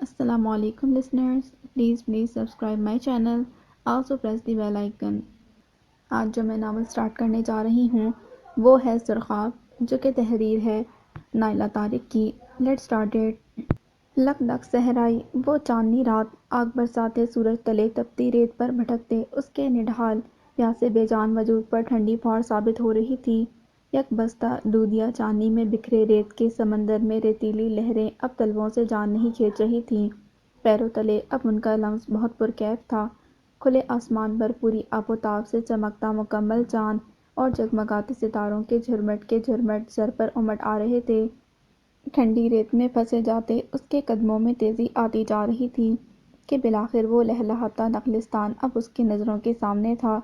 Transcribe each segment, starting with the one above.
Assalamu alaikum listeners. Please subscribe my channel. Also press the bell icon. آج جو میں novel start کرنے جا رہی ہوں وہ ہے سرخاب، جو کہ تحریر ہے نائلہ طارق کی۔ Let start it. لک لک صحرائی، وہ چاندنی رات، آگ برساتے سورج تلے تپتی ریت پر بھٹکتے اس کے نڈھال پیاسے بے جان وجود پر ٹھنڈی پھاڑ ثابت ہو رہی تھی۔ یک بستہ دودھیا چاندنی میں بکھرے ریت کے سمندر میں ریتیلی لہریں اب تلووں سے جان نہیں کھینچ رہی تھیں۔ پیروں تلے اب ان کا لمس بہت پرکیف تھا۔ کھلے آسمان پر پوری آب و تاب سے چمکتا مکمل چاند اور جگمگاتے ستاروں کے جھرمٹ سر پر امڈ آ رہے تھے۔ ٹھنڈی ریت میں پھنسے جاتے اس کے قدموں میں تیزی آتی جا رہی تھی کہ بالآخر وہ لہلہاتا نخلستان اب اس کی نظروں کے سامنے تھا،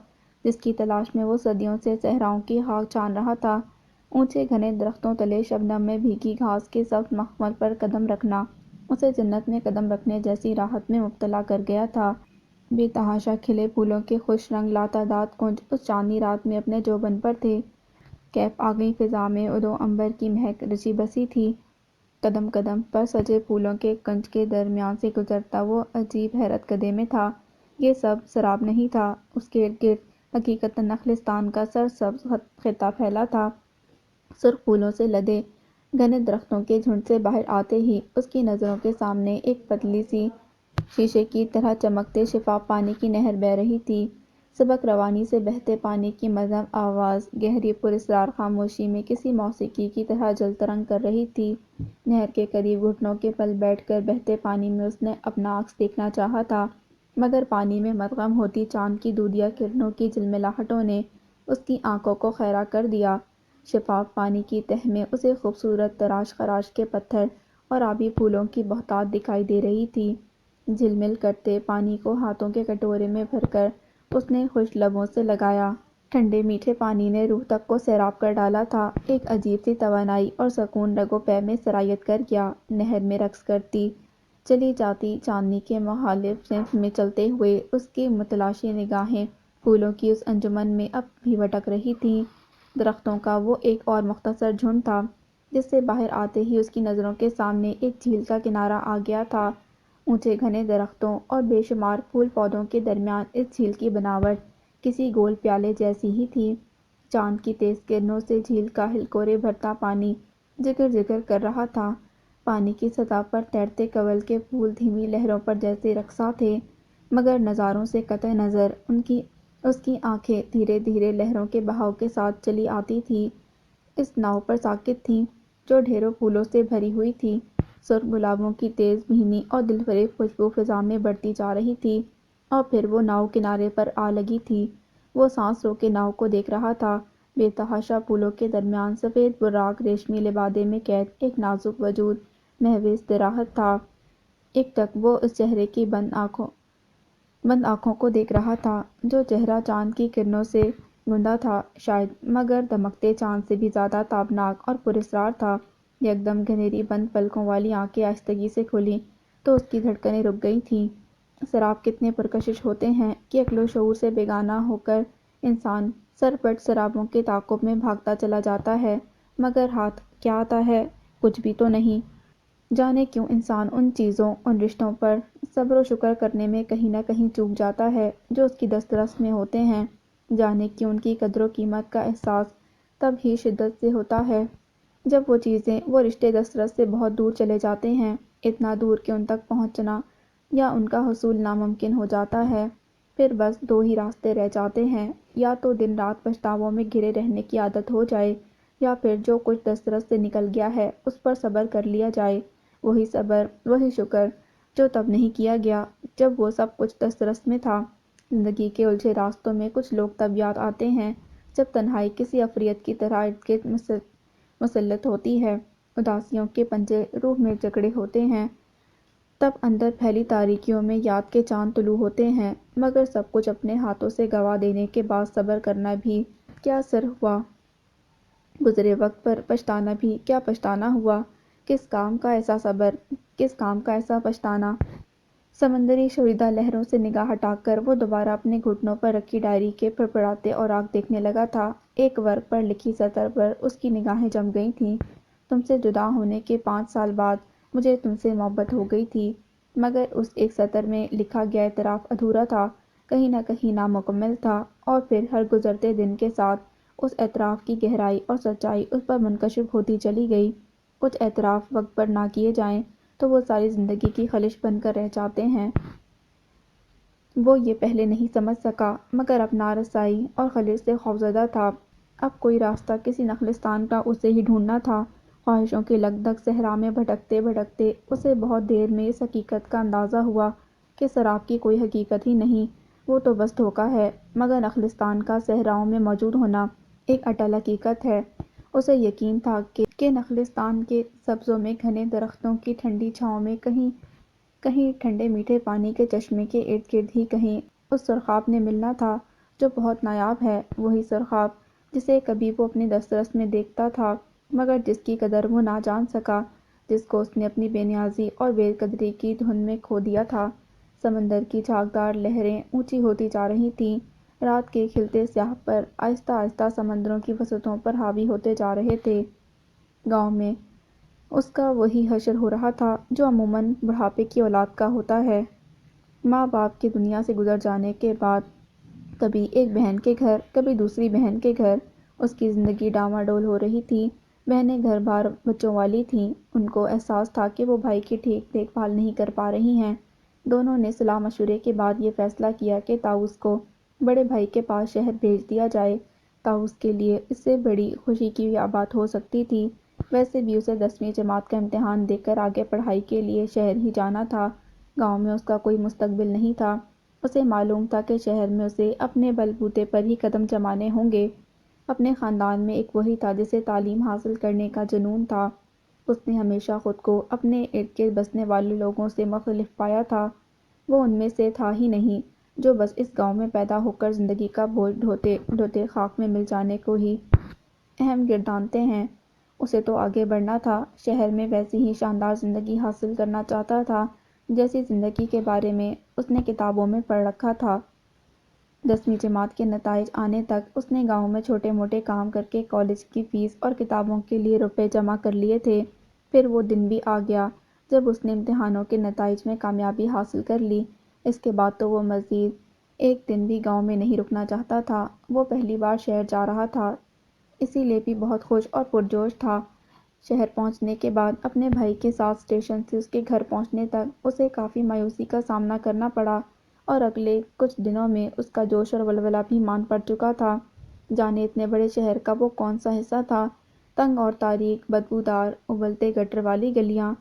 جس کی تلاش میں وہ صدیوں سے صحراؤں کی خاک چھان رہا تھا۔ اونچے گھنے درختوں تلے شبنم میں بھیگی گھاس کے سخت مخمل پر قدم رکھنا اسے جنت میں قدم رکھنے جیسی راحت میں مبتلا کر گیا تھا۔ بے تحاشا کھلے پھولوں کے خوش رنگ لاتعداد کنج اس چاندنی رات میں اپنے جوبن پر تھے۔ کیف آ گئی فضا میں ادو عنبر کی مہک رچی بسی تھی۔ قدم قدم پر سجے پھولوں کے کنج کے درمیان سے گزرتا وہ عجیب حیرت کدے میں تھا۔ یہ سب سراب نہیں تھا، اس کے ارد گرد حقیقتاً نخلستان کا سرسبز خطہ پھیلا تھا۔ سرخ پھولوں سے لدے گھنے درختوں کے جھنڈ سے باہر آتے ہی اس کی نظروں کے سامنے ایک پتلی سی شیشے کی طرح چمکتے شفاف پانی کی نہر بہہ رہی تھی۔ سبک روانی سے بہتے پانی کی مدھم آواز گہری پراسرار خاموشی میں کسی موسیقی کی طرح جل ترنگ کر رہی تھی۔ نہر کے قریب گھٹنوں کے بل بیٹھ کر بہتے پانی میں اس نے اپنا عکس دیکھنا چاہا تھا، مگر پانی میں مدغم ہوتی چاند کی دودھیا کرنوں کی جھلملاہٹوں نے اس کی آنکھوں کو خیرہ کر دیا۔ شفاف پانی کی تہہ میں اسے خوبصورت تراش خراش کے پتھر اور آبی پھولوں کی بہتات دکھائی دے رہی تھی۔ جھلمل کرتے پانی کو ہاتھوں کے کٹورے میں بھر کر اس نے خشک لبوں سے لگایا۔ ٹھنڈے میٹھے پانی نے روح تک کو سیراب کر ڈالا تھا۔ ایک عجیب سی توانائی اور سکون رگ و پے میں سرایت کر گیا۔ نہر میں رقص کرتی چلی جاتی چاندنی کے مخالف سمت میں چلتے ہوئے اس کی متلاشی نگاہیں پھولوں کی اس انجمن میں اب بھی بھٹک رہی تھیں۔ درختوں کا وہ ایک اور مختصر جھنڈ تھا، جس سے باہر آتے ہی اس کی نظروں کے سامنے ایک جھیل کا کنارہ آ گیا تھا۔ اونچے گھنے درختوں اور بے شمار پھول پودوں کے درمیان اس جھیل کی بناوٹ کسی گول پیالے جیسی ہی تھی۔ چاند کی تیز کرنوں سے جھیل کا ہلکورے بھرتا پانی جگر جگر کر رہا تھا۔ پانی کی سطح پر تیرتے کنول کے پھول دھیمی لہروں پر جیسے رقصاں تھے، مگر نظاروں سے قطع نظر اس کی آنکھیں دھیرے دھیرے لہروں کے بہاؤ کے ساتھ چلی آتی تھیں۔ اس ناؤ پر ساکت تھیں، جو ڈھیروں پھولوں سے بھری ہوئی تھی۔ سرخ گلابوں کی تیز بھینی اور دلفریب خوشبو فضا میں بڑھتی جا رہی تھی، اور پھر وہ ناؤ کنارے پر آ لگی تھی۔ وہ سانس روکے ناؤ کو دیکھ رہا تھا۔ بے تحاشا پھولوں کے درمیان سفید براق ریشمی لبادے میں قید ایک نازک وجود محو استراحت تھا۔ ایک ٹک وہ اس چہرے کی بند آنکھوں کو دیکھ رہا تھا، جو چہرہ چاند کی کرنوں سے گوندا تھا شاید، مگر دمکتے چاند سے بھی زیادہ تابناک اور پراسرار تھا۔ یکدم گھنیری بند پلکوں والی آنکھیں آہستگی سے کھلیں تو اس کی دھڑکنیں رک گئی تھیں۔ سراب کتنے پرکشش ہوتے ہیں کہ عقل و شعور سے بیگانہ ہو کر انسان سرپٹ سرابوں کے تعاقب میں بھاگتا چلا جاتا ہے، مگر ہاتھ کیا آتا ہے؟ کچھ بھی تو نہیں۔ جانے کیوں انسان ان چیزوں، ان رشتوں پر صبر و شکر کرنے میں کہیں نہ کہیں چوک جاتا ہے جو اس کی دسترس میں ہوتے ہیں۔ جانے کیوں ان کی قدر و قیمت کا احساس تب ہی شدت سے ہوتا ہے جب وہ چیزیں، وہ رشتے دسترس سے بہت دور چلے جاتے ہیں، اتنا دور کہ ان تک پہنچنا یا ان کا حصول ناممکن ہو جاتا ہے۔ پھر بس دو ہی راستے رہ جاتے ہیں، یا تو دن رات پچھتاووں میں گھرے رہنے کی عادت ہو جائے، یا پھر جو کچھ دسترس سے نکل گیا ہے اس پر صبر کر لیا جائے۔ وہی صبر، وہی شکر جو تب نہیں کیا گیا جب وہ سب کچھ دسترس میں تھا۔ زندگی کے الجھے راستوں میں کچھ لوگ تب یاد آتے ہیں جب تنہائی کسی عفریت کی طرح ارد گرد مسلط ہوتی ہے، اداسیوں کے پنجے روح میں جکڑے ہوتے ہیں، تب اندر پھیلی تاریکیوں میں یاد کے چاند طلوع ہوتے ہیں۔ مگر سب کچھ اپنے ہاتھوں سے گنوا دینے کے بعد صبر کرنا بھی کیا سر ہوا؟ گزرے وقت پر پچھتانا بھی کیا پچھتانا ہوا؟ کس کام کا ایسا صبر، کس کام کا ایسا پچھتانا؟ سمندری شوریدہ لہروں سے نگاہ ہٹا کر وہ دوبارہ اپنے گھٹنوں پر رکھی ڈائری کے پھڑپڑاتے اوراق دیکھنے لگا تھا۔ ایک ورق پر لکھی سطر پر اس کی نگاہیں جم گئی تھیں۔ تم سے جدا ہونے کے 5 سال بعد مجھے تم سے محبت ہو گئی تھی۔ مگر اس ایک سطر میں لکھا گیا اعتراف ادھورا تھا، کہیں نہ کہیں نامکمل تھا، اور پھر ہر گزرتے دن کے ساتھ اس اعتراف کی گہرائی اور سچائی اس پر منکشف ہوتی چلی گئی۔ کچھ اعتراف وقت پر نہ کیے جائیں تو وہ ساری زندگی کی خلش بن کر رہ جاتے ہیں۔ وہ یہ پہلے نہیں سمجھ سکا، مگر اب نارسائی اور خلش سے خوفزدہ تھا۔ اب کوئی راستہ کسی نخلستان کا اسے ہی ڈھونڈنا تھا۔ خواہشوں کی لگدگ صحرا میں بھٹکتے بھٹکتے اسے بہت دیر میں اس حقیقت کا اندازہ ہوا کہ سراب کی کوئی حقیقت ہی نہیں، وہ تو بس دھوکہ ہے، مگر نخلستان کا صحراؤں میں موجود ہونا ایک اٹل حقیقت ہے۔ اسے یقین تھا کہ نخلستان کے سبزوں میں گھنے درختوں کی ٹھنڈی چھاؤں میں کہیں ٹھنڈے میٹھے پانی کے چشمے کے ارد گرد ہی کہیں اس سرخاب نے ملنا تھا جو بہت نایاب ہے، وہی سرخاب جسے کبھی وہ اپنے دسترس میں دیکھتا تھا، مگر جس کی قدر وہ نہ جان سکا، جس کو اس نے اپنی بے نیازی اور بے قدری کی دھن میں کھو دیا تھا۔ سمندر کی جھاگدار لہریں اونچی ہوتی جا رہی تھیں، رات کے کھلتے سیاہ پر آہستہ آہستہ سمندروں کی وسعتوں پر حاوی ہوتے جا رہے تھے۔ گاؤں میں اس کا وہی حشر ہو رہا تھا جو عموماً بڑھاپے کی اولاد کا ہوتا ہے۔ ماں باپ کے دنیا سے گزر جانے کے بعد کبھی ایک بہن کے گھر، کبھی دوسری بہن کے گھر اس کی زندگی ڈاواڈول ہو رہی تھی۔ بہنیں گھر بار بچوں والی تھیں، ان کو احساس تھا کہ وہ بھائی کی ٹھیک دیکھ بھال نہیں کر پا رہی ہیں۔ دونوں نے صلاح مشورے کے بعد یہ فیصلہ کیا کہ طاؤس کو بڑے بھائی کے پاس شہر بھیج دیا جائے۔ طاؤس کے لیے اس سے بڑی خوشی کی کیا بات ہو سکتی تھی؟ ویسے بھی اسے 10ویں جماعت کا امتحان دے کر آگے پڑھائی کے لیے شہر ہی جانا تھا۔ گاؤں میں اس کا کوئی مستقبل نہیں تھا۔ اسے معلوم تھا کہ شہر میں اسے اپنے بل بوتے پر ہی قدم جمانے ہوں گے۔ اپنے خاندان میں ایک وہی تھا جسے تعلیم حاصل کرنے کا جنون تھا۔ اس نے ہمیشہ خود کو اپنے ارد گرد بسنے والے لوگوں سے مختلف پایا تھا۔ وہ ان میں سے تھا ہی نہیں جو بس اس گاؤں میں پیدا ہو کر زندگی کا بوجھ ڈھوتے ڈھوتے خاک میں مل جانے کو ہی اہم گردانتے ہیں۔ اسے تو آگے بڑھنا تھا، شہر میں ویسی ہی شاندار زندگی حاصل کرنا چاہتا تھا جیسی زندگی کے بارے میں اس نے کتابوں میں پڑھ رکھا تھا۔ 10ویں جماعت کے نتائج آنے تک اس نے گاؤں میں چھوٹے موٹے کام کر کے کالج کی فیس اور کتابوں کے لیے روپے جمع کر لیے تھے۔ پھر وہ دن بھی آ گیا جب اس نے امتحانوں کے نتائج میں کامیابی حاصل کر لی۔ اس کے بعد تو وہ مزید ایک دن بھی گاؤں میں نہیں رکنا چاہتا تھا۔ وہ پہلی بار شہر جا رہا تھا، اسی لیے بھی بہت خوش اور پرجوش تھا۔ شہر پہنچنے کے بعد اپنے بھائی کے ساتھ اسٹیشن سے اس کے گھر پہنچنے تک اسے کافی مایوسی کا سامنا کرنا پڑا، اور اگلے کچھ دنوں میں اس کا جوش اور ولولہ بھی مان پڑ چکا تھا۔ جانے اتنے بڑے شہر کا وہ کون سا حصہ تھا؟ تنگ اور تاریک، بدبودار، ابلتے گٹر والی گلیاں،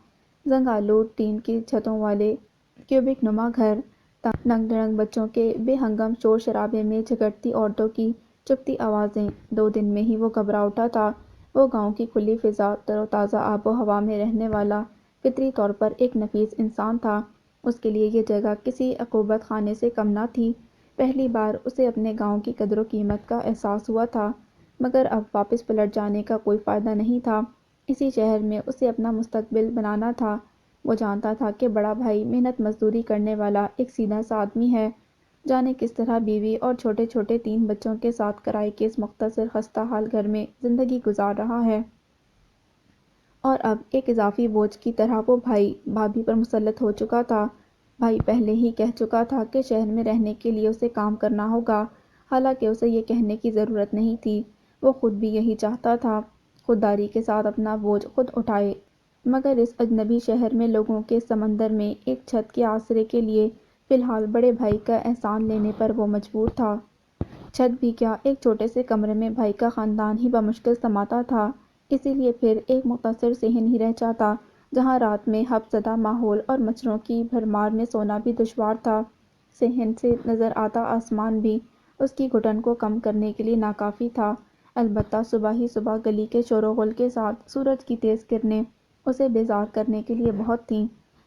زنگ آلود ٹین کی چھتوں والے کیوبک نما گھر، ننگ دڑنگ بچوں کے بے ہنگم شور شرابے میں جھگڑتی عورتوں کی چپتی آوازیں۔ 2 دن میں ہی وہ گھبرا اٹھا تھا۔ وہ گاؤں کی کھلی فضا، تر و تازہ آب و ہوا میں رہنے والا فطری طور پر ایک نفیس انسان تھا۔ اس کے لیے یہ جگہ کسی عقوبت خانے سے کم نہ تھی۔ پہلی بار اسے اپنے گاؤں کی قدر و قیمت کا احساس ہوا تھا، مگر اب واپس پلٹ جانے کا کوئی فائدہ نہیں تھا۔ اسی شہر میں اسے اپنا مستقبل بنانا تھا۔ وہ جانتا تھا کہ بڑا بھائی محنت مزدوری کرنے والا ایک سیدھا سا آدمی ہے، جانے کس طرح بیوی اور چھوٹے چھوٹے 3 بچوں کے ساتھ کرائے کے اس مختصر خستہ حال گھر میں زندگی گزار رہا ہے۔ اور اب ایک اضافی بوجھ کی طرح وہ بھائی بھابھی پر مسلط ہو چکا تھا۔ بھائی پہلے ہی کہہ چکا تھا کہ شہر میں رہنے کے لیے اسے کام کرنا ہوگا، حالانکہ اسے یہ کہنے کی ضرورت نہیں تھی۔ وہ خود بھی یہی چاہتا تھا، خودداری کے ساتھ اپنا بوجھ خود اٹھائے، مگر اس اجنبی شہر میں لوگوں کے سمندر میں ایک چھت کے آسرے کے لیے فی الحال بڑے بھائی کا احسان لینے پر وہ مجبور تھا۔ چھت بھی کیا، ایک چھوٹے سے کمرے میں بھائی کا خاندان ہی بمشکل سماتا تھا، اسی لیے پھر ایک مختصر صحن ہی رہ جاتا جہاں رات میں ہفت زدہ ماحول اور مچھروں کی بھرمار میں سونا بھی دشوار تھا۔ صحن سے نظر آتا آسمان بھی اس کی گھٹن کو کم کرنے کے لیے ناکافی تھا، البتہ صبح ہی صبح گلی کے شور و غل کے ساتھ سورج کی تیز کرنیں اسے بیزار کرنے کے لیے بہت تھیں۔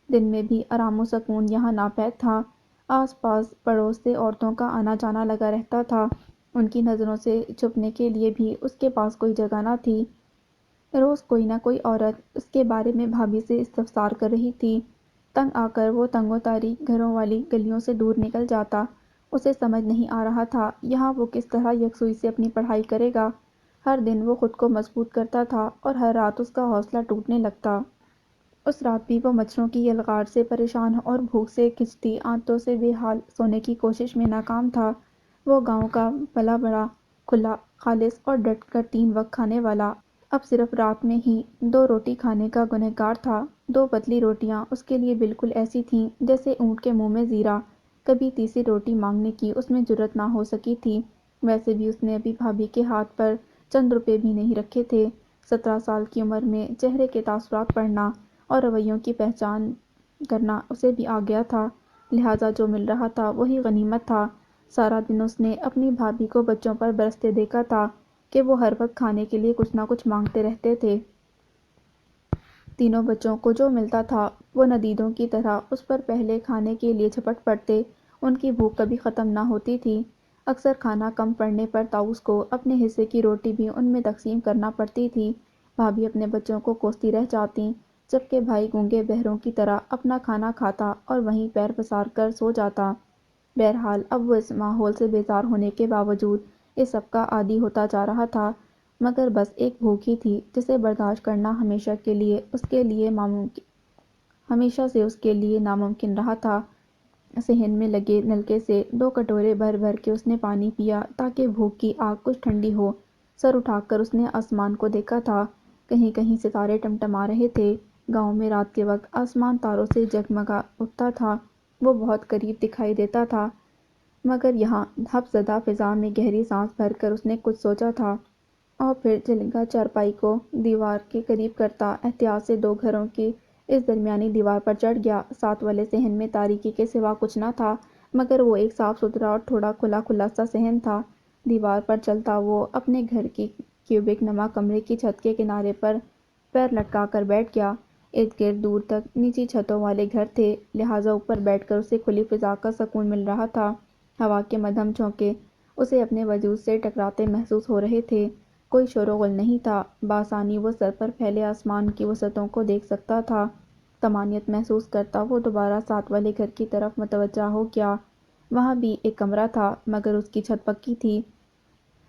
دن میں بھی آرام و سکون یہاں ناپید تھا۔ آس پاس پڑوس سے عورتوں کا آنا جانا لگا رہتا تھا، ان کی نظروں سے چھپنے کے لیے بھی اس کے پاس کوئی جگہ نہ تھی۔ روز کوئی نہ کوئی عورت اس کے بارے میں بھابھی سے استفسار کر رہی تھی۔ تنگ آ کر وہ تنگ و تاریک گھروں والی گلیوں سے دور نکل جاتا۔ اسے سمجھ نہیں آ رہا تھا یہاں وہ کس طرح یکسوئی سے اپنی پڑھائی کرے گا۔ ہر دن وہ خود کو مضبوط کرتا تھا اور ہر رات اس کا حوصلہ ٹوٹنے لگتا۔ اس رات بھی وہ مچھروں کی یلغار سے پریشان اور بھوک سے کھچتی آنتوں سے بے حال سونے کی کوشش میں ناکام تھا۔ وہ گاؤں کا پلا بڑا، کھلا، خالص اور ڈٹ کر 3 وقت کھانے والا، اب صرف رات میں ہی 2 روٹی کھانے کا گنہگار تھا۔ 2 پتلی روٹیاں اس کے لیے بالکل ایسی تھیں جیسے اونٹ کے منہ میں زیرہ۔ کبھی تیسری روٹی مانگنے کی اس میں جرأت نہ ہو سکی تھی۔ ویسے بھی اس نے ابھی بھابھی کے ہاتھ پر چند روپے بھی نہیں رکھے تھے۔ 17 سال کی عمر میں چہرے کے تاثرات پڑھنا اور رویوں کی پہچان کرنا اسے بھی آ گیا تھا، لہٰذا جو مل رہا تھا وہی غنیمت تھا۔ سارا دن اس نے اپنی بھابھی کو بچوں پر برستے دیکھا تھا کہ وہ ہر وقت کھانے کے لیے کچھ نہ کچھ مانگتے رہتے تھے۔ تینوں بچوں کو جو ملتا تھا وہ ندیدوں کی طرح اس پر پہلے کھانے کے لیے جھپٹ پڑتے، ان کی بھوک کبھی ختم نہ ہوتی تھی۔ اکثر کھانا کم پڑنے پر طاؤس کو اپنے حصے کی روٹی بھی ان میں تقسیم کرنا پڑتی تھی۔ بھابھی اپنے بچوں کو کوستی رہ جاتیں، جبکہ بھائی گونگے بہروں کی طرح اپنا کھانا کھاتا اور وہیں پیر پسار کر سو جاتا۔ بہرحال اب وہ اس ماحول سے بیزار ہونے کے باوجود اس سب کا عادی ہوتا جا رہا تھا، مگر بس ایک بھوک ہی تھی جسے برداشت کرنا ہمیشہ سے اس کے لیے ناممکن رہا تھا۔ صحن میں لگے نلکے سے 2 کٹورے بھر بھر کے اس نے پانی پیا تاکہ بھوک کی آگ کچھ ٹھنڈی ہو۔ سر اٹھا کر اس نے آسمان کو دیکھا تھا، کہیں کہیں ستارے ٹمٹما رہے تھے۔ گاؤں میں رات کے وقت آسمان تاروں سے جگمگا اٹھتا تھا، وہ بہت قریب دکھائی دیتا تھا، مگر یہاں ہپ زدہ فضا میں گہری سانس بھر کر اس نے کچھ سوچا تھا، اور پھر جلنگا چارپائی کو دیوار کے قریب کرتا احتیاط سے 2 گھروں کی اس درمیانی دیوار پر چڑھ گیا۔ ساتھ والے صحن میں تاریکی کے سوا کچھ نہ تھا، مگر وہ ایک صاف ستھرا اور تھوڑا کھلا سا صحن تھا۔ دیوار پر چلتا وہ اپنے گھر کی کیوبک نما کمرے کی چھت کے کنارے پر پیر لٹکا کر بیٹھ گیا۔ ارد گرد دور تک نیچی چھتوں والے گھر تھے، لہٰذا اوپر بیٹھ کر اسے کھلی فضا کا سکون مل رہا تھا۔ ہوا کے مدھم جھونکے اسے اپنے وجود سے ٹکراتے محسوس ہو رہے تھے۔ کوئی شور و غل نہیں تھا، بآسانی وہ سر پر پھیلے آسمان کی وسعتوں کو دیکھ سکتا تھا۔ طمانینت محسوس کرتا وہ دوبارہ ساتھ والے گھر کی طرف متوجہ ہو گیا۔ وہاں بھی ایک کمرہ تھا، مگر اس کی چھت پکی تھی،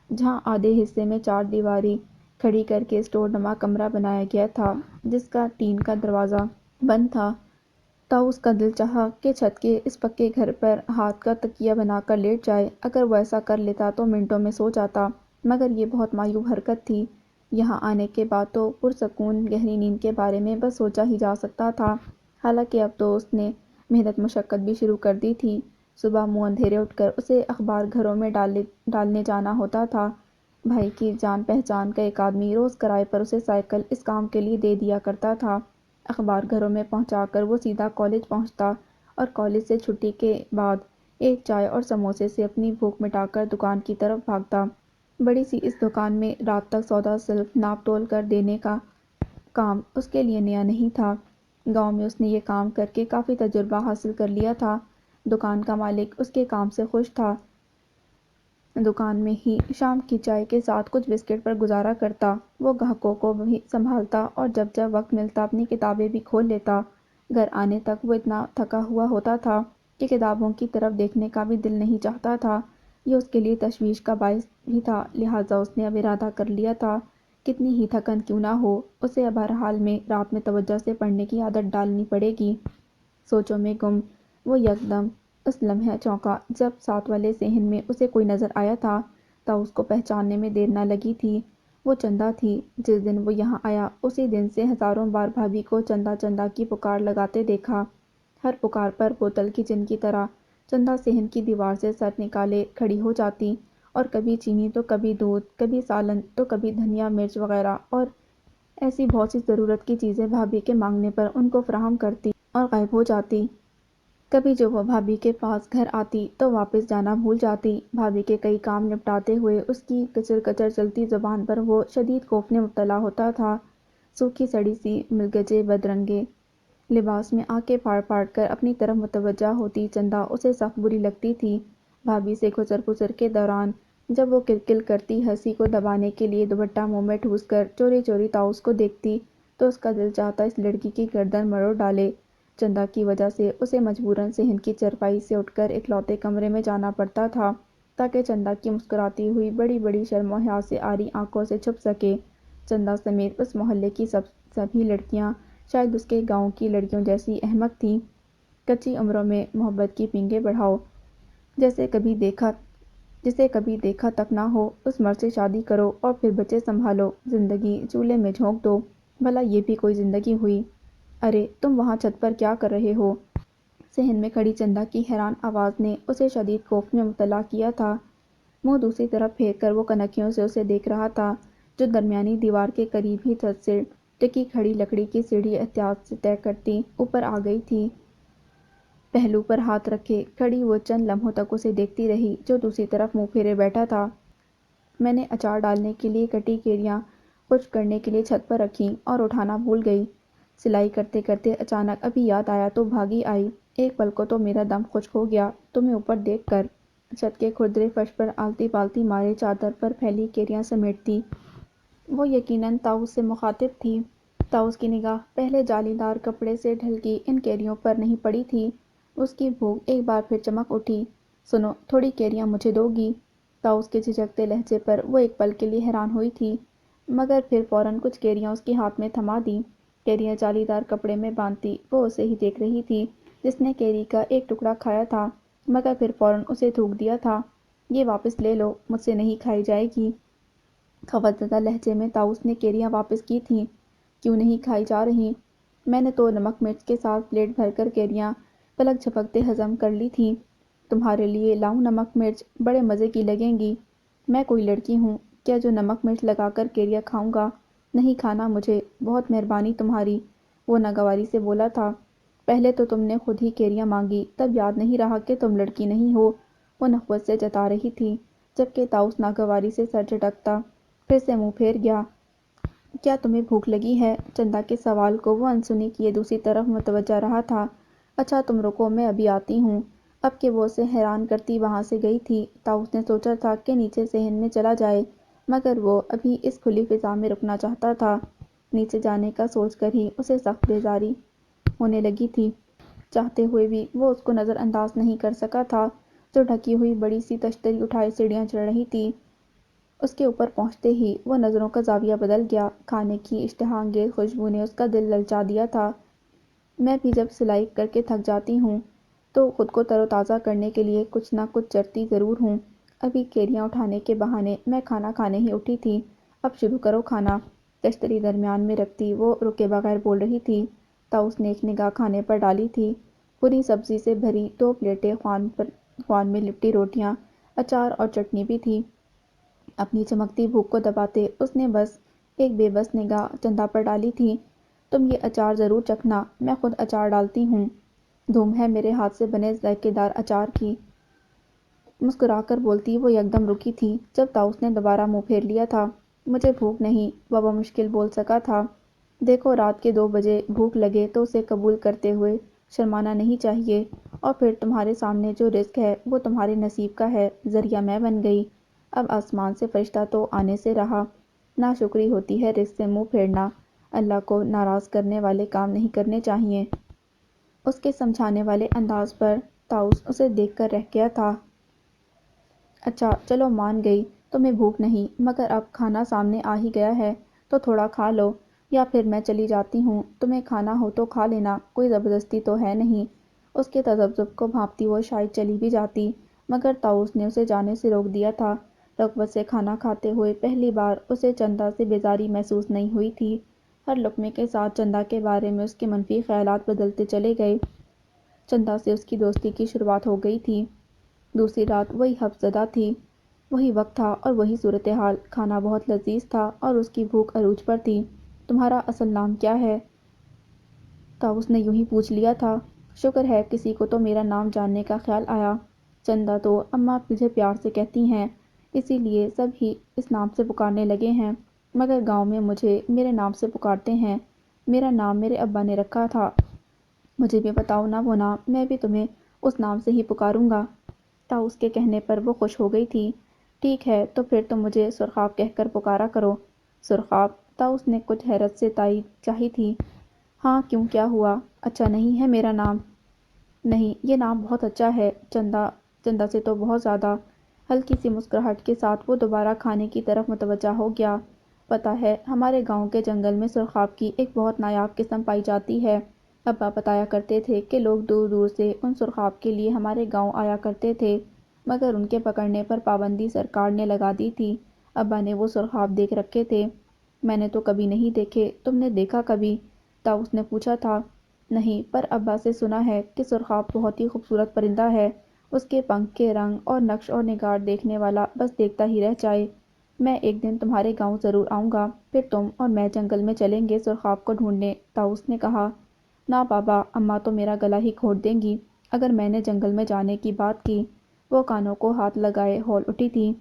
جہاں آدھے حصے میں 4 دیواری کھڑی کر کے اسٹور نما کمرہ بنایا گیا تھا، جس کا ٹین کا دروازہ بند تھا۔ طاؤس کا دل چاہا کہ چھت کے اس پکے گھر پر ہاتھ کا تکیہ بنا کر لیٹ جائے۔ اگر وہ ایسا کر لیتا تو منٹوں میں سو جاتا، مگر یہ بہت معیوب حرکت تھی۔ یہاں آنے کے بعد تو پرسکون گہری نیند کے بارے میں بس سوچا ہی جا سکتا تھا، حالانکہ اب تو اس نے محنت مشقت بھی شروع کر دی تھی۔ صبح منہ اندھیرے اٹھ کر اسے اخبار گھروں میں ڈالنے جانا ہوتا تھا۔ بھائی کی جان پہچان کا ایک آدمی روز کرائے پر اسے سائیکل اس کام کے لیے دے دیا کرتا تھا۔ اخبار گھروں میں پہنچا کر وہ سیدھا کالج پہنچتا اور کالج سے چھٹی کے بعد ایک چائے اور سموسے سے اپنی بھوک مٹا کر دکان کی طرف بھاگتا۔ بڑی سی اس دکان میں رات تک سودا صرف ناپ تول کر دینے کا کام اس کے لیے نیا نہیں تھا۔ گاؤں میں اس نے یہ کام کر کے کافی تجربہ حاصل کر لیا تھا۔ دکان کا مالک اس کے کام سے خوش تھا۔ دکان میں ہی شام کی چائے کے ساتھ کچھ بسکٹ پر گزارا کرتا۔ وہ گاہکوں کو بھی سنبھالتا اور جب جب وقت ملتا اپنی کتابیں بھی کھول لیتا۔ گھر آنے تک وہ اتنا تھکا ہوا ہوتا تھا کہ کتابوں کی طرف دیکھنے کا بھی دل نہیں چاہتا تھا۔ یہ اس کے لیے تشویش کا باعث بھی تھا، لہٰذا اس نے اب ارادہ کر لیا تھا، کتنی ہی تھکن کیوں نہ ہو، اسے اب ہر حال میں رات میں توجہ سے پڑھنے کی عادت ڈالنی پڑے گی۔ سوچوں میں گم وہ یکدم اس لمحے چونکا جب ساتھ والے صحن میں اسے کوئی نظر آیا تھا۔ طاؤس کو پہچاننے میں دیر نہ لگی تھی، وہ چندا تھی۔ جس دن وہ یہاں آیا اسی دن سے ہزاروں بار بھابھی کو چندا چندا کی پکار لگاتے دیکھا۔ ہر پکار پر بوتل کی جن کی طرح چندا صحن کی دیوار سے سر نکالے کھڑی ہو جاتی، اور کبھی چینی تو کبھی دودھ، کبھی سالن تو کبھی دھنیا مرچ وغیرہ اور ایسی بہت سی ضرورت کی چیزیں بھابھی کے مانگنے پر ان کو فراہم کرتی اور غائب ہو جاتی۔ کبھی جب وہ بھابھی کے پاس گھر آتی تو واپس جانا بھول جاتی۔ بھابھی کے کئی کام نپٹاتے ہوئے اس کی کچر کچر چلتی زبان پر وہ شدید خوف میں مبتلا ہوتا تھا۔ سوکھی سڑی سی ملگجے بدرنگے لباس میں آنکھیں پھاڑ پھاڑ کر اپنی طرف متوجہ ہوتی چندا اسے سخت بری لگتی تھی۔ بھابھی سے گزر گزر کے دوران جب وہ کلکل کرتی ہنسی کو دبانے کے لیے دوپٹہ منہ میں ٹھوس کر چوری چوری طاؤس کو دیکھتی تو اس کا دل چاہتا اس لڑکی کی گردن مروڑ ڈالے۔ چندا کی وجہ سے اسے مجبوراً صحن کی چارپائی سے اٹھ کر اکلوتے کمرے میں جانا پڑتا تھا تاکہ چندا کی مسکراتی ہوئی بڑی بڑی شرم و حیا سے آری آنکھوں سے چھپ سکے۔ چندا سمیت اس محلے کی سبھی لڑکیاں شاید اس کے گاؤں کی لڑکیوں جیسی احمق تھی۔ کچی عمروں میں محبت کی پینگیں بڑھاؤ، جسے کبھی دیکھا تک نہ ہو اس مرد سے شادی کرو اور پھر بچے سنبھالو، زندگی چولہے میں جھونک دو۔ بھلا یہ بھی کوئی زندگی ہوئی؟ ارے تم وہاں چھت پر کیا کر رہے ہو؟ صحن میں کھڑی چندا کی حیران آواز نے اسے شدید خوف میں مبتلا کیا تھا۔ منہ دوسری طرف پھیر کر وہ کنکھیوں سے اسے دیکھ رہا تھا، جو درمیانی دیوار کے قریب ہی چھت سے ٹکی کھڑی لکڑی کی سیڑھی احتیاط سے طے کرتی اوپر آ گئی تھی۔ پہلو پر ہاتھ رکھے کھڑی وہ چند لمحوں تک اسے دیکھتی رہی، جو دوسری طرف منہ پھیرے بیٹھا تھا۔ میں نے اچار ڈالنے کے لیے کٹی کیریاں خشک کرنے کے لیے چھت پر رکھیں اور اٹھانا بھول گئی۔ سلائی کرتے کرتے اچانک ابھی یاد آیا تو بھاگی آئی۔ ایک پل کو تو میرا دم خشک ہو گیا تمہیں اوپر دیکھ کر۔ چھت کے کھردرے فرش پر آلتی پالتی مارے چادر پر پھیلی کیریاں سمیٹتی وہ یقیناً طاؤس سے مخاطب تھی۔ طاؤس کی نگاہ پہلے جالی دار کپڑے سے ڈھلکی ان کیریوں پر نہیں پڑی تھی۔ اس کی بھوک ایک بار پھر چمک اٹھی۔ سنو، تھوڑی کیریاں مجھے دو گی؟ طاؤس کے جھجکتے لہجے پر وہ ایک پل کے لیے حیران ہوئی تھی، مگر پھر فوراً کچھ کیریاں اس کے ہاتھ میں تھما دیں۔ کیریاں جالی دار کپڑے میں باندھتی وہ اسے ہی دیکھ رہی تھی جس نے کیری کا ایک ٹکڑا کھایا تھا، مگر پھر فوراً اسے تھوک دیا تھا۔ یہ واپس لے لو، مجھ سے نہیں کھائی جائے گی۔ خوفزدہ لہجے میں طاؤس نے کیریاں واپس کی تھیں۔ کیوں نہیں کھائی جا رہیں؟ میں نے تو نمک مرچ کے ساتھ پلیٹ بھر کر کیریاں پلک جھپکتے ہضم کر لی تھیں۔ تمہارے لیے لاؤں نمک مرچ؟ بڑے مزے کی لگیں گی۔ میں کوئی لڑکی ہوں کیا جو نمک مرچ لگا کر کیریاں کھاؤں گا؟ نہیں کھانا مجھے، بہت مہربانی تمہاری، وہ ناگواری سے بولا تھا۔ پہلے تو تم نے خود ہی کیریاں مانگی، تب یاد نہیں رہا کہ تم لڑکی نہیں ہو، وہ نخوت سے جتا رہی تھی، جبکہ طاؤس ناگواری سے سر جھٹکتا پھر سے منہ پھیر گیا۔ کیا تمہیں بھوک لگی ہے؟ چندا کے سوال کو وہ انسنی کیے دوسری طرف متوجہ رہا تھا۔ اچھا تم رکو، میں ابھی آتی ہوں۔ اب کہ وہ اسے حیران کرتی وہاں سے گئی تھی، طاؤس نے سوچا تھا کہ نیچے صحن میں چلا جائے، مگر وہ ابھی اس کھلی فضا میں رکنا چاہتا تھا۔ نیچے جانے کا سوچ کر ہی اسے سخت بیزاری ہونے لگی تھی۔ چاہتے ہوئے بھی وہ اس کو نظر انداز نہیں کر سکا تھا، جو ڈھکی ہوئی بڑی سی تشتری اٹھائے سیڑھیاں چڑھ رہی تھی۔ اس کے اوپر پہنچتے ہی وہ نظروں کا زاویہ بدل گیا۔ کھانے کی اشتہا انگیز خوشبو نے اس کا دل للچا دیا تھا۔ میں بھی جب سلائی کر کے تھک جاتی ہوں تو خود کو تر و تازہ کرنے کے لیے کچھ نہ کچھ چرتی ضرور ہوں۔ ابھی کیریاں اٹھانے کے بہانے میں کھانا کھانے ہی اٹھی تھی، اب شروع کرو کھانا۔ تشتری درمیان میں رکھتی وہ رکے بغیر بول رہی تھی۔ طاؤس نے ایک نگاہ کھانے پر ڈالی تھی۔ پوری سبزی سے بھری 2 پلیٹیں، خوان میں لپٹی روٹیاں، اچار اور چٹنی بھی تھی۔ اپنی چمکتی بھوک کو دباتے اس نے بس ایک بے بس نگاہ چندا پر ڈالی تھی۔ تم یہ اچار ضرور چکھنا، میں خود اچار ڈالتی ہوں۔ دھوم ہے میرے ہاتھ سے بنے ذائقے دار اچار کی۔ مسکرا کر بولتی وہ یکدم رکی تھی جب طاؤس نے دوبارہ منہ پھیر لیا تھا۔ مجھے بھوک نہیں، وہ بمشکل بول سکا تھا۔ دیکھو رات کے 2 بجے بھوک لگے تو اسے قبول کرتے ہوئے شرمانا نہیں چاہیے، اور پھر تمہارے سامنے جو رزق ہے وہ تمہارے نصیب کا ہے، ذریعہ میں بن گئی۔ اب آسمان سے فرشتہ تو آنے سے رہا۔ ناشکری ہوتی ہے رزق سے منہ پھیرنا، اللہ کو ناراض کرنے والے کام نہیں کرنے چاہئیں۔ اس کے سمجھانے والے انداز پر طاؤس اسے دیکھ کر رہ گیا تھا۔ اچھا چلو مان گئی تمہیں بھوک نہیں، مگر اب کھانا سامنے آ ہی گیا ہے تو تھوڑا کھا لو، یا پھر میں چلی جاتی ہوں، تمہیں کھانا ہو تو کھا لینا، کوئی زبردستی تو ہے نہیں۔ اس کے تذبذب کو بھانپتی وہ شاید چلی بھی جاتی، مگر طاؤس نے اسے جانے سے روک دیا تھا۔ رغبت سے کھانا کھاتے ہوئے پہلی بار اسے چندا سے بیزاری محسوس نہیں ہوئی تھی۔ ہر لقمے کے ساتھ چندا کے بارے میں اس کے منفی خیالات بدلتے چلے گئے۔ چندا سے اس کی دوستی کی شروعات ہو گئی تھی۔ دوسری رات وہی حبس زدہ تھی، وہی وقت تھا اور وہی صورتحال۔ کھانا بہت لذیذ تھا اور اس کی بھوک عروج پر تھی۔ تمہارا اصل نام کیا ہے؟ طاؤس نے یوں ہی پوچھ لیا تھا۔ شکر ہے کسی کو تو میرا نام جاننے کا خیال آیا۔ چندا تو اماں مجھے پیار سے کہتی ہیں، اسی لیے سب ہی اس نام سے پکارنے لگے ہیں، مگر گاؤں میں مجھے میرے نام سے پکارتے ہیں۔ میرا نام میرے ابا نے رکھا تھا، مجھے بھی بتاؤ نا وہ نام، میں بھی تمہیں اس نام سے ہی پکاروں گا۔ طاؤس کے کہنے پر وہ خوش ہو گئی تھی۔ ٹھیک ہے تو پھر تم مجھے سرخاب کہہ کر پکارا کرو۔ سرخاب؟ طاؤس نے کچھ حیرت سے تائید چاہی تھی۔ ہاں کیوں، کیا ہوا؟ اچھا نہیں ہے میرا نام؟ نہیں، یہ نام بہت اچھا ہے، چندا سے تو بہت زیادہ۔ ہلکی سی مسکراہٹ کے ساتھ وہ دوبارہ کھانے کی طرف متوجہ ہو گیا۔ پتہ ہے ہمارے گاؤں کے جنگل میں سرخاب کی ایک بہت نایاب قسم پائی جاتی ہے۔ ابا بتایا کرتے تھے کہ لوگ دور دور سے ان سرخاب کے لیے ہمارے گاؤں آیا کرتے تھے، مگر ان کے پکڑنے پر پابندی سرکار نے لگا دی تھی۔ ابا نے وہ سرخاب دیکھ رکھے تھے۔ میں نے تو کبھی نہیں دیکھے، تم نے دیکھا کبھی؟ طاؤس نے پوچھا تھا۔ نہیں، پر ابا سے سنا ہے کہ سرخاب بہت ہی خوبصورت پرندہ ہے۔ اس کے پنکھ کے رنگ اور نقش و نگار دیکھنے والا بس دیکھتا ہی رہ جائے۔ میں ایک دن تمہارے گاؤں ضرور آؤں گا، پھر تم اور میں جنگل میں چلیں گے سرخاب کو ڈھونڈنے، طاؤس نے کہا۔ نہ بابا، اماں تو میرا گلا ہی گھونٹ دیں گی اگر میں نے جنگل میں جانے کی بات کی۔ وہ کانوں کو ہاتھ لگائے ہول اٹھی تھی۔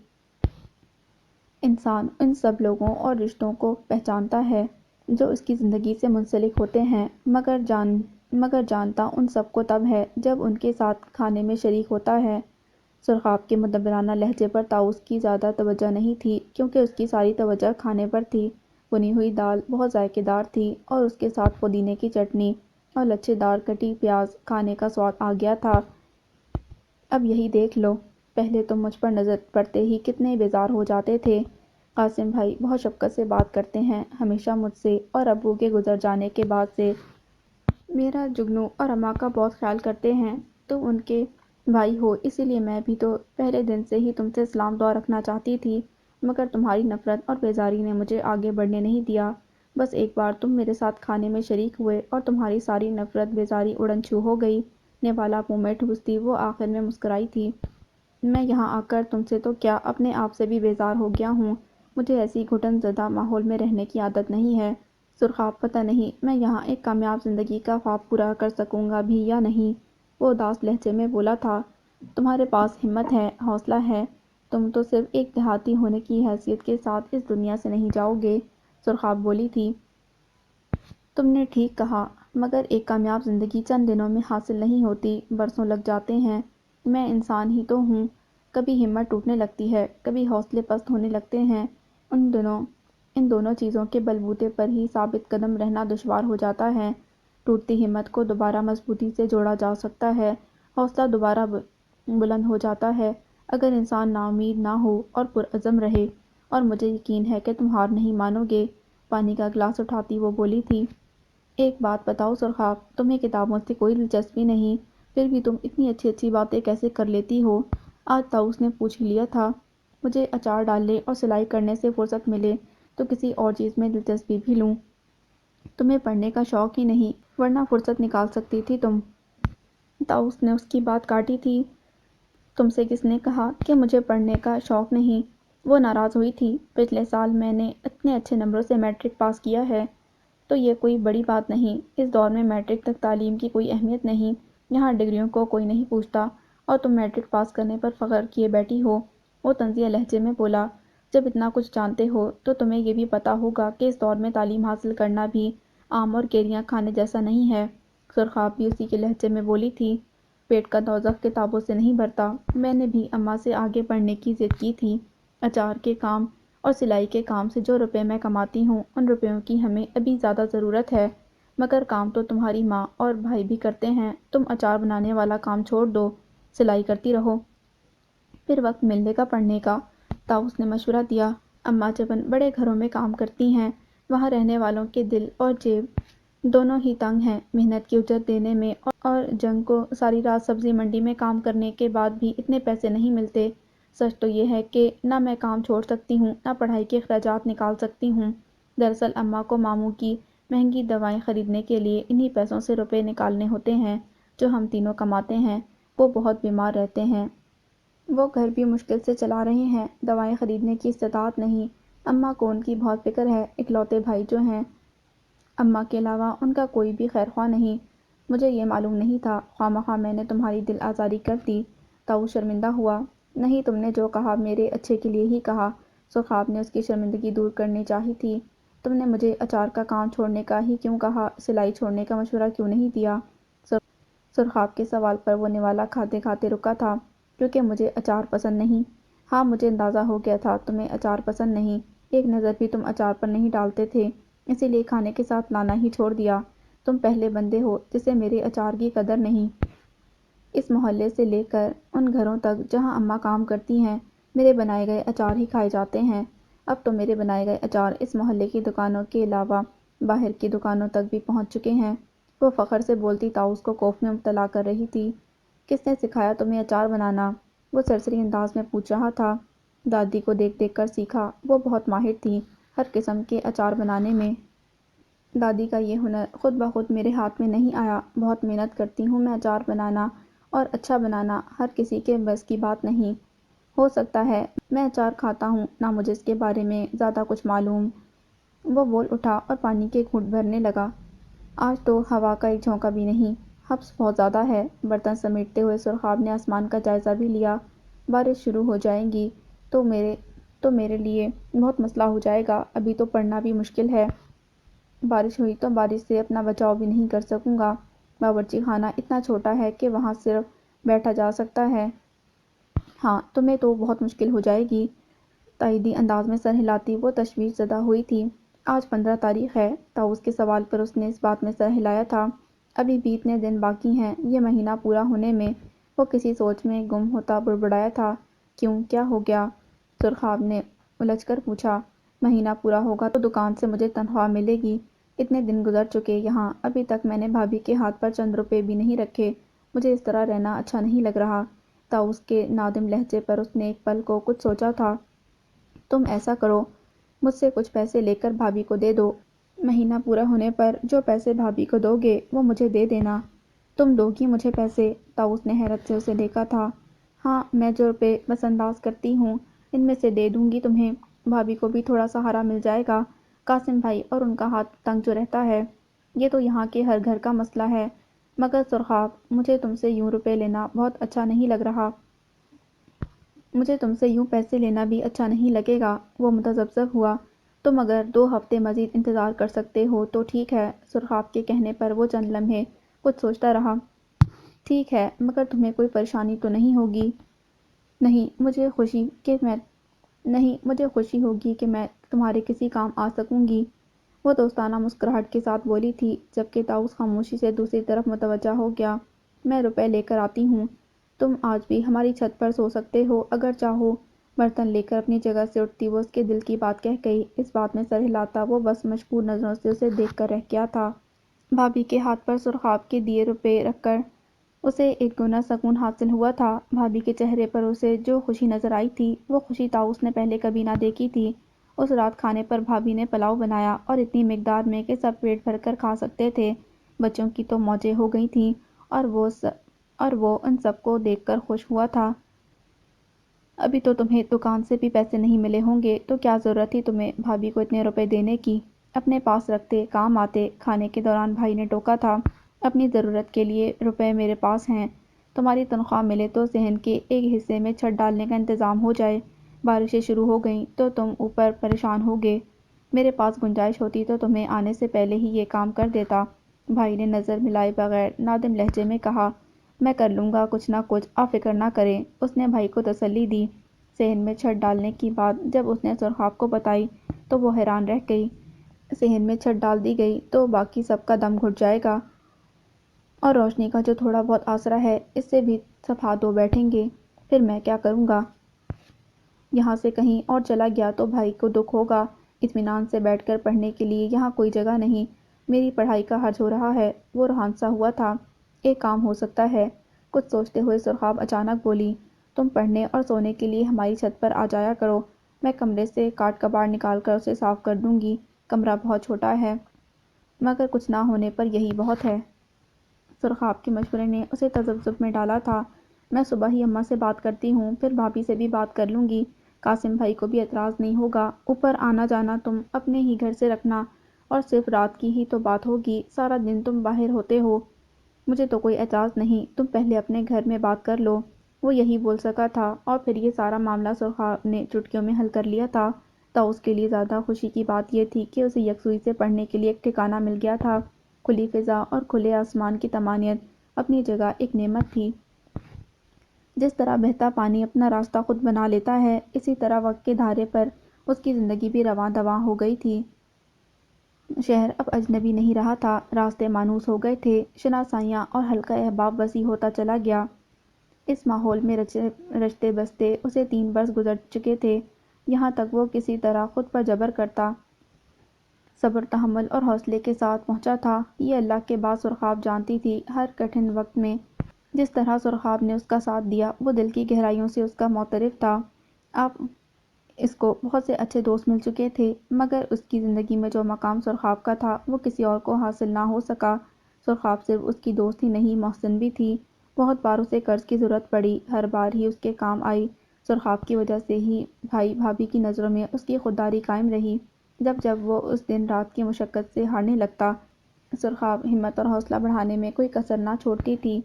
انسان ان سب لوگوں اور رشتوں کو پہچانتا ہے جو اس کی زندگی سے منسلک ہوتے ہیں، مگر جانتا ان سب کو تب ہے جب ان کے ساتھ کھانے میں شریک ہوتا ہے۔ سرخاب کے مدبرانہ لہجے پر طاؤس کی زیادہ توجہ نہیں تھی، کیونکہ اس کی ساری توجہ کھانے پر تھی۔ بنی ہوئی دال بہت ذائقے دار تھی اور اس کے ساتھ پودینے کی چٹنی اور لچھے دار کٹی پیاز، کھانے کا سواد آ گیا تھا۔ اب یہی دیکھ لو، پہلے تم مجھ پر نظر پڑتے ہی کتنے بیزار ہو جاتے تھے۔ قاسم بھائی بہت شفقت سے بات کرتے ہیں، ہمیشہ مجھ سے اور ابو کے گزر جانے کے بعد سے میرا، جگنو اور اماں کا بہت خیال کرتے ہیں۔ تم ان کے بھائی ہو، اسی لیے میں بھی تو پہلے دن سے ہی تم سے سلام دعا رکھنا چاہتی تھی، مگر تمہاری نفرت اور بیزاری نے مجھے آگے بڑھنے نہیں دیا۔ بس ایک بار تم میرے ساتھ کھانے میں شریک ہوئے اور تمہاری ساری نفرت بیزاری اڑن چھو ہو گئی۔ نوالا منہ میں ٹھوستی وہ آخر میں مسکرائی تھی۔ میں یہاں آ کر تم سے تو کیا اپنے آپ سے بھی بیزار ہو گیا ہوں۔ مجھے ایسی گھٹن زدہ ماحول میں رہنے کی عادت نہیں ہے۔ سرخاب، پتہ نہیں میں یہاں ایک کامیاب زندگی کا خواب پورا کر سکوں گا بھی یا نہیں، وہ اداس لہجے میں بولا تھا۔ تمہارے پاس ہمت ہے، حوصلہ ہے، تم تو صرف ایک دیہاتی ہونے کی حیثیت کے ساتھ اس دنیا سے نہیں جاؤ گے، سرخاب بولی تھی۔ تم نے ٹھیک کہا، مگر ایک کامیاب زندگی چند دنوں میں حاصل نہیں ہوتی، برسوں لگ جاتے ہیں۔ میں انسان ہی تو ہوں، کبھی ہمت ٹوٹنے لگتی ہے، کبھی حوصلے پست ہونے لگتے ہیں۔ ان دونوں چیزوں کے بلبوتے پر ہی ثابت قدم رہنا دشوار ہو جاتا ہے۔ ٹوٹتی ہمت کو دوبارہ مضبوطی سے جوڑا جا سکتا ہے، حوصلہ دوبارہ بلند ہو جاتا ہے اگر انسان نا امید نہ ہو اور پرعزم رہے، اور مجھے یقین ہے کہ تم ہار نہیں مانو گے، پانی کا گلاس اٹھاتی وہ بولی تھی۔ ایک بات بتاؤ سرخاب، تمہیں کتابوں سے کوئی دلچسپی نہیں، پھر بھی تم اتنی اچھی اچھی باتیں کیسے کر لیتی ہو؟ آج طاؤس نے پوچھ ہی لیا تھا۔ مجھے اچار ڈالنے اور سلائی کرنے سے فرصت ملے تو کسی اور چیز میں دلچسپی بھی لوں۔ تمہیں پڑھنے کا شوق ہی نہیں، ورنہ فرصت نکال سکتی تھی تم۔ طاؤس نے اس کی بات کاٹی تھی۔ تم سے کس نے کہا کہ مجھے پڑھنے کا شوق نہیں؟ وہ ناراض ہوئی تھی۔ پچھلے سال میں نے اتنے اچھے نمبروں سے میٹرک پاس کیا ہے، تو یہ کوئی بڑی بات نہیں۔ اس دور میں میٹرک تک تعلیم کی کوئی اہمیت نہیں، یہاں ڈگریوں کو کوئی نہیں پوچھتا، اور تم میٹرک پاس کرنے پر فخر کیے بیٹھی ہو، وہ طنزیہ لہجے میں بولا۔ جب اتنا کچھ جانتے ہو تو تمہیں یہ بھی پتہ ہوگا کہ اس دور میں تعلیم حاصل کرنا بھی آم اور کیریاں کھانے جیسا نہیں ہے، سرخاب بھی اسی کے لہجے میں بولی تھی۔ پیٹ کا دوزخ کتابوں سے نہیں بھرتا، میں نے بھی اماں سے آگے پڑھنے کی ضد کی تھی۔ اچار کے کام اور سلائی کے کام سے جو روپے میں کماتی ہوں، ان روپیوں کی ہمیں ابھی زیادہ ضرورت ہے، مگر کام تو تمہاری ماں اور بھائی بھی کرتے ہیں، تم اچار بنانے والا کام چھوڑ دو، سلائی کرتی رہو، پھر وقت ملے گا پڑھنے کا، طاؤس نے مشورہ دیا۔ اماں جبن بڑے گھروں میں کام کرتی ہیں، وہاں رہنے والوں کے دل اور جیب دونوں ہی تنگ ہیں، محنت کی اجرت دینے میں اور جنگ کو ساری رات سبزی منڈی میں کام کرنے کے بعد بھی اتنے پیسے نہیں ملتے۔ سچ تو یہ ہے کہ نہ میں کام چھوڑ سکتی ہوں، نہ پڑھائی کے اخراجات نکال سکتی ہوں۔ دراصل اماں کو ماموں کی مہنگی دوائیں خریدنے کے لیے انہی پیسوں سے روپے نکالنے ہوتے ہیں جو ہم تینوں کماتے ہیں۔ وہ بہت بیمار رہتے ہیں، وہ گھر بھی مشکل سے چلا رہے ہیں، دوائیں خریدنے کی استطاعت نہیں۔ اماں کو ان کی بہت فکر ہے، اکلوتے بھائی جو ہیں، اماں کے علاوہ ان کا کوئی بھی خیر خواہ نہیں۔ مجھے یہ معلوم نہیں تھا، خواہ مخواہ میں نے تمہاری دل آزاری کر دی، طاؤس شرمندہ ہوا۔ نہیں، تم نے جو کہا میرے اچھے کے لیے ہی کہا، سرخاب نے اس کی شرمندگی دور کرنی چاہی تھی۔ تم نے مجھے اچار کا کام چھوڑنے کا ہی کیوں کہا، سلائی چھوڑنے کا مشورہ کیوں نہیں دیا؟ سرخاب کے سوال پر وہ نوالا کھاتے کھاتے رکا تھا۔ کیونکہ مجھے اچار پسند نہیں۔ ہاں، مجھے اندازہ ہو گیا تھا تمہیں اچار پسند نہیں، ایک نظر بھی تم اچار پر نہیں ڈالتے تھے، اسی لیے کھانے کے ساتھ لانا ہی چھوڑ دیا۔ تم پہلے بندے ہو جسے میرے اچار کی قدر نہیں۔ اس محلے سے لے کر ان گھروں تک جہاں اماں کام کرتی ہیں، میرے بنائے گئے اچار ہی کھائے جاتے ہیں۔ اب تو میرے بنائے گئے اچار اس محلے کی دکانوں کے علاوہ باہر کی دکانوں تک بھی پہنچ چکے ہیں۔ وہ فخر سے بولتی طاؤس کو خوف میں مبتلا کر رہی تھی۔ کس نے سکھایا تمہیں اچار بنانا؟ وہ سرسری انداز میں پوچھ رہا تھا۔ دادی کو دیکھ دیکھ کر سیکھا، وہ بہت ماہر تھیں ہر قسم کے اچار بنانے میں۔ دادی کا یہ ہنر خود بخود میرے ہاتھ میں نہیں آیا، بہت محنت کرتی ہوں میں اچار بنانا، اور اچھا بنانا ہر کسی کے بس کی بات نہیں۔ ہو سکتا ہے میں اچار کھاتا ہوں نہ مجھے اس کے بارے میں زیادہ کچھ معلوم۔ وہ بول اٹھا اور پانی کے گھونٹ بھرنے لگا۔ آج تو ہوا کا ایک جھونکا بھی نہیں، حبس بہت زیادہ ہے۔ برتن سمیٹتے ہوئے سرخاب نے آسمان کا جائزہ بھی لیا۔ بارش شروع ہو جائے گی تو میرے لیے بہت مسئلہ ہو جائے گا، ابھی تو پڑھنا بھی مشکل ہے۔ بارش ہوئی تو بارش سے اپنا بچاؤ بھی نہیں کر سکوں گا۔ باورچی خانہ اتنا چھوٹا ہے کہ وہاں صرف بیٹھا جا سکتا ہے۔ ہاں تمہیں تو بہت مشکل ہو جائے گی۔ تائیدی انداز میں سر ہلاتی وہ تشویش زدہ ہوئی تھی۔ آج 15 تاریخ ہے۔ طاؤس کے سوال پر اس نے اس بات میں سر ہلایا تھا۔ ابھی بھی اتنے دن باقی ہیں یہ مہینہ پورا ہونے میں۔ وہ کسی سوچ میں گم ہوتا بڑبڑایا تھا۔ کیوں، کیا ہو گیا؟ سرخاب نے الجھ کر پوچھا۔ مہینہ پورا ہوگا تو دکان سے مجھے تنخواہ ملے گی۔ اتنے دن گزر چکے یہاں، ابھی تک میں نے بھابھی کے ہاتھ پر چند روپے بھی نہیں رکھے۔ مجھے اس طرح رہنا اچھا نہیں لگ رہا۔ طاؤس کے نادم لہجے پر اس نے ایک پل کو کچھ سوچا تھا۔ تم ایسا کرو، مجھ سے کچھ پیسے لے کر بھابھی کو دے دو۔ مہینہ پورا ہونے پر جو پیسے بھابھی کو دو گے وہ مجھے دے دینا۔ تم دو گی مجھے پیسے؟ طاؤس نے حیرت سے اسے دیکھا تھا۔ ہاں، میں جو روپے بس انداز کرتی ہوں ان میں سے دے دوں گی تمہیں، بھابھی کو بھی تھوڑا سہارا مل جائے گا۔ قاسم بھائی اور ان کا ہاتھ تنگ جو رہتا ہے، یہ تو یہاں کے ہر گھر کا مسئلہ ہے۔ مگر سرخاب، مجھے تم سے یوں روپے لینا بہت اچھا نہیں لگ رہا۔ مجھے تم سے یوں پیسے لینا بھی اچھا نہیں لگے گا۔ وہ متذبذب ہوا۔ تم اگر 2 ہفتے مزید انتظار کر سکتے ہو تو ٹھیک ہے۔ سرخاب کے کہنے پر وہ چند لمحے کچھ سوچتا رہا۔ ٹھیک ہے، مگر تمہیں کوئی پریشانی تو نہیں ہوگی؟ نہیں، مجھے خوشی ہوگی کہ میں تمہارے کسی کام آ سکوں گی۔ وہ دوستانہ مسکراہٹ کے ساتھ بولی تھی، جبکہ طاؤس خاموشی سے دوسری طرف متوجہ ہو گیا۔ میں روپے لے کر آتی ہوں۔ تم آج بھی ہماری چھت پر سو سکتے ہو اگر چاہو۔ برتن لے کر اپنی جگہ سے اٹھتی وہ اس کے دل کی بات کہہ گئی۔ اس بات میں سر ہلاتا وہ بس مشکور نظروں سے اسے دیکھ کر رہ گیا تھا۔ بھابھی کے ہاتھ پر سرخاب کے دیے روپے رکھ کر اسے ایک گنا سکون حاصل ہوا تھا۔ بھابھی کے چہرے پر اسے جو خوشی نظر آئی تھی وہ خوشی طاؤس نے پہلے کبھی نہ دیکھی تھی۔ اس رات کھانے پر بھابھی نے پلاؤ بنایا اور اتنی مقدار میں کہ سب پیٹ بھر کر کھا سکتے تھے۔ بچوں کی تو موجیں ہو گئی تھیں اور وہ ان سب کو دیکھ کر خوش ہوا تھا۔ ابھی تو تمہیں دکان سے بھی پیسے نہیں ملے ہوں گے تو کیا ضرورت تھی تمہیں بھابھی کو اتنے روپے دینے کی؟ اپنے پاس رکھتے، کام آتے۔ کھانے کے دوران بھائی نے ٹوکا تھا۔ اپنی ضرورت کے لیے روپے میرے پاس ہیں۔ تمہاری تنخواہ ملے تو صحن کے ایک حصے میں چھت ڈالنے کا انتظام ہو جائے۔ بارشیں شروع ہو گئیں تو تم اوپر پریشان ہوگے۔ میرے پاس گنجائش ہوتی تو تمہیں آنے سے پہلے ہی یہ کام کر دیتا۔ بھائی نے نظر ملائے بغیر نادم لہجے میں کہا۔ میں کر لوں گا کچھ نہ کچھ، آپ فکر نہ کریں۔ اس نے بھائی کو تسلی دی۔ صحن میں چھت ڈالنے کی بات جب اس نے سرخاب کو بتائی تو وہ حیران رہ گئی۔ صحن میں چھت ڈال دی گئی تو باقی سب کا دم گھٹ جائے گا، اور روشنی کا جو تھوڑا بہت آسرا ہے اس سے بھی سب ہاتھ دھو بیٹھیں گے۔ پھر میں کیا کروں گا؟ یہاں سے کہیں اور چلا گیا تو بھائی کو دکھ ہوگا۔ اطمینان سے بیٹھ کر پڑھنے کے لیے یہاں کوئی جگہ نہیں۔ میری پڑھائی کا حرج ہو رہا ہے۔ وہ روحان سا ہوا تھا۔ ایک کام ہو سکتا ہے۔ کچھ سوچتے ہوئے سرخاب اچانک بولی، تم پڑھنے اور سونے کے لیے ہماری چھت پر آ جایا کرو۔ میں کمرے سے کاٹ کباڑ نکال کر اسے صاف کر دوں گی۔ کمرہ بہت چھوٹا ہے مگر کچھ نہ ہونے پر یہی بہت ہے۔ سرخاب کے مشورے نے اسے تذبذب میں ڈالا تھا۔ میں صبح ہی اماں سے بات کرتی ہوں، پھر بھابھی سے بھی بات کر لوں گی۔ قاسم بھائی کو بھی اعتراض نہیں ہوگا۔ اوپر آنا جانا تم اپنے ہی گھر سے رکھنا، اور صرف رات کی ہی تو بات ہوگی، سارا دن تم باہر ہوتے ہو۔ مجھے تو کوئی اعتراض نہیں، تم پہلے اپنے گھر میں بات کر لو۔ وہ یہی بول سکا تھا اور پھر یہ سارا معاملہ سرخاب نے چٹکیوں میں حل کر لیا تھا۔ طاؤس کے لیے زیادہ خوشی کی بات یہ تھی کہ اسے یکسوئی سے پڑھنے کے لیے ایک ٹھکانہ مل گیا تھا۔ کھلی فضا اور کھلے آسمان کی طمانینت اپنی جگہ ایک نعمت تھی۔ جس طرح بہتا پانی اپنا راستہ خود بنا لیتا ہے، اسی طرح وقت کے دھارے پر اس کی زندگی بھی رواں دواں ہو گئی تھی۔ شہر اب اجنبی نہیں رہا تھا، راستے مانوس ہو گئے تھے، شناسائیاں اور حلقہ احباب وسیع ہوتا چلا گیا۔ اس ماحول میں رچتے بستے اسے 3 برس گزر چکے تھے۔ یہاں تک وہ کسی طرح خود پر جبر کرتا صبر تحمل اور حوصلے کے ساتھ پہنچا تھا۔ یہ اللہ کے بعد سرخاب جانتی تھی ہر کٹھن وقت میں جس طرح سرخاب نے اس کا ساتھ دیا وہ دل کی گہرائیوں سے اس کا معترف تھا۔ آپ اس کو بہت سے اچھے دوست مل چکے تھے مگر اس کی زندگی میں جو مقام سرخاب کا تھا وہ کسی اور کو حاصل نہ ہو سکا۔ سرخاب صرف اس کی دوست ہی نہیں محسن بھی تھی۔ بہت بار اسے قرض کی ضرورت پڑی، ہر بار ہی اس کے کام آئی۔ سرخاب کی وجہ سے ہی بھائی بھابھی کی نظروں میں اس کی خودداری قائم رہی۔ جب جب وہ اس دن رات کی مشقت سے ہارنے لگتا سرخاب ہمت اور حوصلہ بڑھانے میں کوئی کسر نہ چھوڑتی تھی۔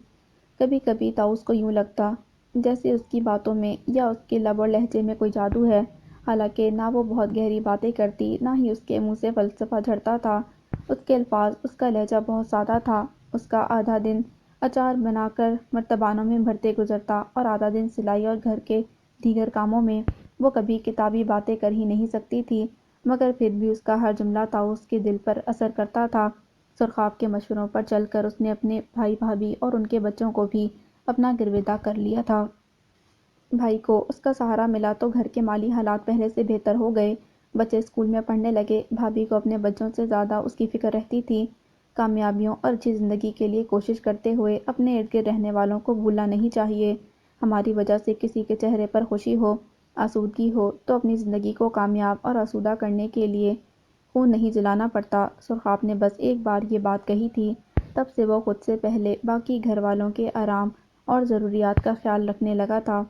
کبھی کبھی طاؤس کو یوں لگتا جیسے اس کی باتوں میں یا اس کے لب اور لہجے میں کوئی جادو ہے، حالانکہ نہ وہ بہت گہری باتیں کرتی نہ ہی اس کے منہ سے فلسفہ جھڑتا تھا۔ اس کے الفاظ، اس کا لہجہ بہت سادہ تھا۔ اس کا آدھا دن اچار بنا کر مرتبانوں میں بھرتے گزرتا اور آدھا دن سلائی اور گھر کے دیگر کاموں میں۔ وہ کبھی کتابی باتیں کر ہی نہیں سکتی تھی مگر پھر بھی اس کا ہر جملہ طاؤس کے دل پر اثر کرتا تھا۔ سرخاب کے مشوروں پر چل کر اس نے اپنے بھائی بھابھی اور ان کے بچوں کو بھی اپنا گرویدہ کر لیا تھا۔ بھائی کو اس کا سہارا ملا تو گھر کے مالی حالات پہلے سے بہتر ہو گئے، بچے اسکول میں پڑھنے لگے۔ بھابھی کو اپنے بچوں سے زیادہ اس کی فکر رہتی تھی۔ کامیابیوں اور اچھی زندگی کے لیے کوشش کرتے ہوئے اپنے ارد گرد رہنے والوں کو بھولنا نہیں چاہیے۔ ہماری وجہ سے کسی کے چہرے پر خوشی ہو، آسودگی ہو تو اپنی زندگی کو کامیاب اور آسودہ کرنے کے لیے خون نہیں جلانا پڑتا۔ سرخاب نے بس ایک بار یہ بات کہی تھی، تب سے وہ خود سے پہلے باقی گھر والوں کے آرام اور ضروریات کا خیال رکھنے لگا تھا۔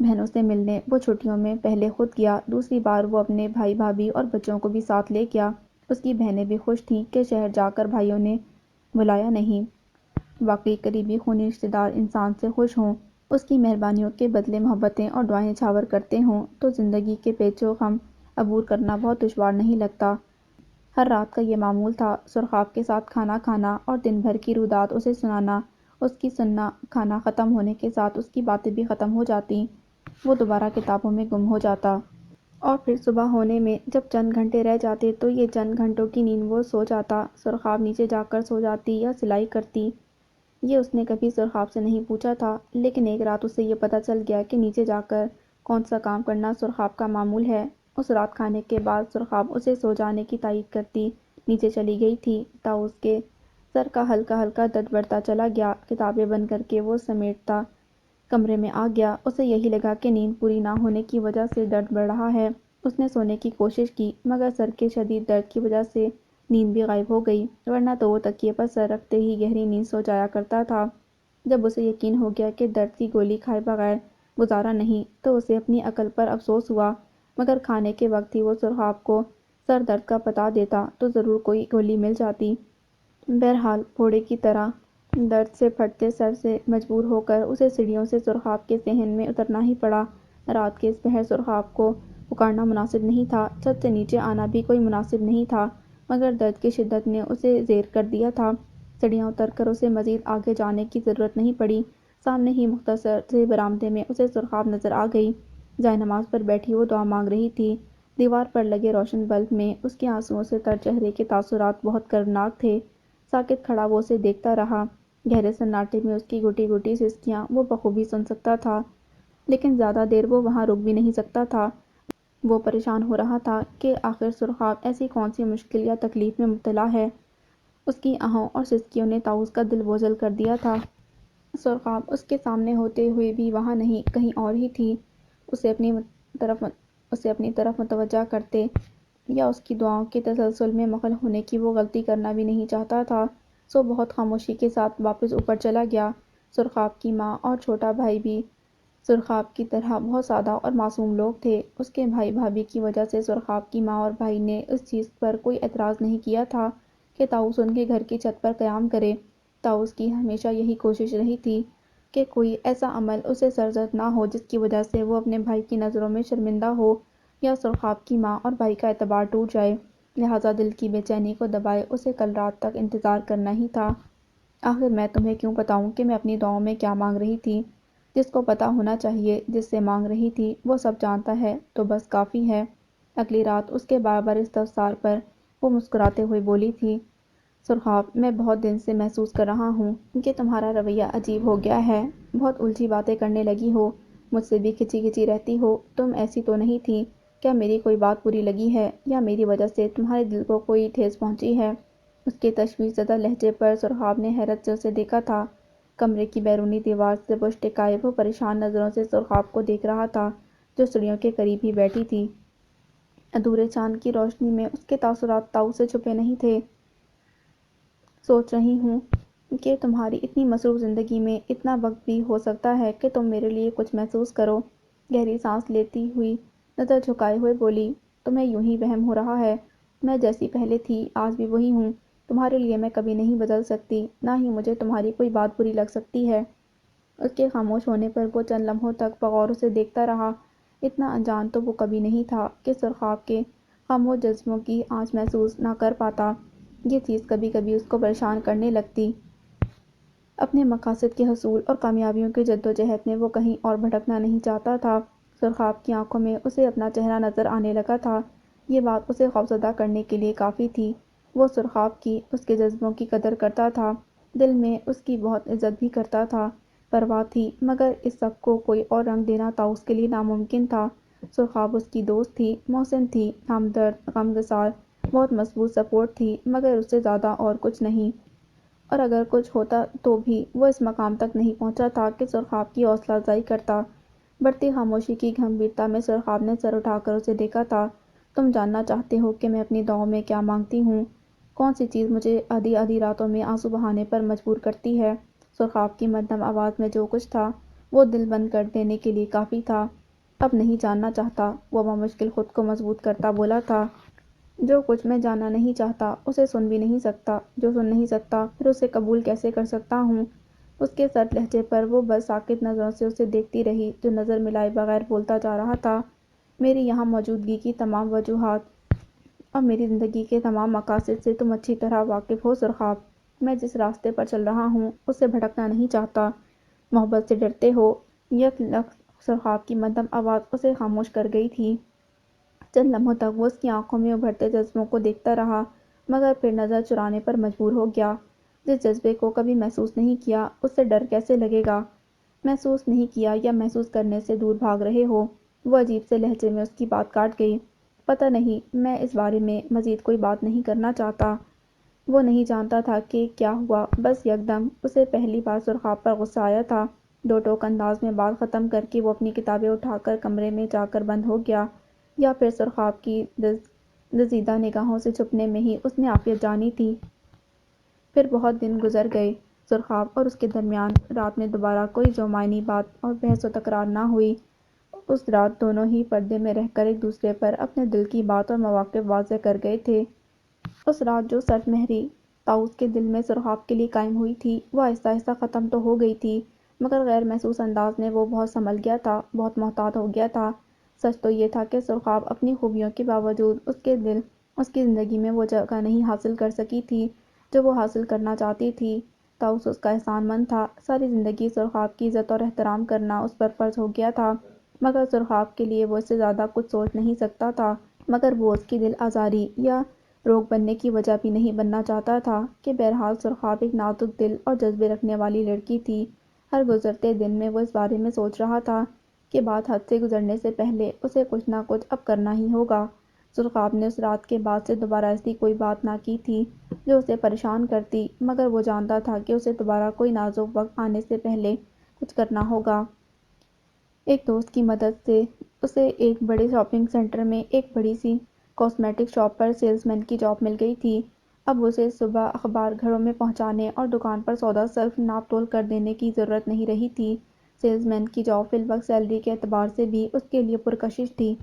بہنوں سے ملنے وہ چھٹیوں میں پہلے خود گیا، دوسری بار وہ اپنے بھائی بھابھی اور بچوں کو بھی ساتھ لے گیا۔ اس کی بہنیں بھی خوش تھیں کہ شہر جا کر بھائیوں نے بلایا نہیں۔ واقعی قریبی خونی رشتہ دار انسان سے خوش ہوں، اس کی مہربانیوں کے بدلے محبتیں اور دعائیں چھاور کرتے ہوں تو زندگی کے پیچ و خم عبور کرنا بہت دشوار نہیں لگتا۔ ہر رات کا یہ معمول تھا، سرخاب کے ساتھ کھانا کھانا اور دن بھر کی روداد اسے سنانا۔ اس کی سننا کھانا ختم ہونے کے ساتھ اس کی باتیں بھی ختم ہو جاتیں، وہ دوبارہ کتابوں میں گم ہو جاتا۔ اور پھر صبح ہونے میں جب چند گھنٹے رہ جاتے تو یہ چند گھنٹوں کی نیند وہ سو جاتا۔ سرخاب نیچے جا کر سو جاتی یا سلائی کرتی، یہ اس نے کبھی سرخاب سے نہیں پوچھا تھا، لیکن ایک رات اسے یہ پتہ چل گیا کہ نیچے جا کر کون سا کام کرنا سرخاب کا معمول ہے۔ اس رات کھانے کے بعد سرخاب اسے سو جانے کی تائید کرتی نیچے چلی گئی تھی۔ طاؤس کے سر کا ہلکا ہلکا درد بڑھتا چلا گیا، کتابیں بند کر کے وہ سمیٹتا کمرے میں آ گیا۔ اسے یہی لگا کہ نیند پوری نہ ہونے کی وجہ سے درد بڑھ رہا ہے۔ اس نے سونے کی کوشش کی مگر سر کے شدید درد کی وجہ سے نیند بھی غائب ہو گئی، ورنہ تو وہ تکیے پر سر رکھتے ہی گہری نیند سو جایا کرتا تھا۔ جب اسے یقین ہو گیا کہ درد کی گولی کھائے بغیر گزارا نہیں تو اسے اپنی عقل پر افسوس ہوا، مگر کھانے کے وقت ہی وہ سرخاب کو سر درد کا پتہ دیتا تو ضرور کوئی گولی مل جاتی۔ بہرحال گھوڑے کی طرح درد سے پھٹتے سر سے مجبور ہو کر اسے سیڑھیوں سے سرخاب کے صحن میں اترنا ہی پڑا۔ رات کے اس پہر سرخاب کو پکارنا مناسب نہیں تھا، چھت سے نیچے آنا بھی کوئی مناسب نہیں تھا، مگر درد کی شدت نے اسے زیر کر دیا تھا۔ سیڑھیاں اتر کر اسے مزید آگے جانے کی ضرورت نہیں پڑی، سامنے ہی مختصر سے برآمدے میں اسے سرخاب نظر آ گئی۔ جائے نماز پر بیٹھی وہ دعا مانگ رہی تھی۔ دیوار پر لگے روشن بلب میں اس کے آنسوؤں سے تر چہرے کے تاثرات بہت کرناک تھے۔ ساکت کھڑا وہ اسے دیکھتا رہا، گہرے سناٹے میں اس کی گھٹی گھٹی سسکیاں وہ بخوبی سن سکتا تھا، لیکن زیادہ دیر وہ وہاں رک بھی نہیں سکتا تھا۔ وہ پریشان ہو رہا تھا کہ آخر سرخاب ایسی کون سی مشکل یا تکلیف میں مبتلا ہے۔ اس کی آہوں اور سسکیوں نے طاؤس کا دل بوجھل کر دیا تھا۔ سرخاب اس کے سامنے ہوتے ہوئے بھی وہاں نہیں کہیں اور ہی تھی، اسے اپنی طرف متوجہ کرتے یا اس کی دعاؤں کے تسلسل میں مخل ہونے کی وہ غلطی کرنا بھی نہیں چاہتا تھا، سو بہت خاموشی کے ساتھ واپس اوپر چلا گیا۔ سرخاب کی ماں اور چھوٹا بھائی بھی سرخاب کی طرح بہت سادہ اور معصوم لوگ تھے۔ اس کے بھائی بھابھی کی وجہ سے سرخاب کی ماں اور بھائی نے اس چیز پر کوئی اعتراض نہیں کیا تھا کہ طاؤس ان کے گھر کی چھت پر قیام کرے۔ طاؤس کی ہمیشہ یہی کوشش رہی تھی کہ کوئی ایسا عمل اسے سرزد نہ ہو جس کی وجہ سے وہ اپنے بھائی کی نظروں میں شرمندہ ہو یا سرخاب کی ماں اور بھائی کا اعتبار ٹوٹ جائے، لہٰذا دل کی بے چینی کو دبائے اسے کل رات تک انتظار کرنا ہی تھا۔ آخر میں تمہیں کیوں بتاؤں کہ میں اپنی دعاؤں میں کیا مانگ رہی تھی؟ جس کو پتہ ہونا چاہیے جس سے مانگ رہی تھی وہ سب جانتا ہے تو بس کافی ہے۔ اگلی رات اس کے بار بار استفسار پر وہ مسکراتے ہوئے بولی تھی، سرخاب، میں بہت دن سے محسوس کر رہا ہوں کہ تمہارا رویہ عجیب ہو گیا ہے، بہت الجھی باتیں کرنے لگی ہو، مجھ سے بھی کھچی کھچی رہتی ہو۔ تم ایسی تو نہیں تھی کیا میری کوئی بات بری لگی ہے یا میری وجہ سے تمہارے دل کو کوئی ٹھیس پہنچی ہے؟ اس کے تشویش زدہ لہجے پر سرخاب نے حیرت سے اسے دیکھا تھا۔ کمرے کی بیرونی دیوار سے پشت ٹکائے وہ پریشان نظروں سے سرخاب کو دیکھ رہا تھا جو سیڑھیوں کے قریب ہی بیٹھی تھی۔ ادھورے چاند کی روشنی میں اس کے تاثرات طاؤس سے چھپے نہیں تھے۔ سوچ رہی ہوں کہ تمہاری اتنی مصروف زندگی میں اتنا وقت بھی ہو سکتا ہے کہ تم میرے لیے کچھ محسوس کرو۔ گہری سانس لیتی ہوئی نظر جھکائے ہوئے بولی، تمہیں یوں ہی وہم ہو رہا ہے؟ میں جیسی پہلے تھی آج بھی وہی ہوں۔ تمہارے لیے میں کبھی نہیں بدل سکتی، نہ ہی مجھے تمہاری کوئی بات بری لگ سکتی ہے۔ اس کے خاموش ہونے پر وہ چند لمحوں تک بغور اسے دیکھتا رہا۔ اتنا انجان تو وہ کبھی نہیں تھا کہ سرخاب کے خاموش جذبوں کی آنچ محسوس نہ کر پاتا۔ یہ چیز کبھی کبھی اس کو پریشان کرنے لگتی۔ اپنے مقاصد کے حصول اور کامیابیوں کی جدوجہد میں وہ کہیں اور بھٹکنا نہیں چاہتا تھا۔ سرخاب کی آنکھوں میں اسے اپنا چہرہ نظر آنے لگا تھا۔ یہ بات اسے خوفزدہ کرنے کے لیے کافی تھی۔ وہ سرخاب کی اس کے جذبوں کی قدر کرتا تھا، دل میں اس کی بہت عزت بھی کرتا تھا۔ پرواہ تھی، مگر اس سب کو کوئی اور رنگ دینا طاؤس کے لیے ناممکن تھا۔ سرخاب اس کی دوست تھی، محسن تھی، ہمدرد، غمگسار، بہت مضبوط سپورٹ تھی، مگر اس سے زیادہ اور کچھ نہیں۔ اور اگر کچھ ہوتا تو بھی وہ اس مقام تک نہیں پہنچا تھا کہ سرخاب کی حوصلہ افزائی کرتا۔ بڑھتی خاموشی کی گمبھیرتا میں سرخاب نے سر اٹھا کر اسے دیکھا تھا۔ تم جاننا چاہتے ہو کہ میں اپنی دعاؤں میں کیا مانگتی ہوں؟ کون سی چیز مجھے آدھی آدھی راتوں میں آنسو بہانے پر مجبور کرتی ہے؟ سرخاب کی مدھم آواز میں جو کچھ تھا وہ دل بند کر دینے کے لیے کافی تھا۔ اب نہیں جاننا چاہتا، وہ بمشکل خود کو مضبوط کرتا بولا تھا۔ جو کچھ میں جاننا نہیں چاہتا اسے سن بھی نہیں سکتا، جو سن نہیں سکتا پھر اسے قبول کیسے کر سکتا ہوں؟ اس کے سرد لہجے پر وہ بس ساکت نظروں سے اسے دیکھتی رہی جو نظر ملائے بغیر بولتا جا رہا تھا۔ میری یہاں موجودگی کی تمام وجوہات اور میری زندگی کے تمام مقاصد سے تم اچھی طرح واقف ہو سرخاب۔ میں جس راستے پر چل رہا ہوں اس سے بھٹکنا نہیں چاہتا۔ محبت سے ڈرتے ہو؟ یک لخت سرخاب کی مدھم آواز اسے خاموش کر گئی تھی۔ چند لمحوں تک وہ اس کی آنکھوں میں ابھرتے جذبوں کو دیکھتا رہا، مگر پھر نظر چرانے پر مجبور ہو گیا۔ جس جذبے کو کبھی محسوس نہیں کیا اس سے ڈر کیسے لگے گا؟ محسوس نہیں کیا یا محسوس کرنے سے دور بھاگ رہے ہو؟ وہ عجیب سے لہجے میں اس کی بات کاٹ گئی۔ پتہ نہیں، میں اس بارے میں مزید کوئی بات نہیں کرنا چاہتا۔ وہ نہیں جانتا تھا کہ کیا ہوا، بس یکدم اسے پہلی بار سرخاب پر غصہ آیا تھا۔ دو ٹوک انداز میں بات ختم کر کے وہ اپنی کتابیں اٹھا کر کمرے میں جا کر بند ہو گیا، یا پھر سرخاب کی دزیدہ نگاہوں سے چھپنے میں ہی اس نے عافیت جانی تھی۔ پھر بہت دن گزر گئے۔ سرخاب اور اس کے درمیان رات میں دوبارہ کوئی جومعنی بات اور بحث و تکرار نہ ہوئی۔ اس رات دونوں ہی پردے میں رہ کر ایک دوسرے پر اپنے دل کی بات اور مواقف واضح کر گئے تھے۔ اس رات جو سرد مہری طاؤس کے دل میں سرخاب کے لیے قائم ہوئی تھی وہ آہستہ آہستہ ختم تو ہو گئی تھی، مگر غیر محسوس انداز میں وہ بہت سنبھل گیا تھا، بہت محتاط ہو گیا تھا۔ سچ تو یہ تھا کہ سرخاب اپنی خوبیوں کے باوجود اس کی زندگی میں وہ جگہ نہیں حاصل کر سکی تھی جو وہ حاصل کرنا چاہتی تھی۔ طاؤس اس کا احسان مند تھا، ساری زندگی سرخاب کی عزت اور احترام کرنا اس پر فرض ہو گیا تھا، مگر سرخاب کے لیے وہ اس سے زیادہ کچھ سوچ نہیں سکتا تھا۔ مگر وہ اس کی دل آزاری یا روک بننے کی وجہ بھی نہیں بننا چاہتا تھا کہ بہرحال سرخاب ایک نازک دل اور جذبے رکھنے والی لڑکی تھی۔ ہر گزرتے دن میں وہ اس بارے میں سوچ رہا تھا کہ بات حد سے گزرنے سے پہلے اسے کچھ نہ کچھ اب کرنا ہی ہوگا۔ سرخاب نے اس رات کے بعد سے دوبارہ ایسی کوئی بات نہ کی تھی جو اسے پریشان کرتی، مگر وہ جانتا تھا کہ اسے دوبارہ کوئی نازک وقت آنے سے پہلے کچھ کرنا ہوگا۔ ایک دوست کی مدد سے اسے ایک بڑے شاپنگ سینٹر میں ایک بڑی سی کاسمیٹک شاپ پر سیلز مین کی جاب مل گئی تھی۔ اب اسے صبح اخبار گھروں میں پہنچانے اور دکان پر سودا صرف ناپ تول کر دینے کی ضرورت نہیں رہی تھی۔ سیلز مین کی جاب فی الوقت سیلری کے اعتبار سے بھی اس کے لیے پرکشش تھی۔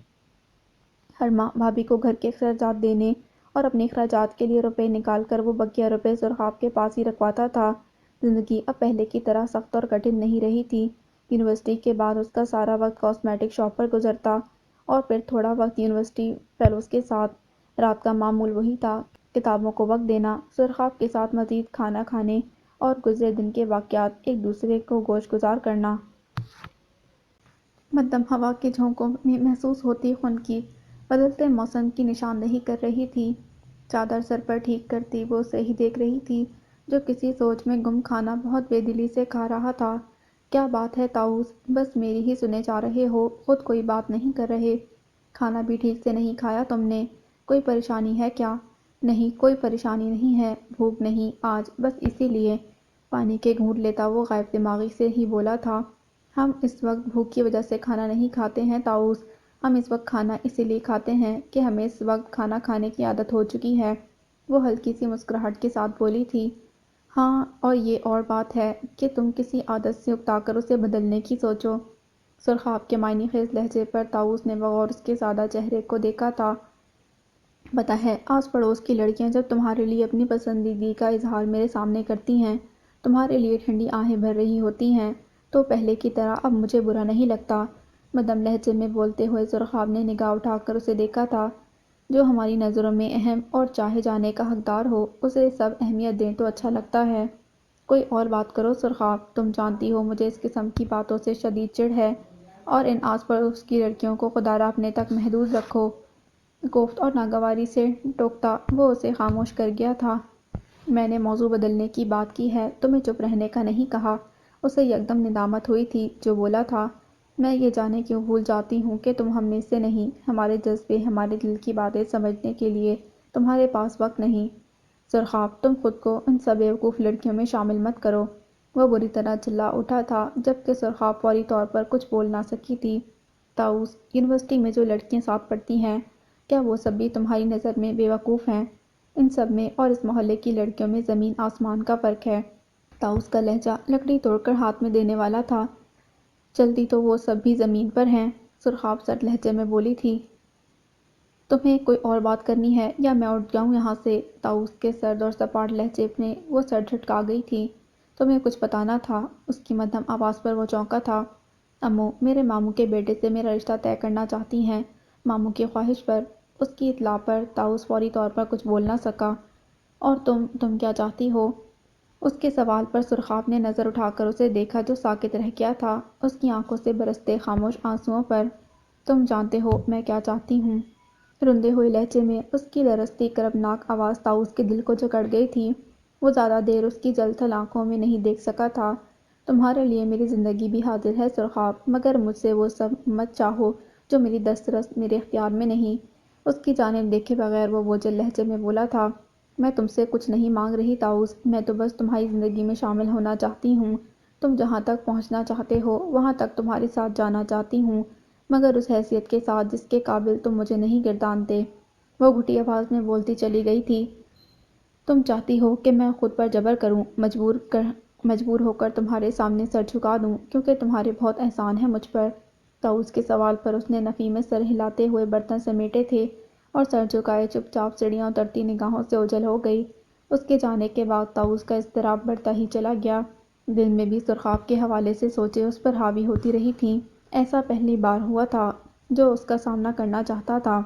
ہر ماہ بھابھی کو گھر کے اخراجات دینے اور اپنے اخراجات کے لیے روپے نکال کر وہ بقیہ روپے سرخاب کے پاس ہی رکھواتا تھا۔ زندگی اب پہلے کی طرح سخت اور کٹھن نہیں رہی تھی۔ یونیورسٹی کے بعد اس کا سارا وقت کاسمیٹک شاپ پر گزرتا اور پھر تھوڑا وقت یونیورسٹی فیلوز کے ساتھ۔ رات کا معمول وہی تھا، کتابوں کو وقت دینا، سرخاب کے ساتھ مزید کھانا کھانے اور گزرے دن کے واقعات ایک دوسرے کو گوش گزار کرنا۔ مدھم ہوا کے جھونکوں میں محسوس ہوتی خنکی بدلتے موسم کی نشاندہی کر رہی تھی۔ چادر سر پر ٹھیک کرتی وہ اسے ہی دیکھ رہی تھی جو کسی سوچ میں گم کھانا بہت بے دلی سے کھا رہا تھا۔ کیا بات ہے طاؤس، بس میری ہی سنے جا رہے ہو، خود کوئی بات نہیں کر رہے؟ کھانا بھی ٹھیک سے نہیں کھایا تم نے، کوئی پریشانی ہے کیا؟ نہیں کوئی پریشانی نہیں ہے، بھوک نہیں آج، بس اسی لیے۔ پانی کے گھونٹ لیتا وہ غائب دماغی سے ہی بولا تھا۔ ہم اس وقت بھوک کی وجہ سے کھانا نہیں کھاتے ہیں طاؤس، ہم اس وقت کھانا اسی لیے کھاتے ہیں کہ ہمیں اس وقت کھانا کھانے کی عادت ہو چکی ہے، وہ ہلکی سی مسکراہٹ کے ساتھ بولی تھی۔ ہاں اور یہ اور بات ہے کہ تم کسی عادت سے اکتا کر اسے بدلنے کی سوچو۔ سرخاب کے معنی خیز لہجے پر طاؤس نے بغور اس کے سادہ چہرے کو دیکھا تھا۔ پتہ ہے آس پڑوس کی لڑکیاں جب تمہارے لیے اپنی پسندیدگی کا اظہار میرے سامنے کرتی ہیں، تمہارے لیے ٹھنڈی آہیں بھر رہی ہوتی ہیں، تو پہلے کی طرح اب مجھے برا نہیں لگتا۔ مدھم لہجے میں بولتے ہوئے سرخاب نے نگاہ اٹھا کر اسے دیکھا تھا۔ جو ہماری نظروں میں اہم اور چاہے جانے کا حقدار ہو، اسے سب اہمیت دیں تو اچھا لگتا ہے۔ کوئی اور بات کرو سرخاب، تم جانتی ہو مجھے اس قسم کی باتوں سے شدید چڑ ہے، اور ان آس پڑوس کی لڑکیوں کو خدا را اپنے تک محدود رکھو۔ کوفت اور ناگواری سے ٹوکتا وہ اسے خاموش کر گیا تھا۔ میں نے موضوع بدلنے کی بات کی ہے، تمہیں چپ رہنے کا نہیں کہا۔ اسے یکدم ندامت ہوئی تھی جو بولا تھا۔ میں یہ جانے کیوں بھول جاتی ہوں کہ تم ہم میں سے نہیں، ہمارے جذبے، ہمارے دل کی باتیں سمجھنے کے لیے تمہارے پاس وقت نہیں۔ سرخاب تم خود کو ان سب بیوقوف لڑکیوں میں شامل مت کرو۔ وہ بری طرح چلا اٹھا تھا جبکہ سرخاب فوری طور پر کچھ بول نہ سکی تھی۔ طاؤس، یونیورسٹی میں جو لڑکیاں ساتھ پڑھتی ہیں، کیا وہ سب بھی تمہاری نظر میں بے وقوف ہیں؟ ان سب میں اور اس محلے کی لڑکیوں میں زمین آسمان کا فرق ہے۔ طاؤس کا لہجہ لکڑی توڑ کر ہاتھ میں دینے والا تھا۔ چلتی تو وہ سب بھی زمین پر ہیں، سرخاب سرد لہجے میں بولی تھی۔ تمہیں کوئی اور بات کرنی ہے یا میں اٹھ جاؤں یہاں سے؟ طاؤس کے سرد اور سپاٹ لہجے میں وہ سر جھٹکا گئی تھی۔ تمہیں کچھ بتانا تھا، اس کی مدھم آواز پر وہ چونکا تھا۔ امّو میرے ماموں کے بیٹے سے میرا رشتہ طے کرنا چاہتی ہیں، ماموں کی خواہش پر۔ اس کی اطلاع پر طاؤس فوری طور پر کچھ بول نہ سکا۔ اور تم کیا چاہتی ہو؟ اس کے سوال پر سرخاب نے نظر اٹھا کر اسے دیکھا جو ساکت رہ گیا تھا، اس کی آنکھوں سے برستے خاموش آنسوؤں پر۔ تم جانتے ہو میں کیا چاہتی ہوں؟ رندے ہوئے لہجے میں اس کی لرزتی کربناک آواز طاؤس کے دل کو جکڑ گئی تھی۔ وہ زیادہ دیر اس کی جل تھل آنکھوں میں نہیں دیکھ سکا تھا۔ تمہارے لیے میری زندگی بھی حاضر ہے سرخاب، مگر مجھ سے وہ سب مت چاہو جو میری دسترس، میرے اختیار میں نہیں۔ اس کی جانب دیکھے بغیر وہ بوجھل لہجے میں بولا تھا۔ میں تم سے کچھ نہیں مانگ رہی طاؤس، میں تو بس تمہاری زندگی میں شامل ہونا چاہتی ہوں۔ تم جہاں تک پہنچنا چاہتے ہو وہاں تک تمہارے ساتھ جانا چاہتی ہوں، مگر اس حیثیت کے ساتھ جس کے قابل تم مجھے نہیں گردانتے۔ وہ گھٹی آواز میں بولتی چلی گئی تھی۔ تم چاہتی ہو کہ میں خود پر جبر کروں، مجبور ہو کر تمہارے سامنے سر جھکا دوں کیونکہ تمہارے بہت احسان ہیں مجھ پر۔ طاؤس کے سوال پر اس نے نفی میں سر ہلاتے ہوئے برتن سمیٹے تھے اور سر جھکائے چپ چاپ سیڑھیاں اترتی نگاہوں سے اوجھل ہو گئی۔ اس کے جانے کے بعد طاؤس کا اضطراب بڑھتا ہی چلا گیا۔ دل میں بھی سرخاب کے حوالے سے سوچیں اس پر حاوی ہوتی رہی تھیں۔ ایسا پہلی بار ہوا تھا جو اس کا سامنا کرنا چاہتا تھا،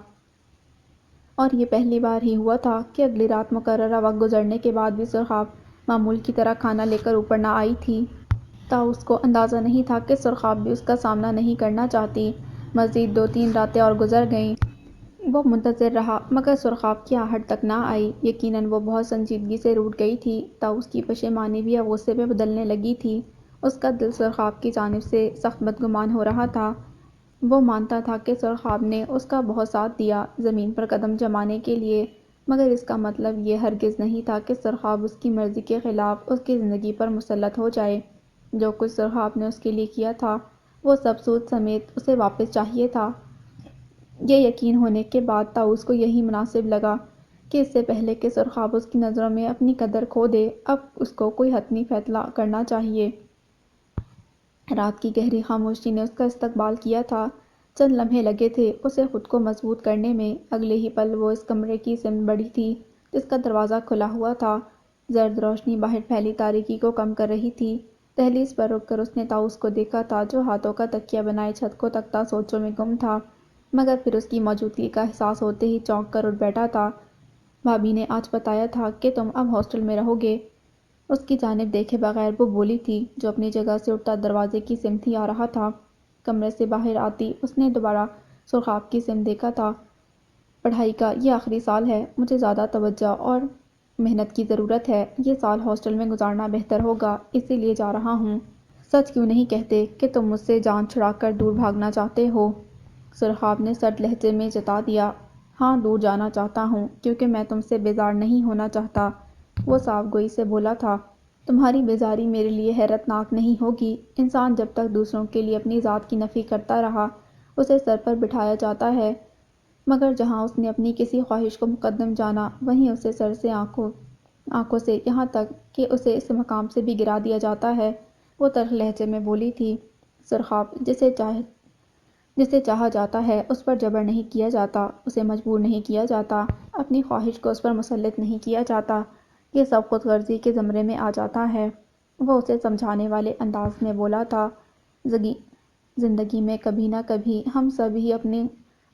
اور یہ پہلی بار ہی ہوا تھا کہ اگلی رات مقررہ وقت گزرنے کے بعد بھی سرخاب معمول کی طرح کھانا لے کر اوپر نہ آئی تھی۔ طاؤس کو اندازہ نہیں تھا کہ سرخاب بھی اس کا سامنا نہیں کرنا چاہتی۔ مزید 2-3 راتیں اور گزر گئیں۔ وہ منتظر رہا مگر سرخاب کی آہٹ تک نہ آئی۔ یقیناً وہ بہت سنجیدگی سے روٹھ گئی تھی۔ طاؤس کی پشیمانی بھی اب غصے میں بدلنے لگی تھی۔ اس کا دل سرخاب کی جانب سے سخت بدگمان ہو رہا تھا۔ وہ مانتا تھا کہ سرخاب نے اس کا بہت ساتھ دیا زمین پر قدم جمانے کے لیے، مگر اس کا مطلب یہ ہرگز نہیں تھا کہ سرخاب اس کی مرضی کے خلاف اس کی زندگی پر مسلط ہو جائے۔ جو کچھ سرخاب نے اس کے لیے کیا تھا وہ سب سود سمیت اسے واپس چاہیے تھا۔ یہ یقین ہونے کے بعد طاؤس کو یہی مناسب لگا کہ اس سے پہلے کہ سرخاب اس کی نظروں میں اپنی قدر کھو دے، اب اس کو کوئی حتمی فیصلہ کرنا چاہیے۔ رات کی گہری خاموشی نے اس کا استقبال کیا تھا۔ چند لمحے لگے تھے اسے خود کو مضبوط کرنے میں، اگلے ہی پل وہ اس کمرے کی سمت بڑھی تھی جس کا دروازہ کھلا ہوا تھا۔ زرد روشنی باہر پھیلی تاریکی کو کم کر رہی تھی۔ دہلیز پر رک کر اس نے طاؤس کو دیکھا تھا جو ہاتھوں کا تکیہ بنائے چھت کو تکتا سوچوں میں گم تھا، مگر پھر اس کی موجودگی کا احساس ہوتے ہی چونک کر اٹھ بیٹھا تھا۔ بھابی نے آج بتایا تھا کہ تم اب ہاسٹل میں رہو گے؟ اس کی جانب دیکھے بغیر وہ بولی تھی جو اپنی جگہ سے اٹھتا دروازے کی سمت ہی آ رہا تھا۔ کمرے سے باہر آتی اس نے دوبارہ سرخاب کی سمت دیکھا تھا۔ پڑھائی کا یہ آخری سال ہے، مجھے زیادہ توجہ اور محنت کی ضرورت ہے۔ یہ سال ہاسٹل میں گزارنا بہتر ہوگا، اسی لیے جا رہا ہوں۔ سچ کیوں نہیں کہتے کہ تم مجھ سے جان چھڑا کر دور بھاگنا چاہتے ہو؟ سرخاب نے سرد لہجے میں جتا دیا۔ ہاں، دور جانا چاہتا ہوں کیونکہ میں تم سے بیزار نہیں ہونا چاہتا۔ وہ صاف گوئی سے بولا تھا۔ تمہاری بیزاری میرے لیے حیرت ناک نہیں ہوگی۔ انسان جب تک دوسروں کے لیے اپنی ذات کی نفی کرتا رہا اسے سر پر بٹھایا جاتا ہے، مگر جہاں اس نے اپنی کسی خواہش کو مقدم جانا وہیں اسے سر سے آنکھوں سے یہاں تک کہ اسے اس مقام سے بھی گرا دیا جاتا ہے۔ وہ تلخ لہجے میں بولی تھی۔ سرخاب، جسے چاہا جاتا ہے اس پر جبر نہیں کیا جاتا، اسے مجبور نہیں کیا جاتا، اپنی خواہش کو اس پر مسلط نہیں کیا جاتا، یہ سب خود غرضی کے زمرے میں آ جاتا ہے۔ وہ اسے سمجھانے والے انداز میں بولا تھا۔ زندگی میں کبھی نہ کبھی ہم سب ہی اپنے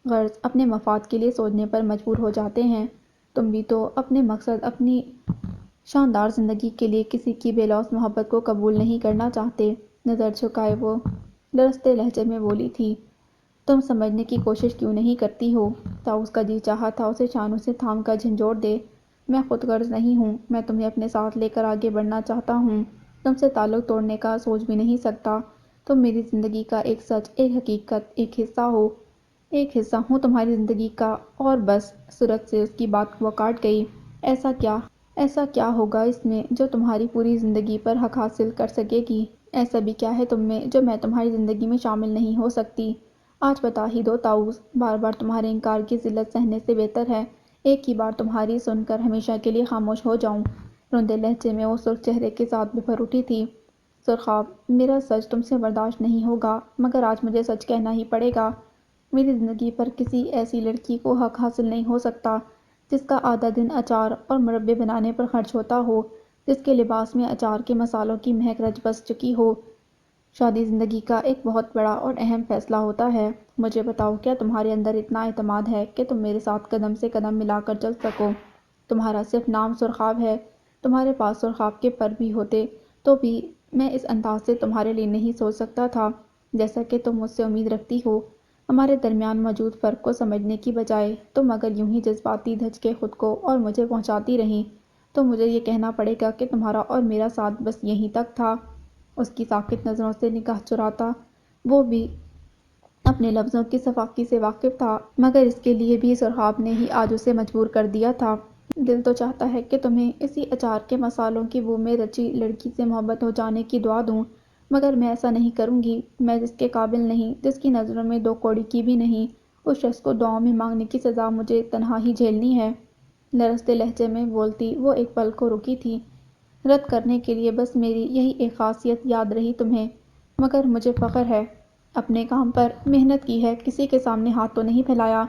غرض، اپنے مفاد کے لیے سوچنے پر مجبور ہو جاتے ہیں۔ تم بھی تو اپنے مقصد، اپنی شاندار زندگی کے لیے کسی کی بے لوث محبت کو قبول نہیں کرنا چاہتے۔ نظر جھکائے وہ لرزتے لہجے میں بولی تھی۔ تم سمجھنے کی کوشش کیوں نہیں کرتی ہو؟ طاؤس کا جی چاہا تھا اسے شانوں سے تھام کر جھنجھوڑ دے۔ میں خود غرض نہیں ہوں، میں تمہیں اپنے ساتھ لے کر آگے بڑھنا چاہتا ہوں، تم سے تعلق توڑنے کا سوچ بھی نہیں سکتا۔ تم میری زندگی کا ایک سچ، ایک حقیقت، ایک حصہ ہو۔ ایک حصہ ہوں تمہاری زندگی کا، اور بس۔ صورت سے اس کی بات وہ کاٹ گئی۔ ایسا کیا ہوگا اس میں جو تمہاری پوری زندگی پر حق حاصل کر سکے گی؟ ایسا بھی کیا ہے تم میں جو میں تمہاری زندگی میں شامل نہیں ہو سکتی؟ آج بتا ہی دو طاؤس، بار بار تمہارے انکار کی ذلت سہنے سے بہتر ہے ایک ہی بار تمہاری سن کر ہمیشہ کے لیے خاموش ہو جاؤں۔ روندے لہجے میں وہ سرخ چہرے کے ساتھ بھر اٹھی تھی۔ سرخاب، میرا سچ تم سے برداشت نہیں ہوگا، مگر آج مجھے سچ کہنا ہی پڑے گا۔ میری زندگی پر کسی ایسی لڑکی کو حق حاصل نہیں ہو سکتا جس کا آدھا دن اچار اور مربے بنانے پر خرچ ہوتا ہو، جس کے لباس میں اچار کے مسالوں کی مہک رچ بس چکی ہو۔ شادی زندگی کا ایک بہت بڑا اور اہم فیصلہ ہوتا ہے۔ مجھے بتاؤ، کیا تمہارے اندر اتنا اعتماد ہے کہ تم میرے ساتھ قدم سے قدم ملا کر چل سکو؟ تمہارا صرف نام سرخاب ہے، تمہارے پاس سرخاب کے پر بھی ہوتے تو بھی میں اس انداز سے تمہارے لیے نہیں سوچ سکتا تھا جیسا کہ تم مجھ سے امید رکھتی ہو۔ ہمارے درمیان موجود فرق کو سمجھنے کی بجائے تم اگر یوں ہی جذباتی دھچ کے خود کو اور مجھے پہنچاتی رہیں تو مجھے یہ کہنا پڑے گا کہ تمہارا اور میرا ساتھ بس یہیں تک تھا۔ اس کی ساکت نظروں سے نگاہ چراتا وہ بھی اپنے لفظوں کی صفاقی سے واقف تھا، مگر اس کے لیے بھی سرخاب نے ہی آج اسے مجبور کر دیا تھا۔ دل تو چاہتا ہے کہ تمہیں اسی اچار کے مسالوں کی بو میں رچی لڑکی سے محبت ہو جانے کی دعا دوں، مگر میں ایسا نہیں کروں گی۔ میں جس کے قابل نہیں، جس کی نظروں میں دو کوڑی کی بھی نہیں، اس شخص کو دعاؤں میں مانگنے کی سزا مجھے تنہا ہی جھیلنی ہے۔ لرزتے لہجے میں بولتی وہ ایک پل کو رکی تھی۔ رد کرنے کے لیے بس میری یہی ایک خاصیت یاد رہی تمہیں، مگر مجھے فخر ہے۔ اپنے کام پر محنت کی ہے، کسی کے سامنے ہاتھ تو نہیں پھیلایا۔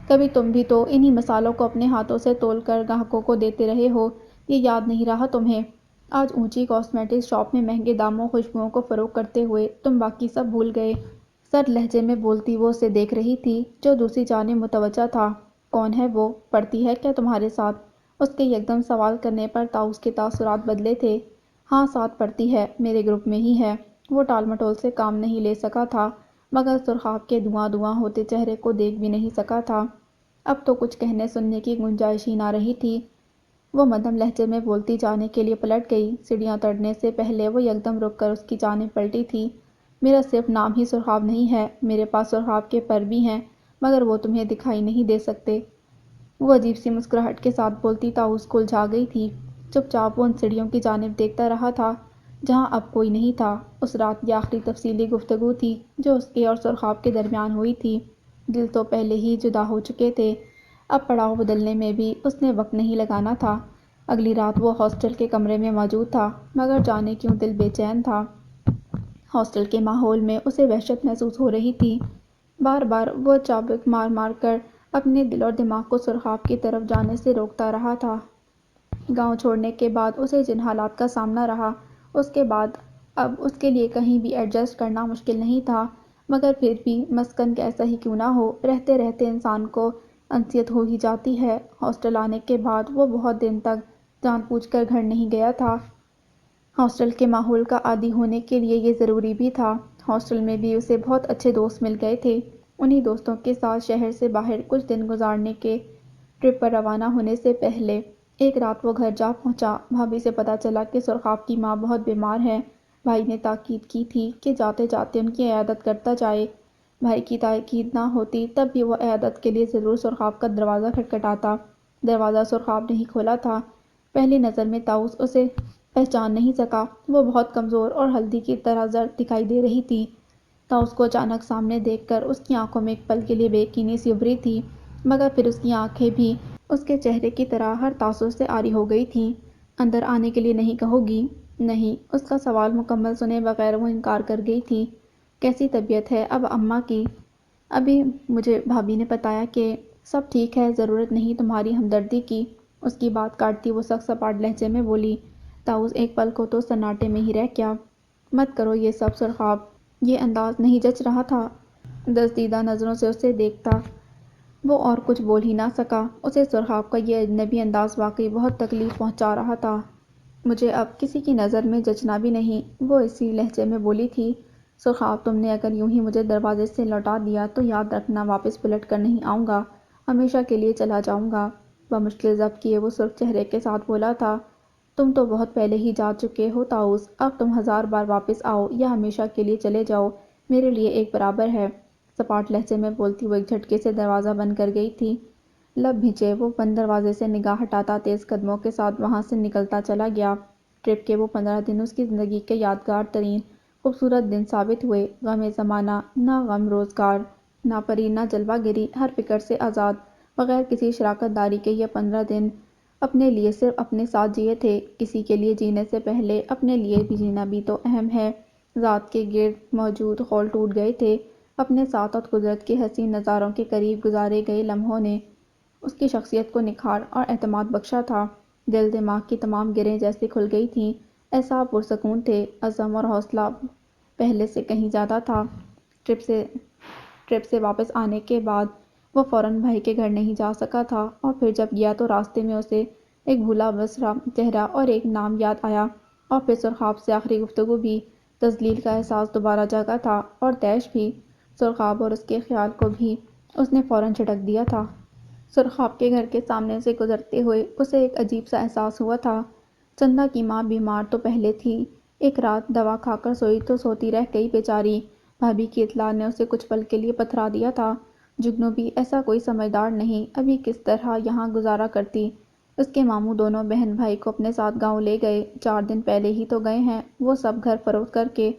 کبھی تم بھی تو انہی مسالوں کو اپنے ہاتھوں سے تول کر گاہکوں کو دیتے رہے ہو، یہ یاد نہیں رہا تمہیں؟ آج اونچی کاسمیٹکس شاپ میں مہنگے داموں خوشبوؤں کو فروخت کرتے ہوئے تم باقی سب بھول گئے۔ سرد لہجے میں بولتی وہ اسے دیکھ رہی تھی جو دوسری جانب متوجہ تھا۔ کون ہے وہ؟ پڑھتی ہے کیا تمہارے ساتھ؟ اس کے یکدم سوال کرنے پر طاؤس کے تاثرات بدلے تھے۔ ہاں، ساتھ پڑھتی ہے، میرے گروپ میں ہی ہے۔ وہ ٹال مٹول سے کام نہیں لے سکا تھا، مگر سرخاب کے دھواں دھواں ہوتے چہرے کو دیکھ بھی نہیں سکا تھا۔ اب تو کچھ کہنے سننے کی گنجائش ہی نہ رہی تھی۔ وہ مدھم لہجے میں بولتی جانے کے لیے پلٹ گئی۔ سیڑھیاں چڑھنے سے پہلے وہ یکدم رک کر اس کی جانب پلٹی تھی۔ میرا صرف نام ہی سرخاب نہیں ہے، میرے پاس سرخاب کے پر بھی ہیں، مگر وہ تمہیں دکھائی نہیں دے سکتے۔ وہ عجیب سی مسکراہٹ کے ساتھ بولتی طاؤس کو الجھا گئی تھی۔ چپ چاپ وہ ان سیڑھیوں کی جانب دیکھتا رہا تھا جہاں اب کوئی نہیں تھا۔ اس رات یہ آخری تفصیلی گفتگو تھی جو اس کے اور سرخاب کے درمیان ہوئی تھی۔ دل تو پہلے ہی جدا ہو چکے تھے، اب پڑاؤ بدلنے میں بھی اس نے وقت نہیں لگانا تھا۔ اگلی رات وہ ہاسٹل کے کمرے میں موجود تھا، مگر جانے کیوں دل بے چین تھا۔ ہاسٹل کے ماحول میں اسے وحشت محسوس ہو رہی تھی۔ بار بار وہ چابک مار مار کر اپنے دل اور دماغ کو سرخاب کی طرف جانے سے روکتا رہا تھا۔ گاؤں چھوڑنے کے بعد اسے جن حالات کا سامنا رہا، اس کے بعد اب اس کے لیے کہیں بھی ایڈجسٹ کرنا مشکل نہیں تھا، مگر پھر بھی مسکن کیسا ہی کیوں نہ ہو، رہتے رہتے انسان کو انسیت ہو ہی جاتی ہے۔ ہاسٹل آنے کے بعد وہ بہت دن تک جان بوجھ کر گھر نہیں گیا تھا۔ ہاسٹل کے ماحول کا عادی ہونے کے لیے یہ ضروری بھی تھا۔ ہاسٹل میں بھی اسے بہت اچھے دوست مل گئے تھے۔ انہی دوستوں کے ساتھ شہر سے باہر کچھ دن گزارنے کے ٹرپ پر روانہ ہونے سے پہلے ایک رات وہ گھر جا پہنچا۔ بھابھی سے پتہ چلا کہ سرخاب کی ماں بہت بیمار ہے۔ بھائی نے تاکید کی تھی کہ جاتے جاتے ان کی عیادت کرتا جائے۔ بھائی کی تاکید نہ ہوتی تب بھی وہ عیادت کے لیے ضرور سرخاب کا دروازہ کھٹکھٹاتا۔ دروازہ سرخاب نے ہی کھولا تھا۔ پہلی نظر میں طاؤس اسے پہچان نہیں سکا۔ وہ بہت کمزور اور ہلدی کی طرح زرد دکھائی دے رہی تھی۔ طاؤس کو اچانک سامنے دیکھ کر اس کی آنکھوں میں ایک پل کے لیے بے یقینی سی ابھری تھی، مگر پھر اس کی آنکھیں بھی اس کے چہرے کی طرح ہر تاثر سے عاری ہو گئی تھیں۔ اندر آنے کے لیے نہیں کہو گی؟ نہیں۔ اس کا سوال مکمل سنے بغیر وہ انکار کر گئی تھی۔ کیسی طبیعت ہے اب اماں کی؟ ابھی مجھے بھابھی نے بتایا کہ سب ٹھیک ہے، ضرورت نہیں تمہاری ہمدردی کی۔ اس کی بات کاٹتی وہ سخت سپاٹ لہجے میں بولی۔ طاؤس ایک پل کو تو سناٹے میں ہی رہ گیا۔ مت کرو یہ سب سرخاب، یہ انداز نہیں جچ رہا تھا۔ دزدیدہ نظروں سے اسے دیکھتا وہ اور کچھ بول ہی نہ سکا۔ اسے سرخاب کا یہ اجنبی انداز واقعی بہت تکلیف پہنچا رہا تھا۔ مجھے اب کسی کی نظر میں جچنا بھی نہیں، وہ اسی لہجے میں بولی تھی۔ سرخاب تم نے اگر یوں ہی مجھے دروازے سے لوٹا دیا تو یاد رکھنا واپس پلٹ کر نہیں آؤں گا، ہمیشہ کے لیے چلا جاؤں گا۔ بمشکل ضبط کیے وہ سرخ چہرے کے ساتھ بولا تھا۔ تم تو بہت پہلے ہی جا چکے ہو طاؤس، اب تم 1000 بار واپس آؤ یا ہمیشہ کے لیے چلے جاؤ، میرے لیے ایک برابر ہے۔ سپاٹ لہجے میں بولتی وہ ایک جھٹکے سے دروازہ بند کر گئی تھی۔ لب بھنچے وہ بند دروازے سے نگاہ ہٹاتا تیز قدموں کے ساتھ وہاں سے نکلتا چلا گیا۔ ٹرپ کے وہ 15 دن اس کی زندگی کے یادگار ترین خوبصورت دن ثابت ہوئے۔ غم زمانہ، نہ غم روزگار، نہ پری نہ جلوہ گری، ہر فکر سے آزاد، بغیر کسی شراکت داری کے یہ 15 دن اپنے لیے صرف اپنے ساتھ جیے تھے۔ کسی کے لیے جینے سے پہلے اپنے لیے بھی جینا بھی تو اہم ہے۔ ذات کے گرد موجود خول ٹوٹ گئے تھے۔ اپنے ساتھ اور قدرت کے حسین نظاروں کے قریب گزارے گئے لمحوں نے اس کی شخصیت کو نکھار اور اعتماد بخشا تھا۔ دل دماغ کی تمام گرہیں جیسے کھل گئی تھیں۔ اعصاب پرسکون تھے۔ عزم اور حوصلہ پہلے سے کہیں زیادہ تھا۔ ٹرپ سے واپس آنے کے بعد وہ فوراً بھائی کے گھر نہیں جا سکا تھا، اور پھر جب گیا تو راستے میں اسے ایک بھولا بسرا چہرہ اور ایک نام یاد آیا، اور پھر سرخاب سے آخری گفتگو بھی۔ تذلیل کا احساس دوبارہ جاگا تھا، اور طیش بھی۔ سرخاب اور اس کے خیال کو بھی اس نے فوراً جھٹک دیا تھا۔ سرخاب کے گھر کے سامنے سے گزرتے ہوئے اسے ایک عجیب سا احساس ہوا تھا۔ چندا کی ماں بیمار تو پہلے تھی، ایک رات دوا کھا کر سوئی تو سوتی رہ گئی بیچاری۔ بھابھی کی اطلاع نے اسے کچھ پل کے لیے پتھرا دیا تھا۔ جگنو بھی ایسا کوئی سمجھدار نہیں، ابھی کس طرح یہاں گزارا کرتی۔ اس کے ماموں دونوں بہن بھائی کو اپنے ساتھ گاؤں لے گئے، 4 دن پہلے ہی تو گئے ہیں وہ سب گھر فروخت کر کے۔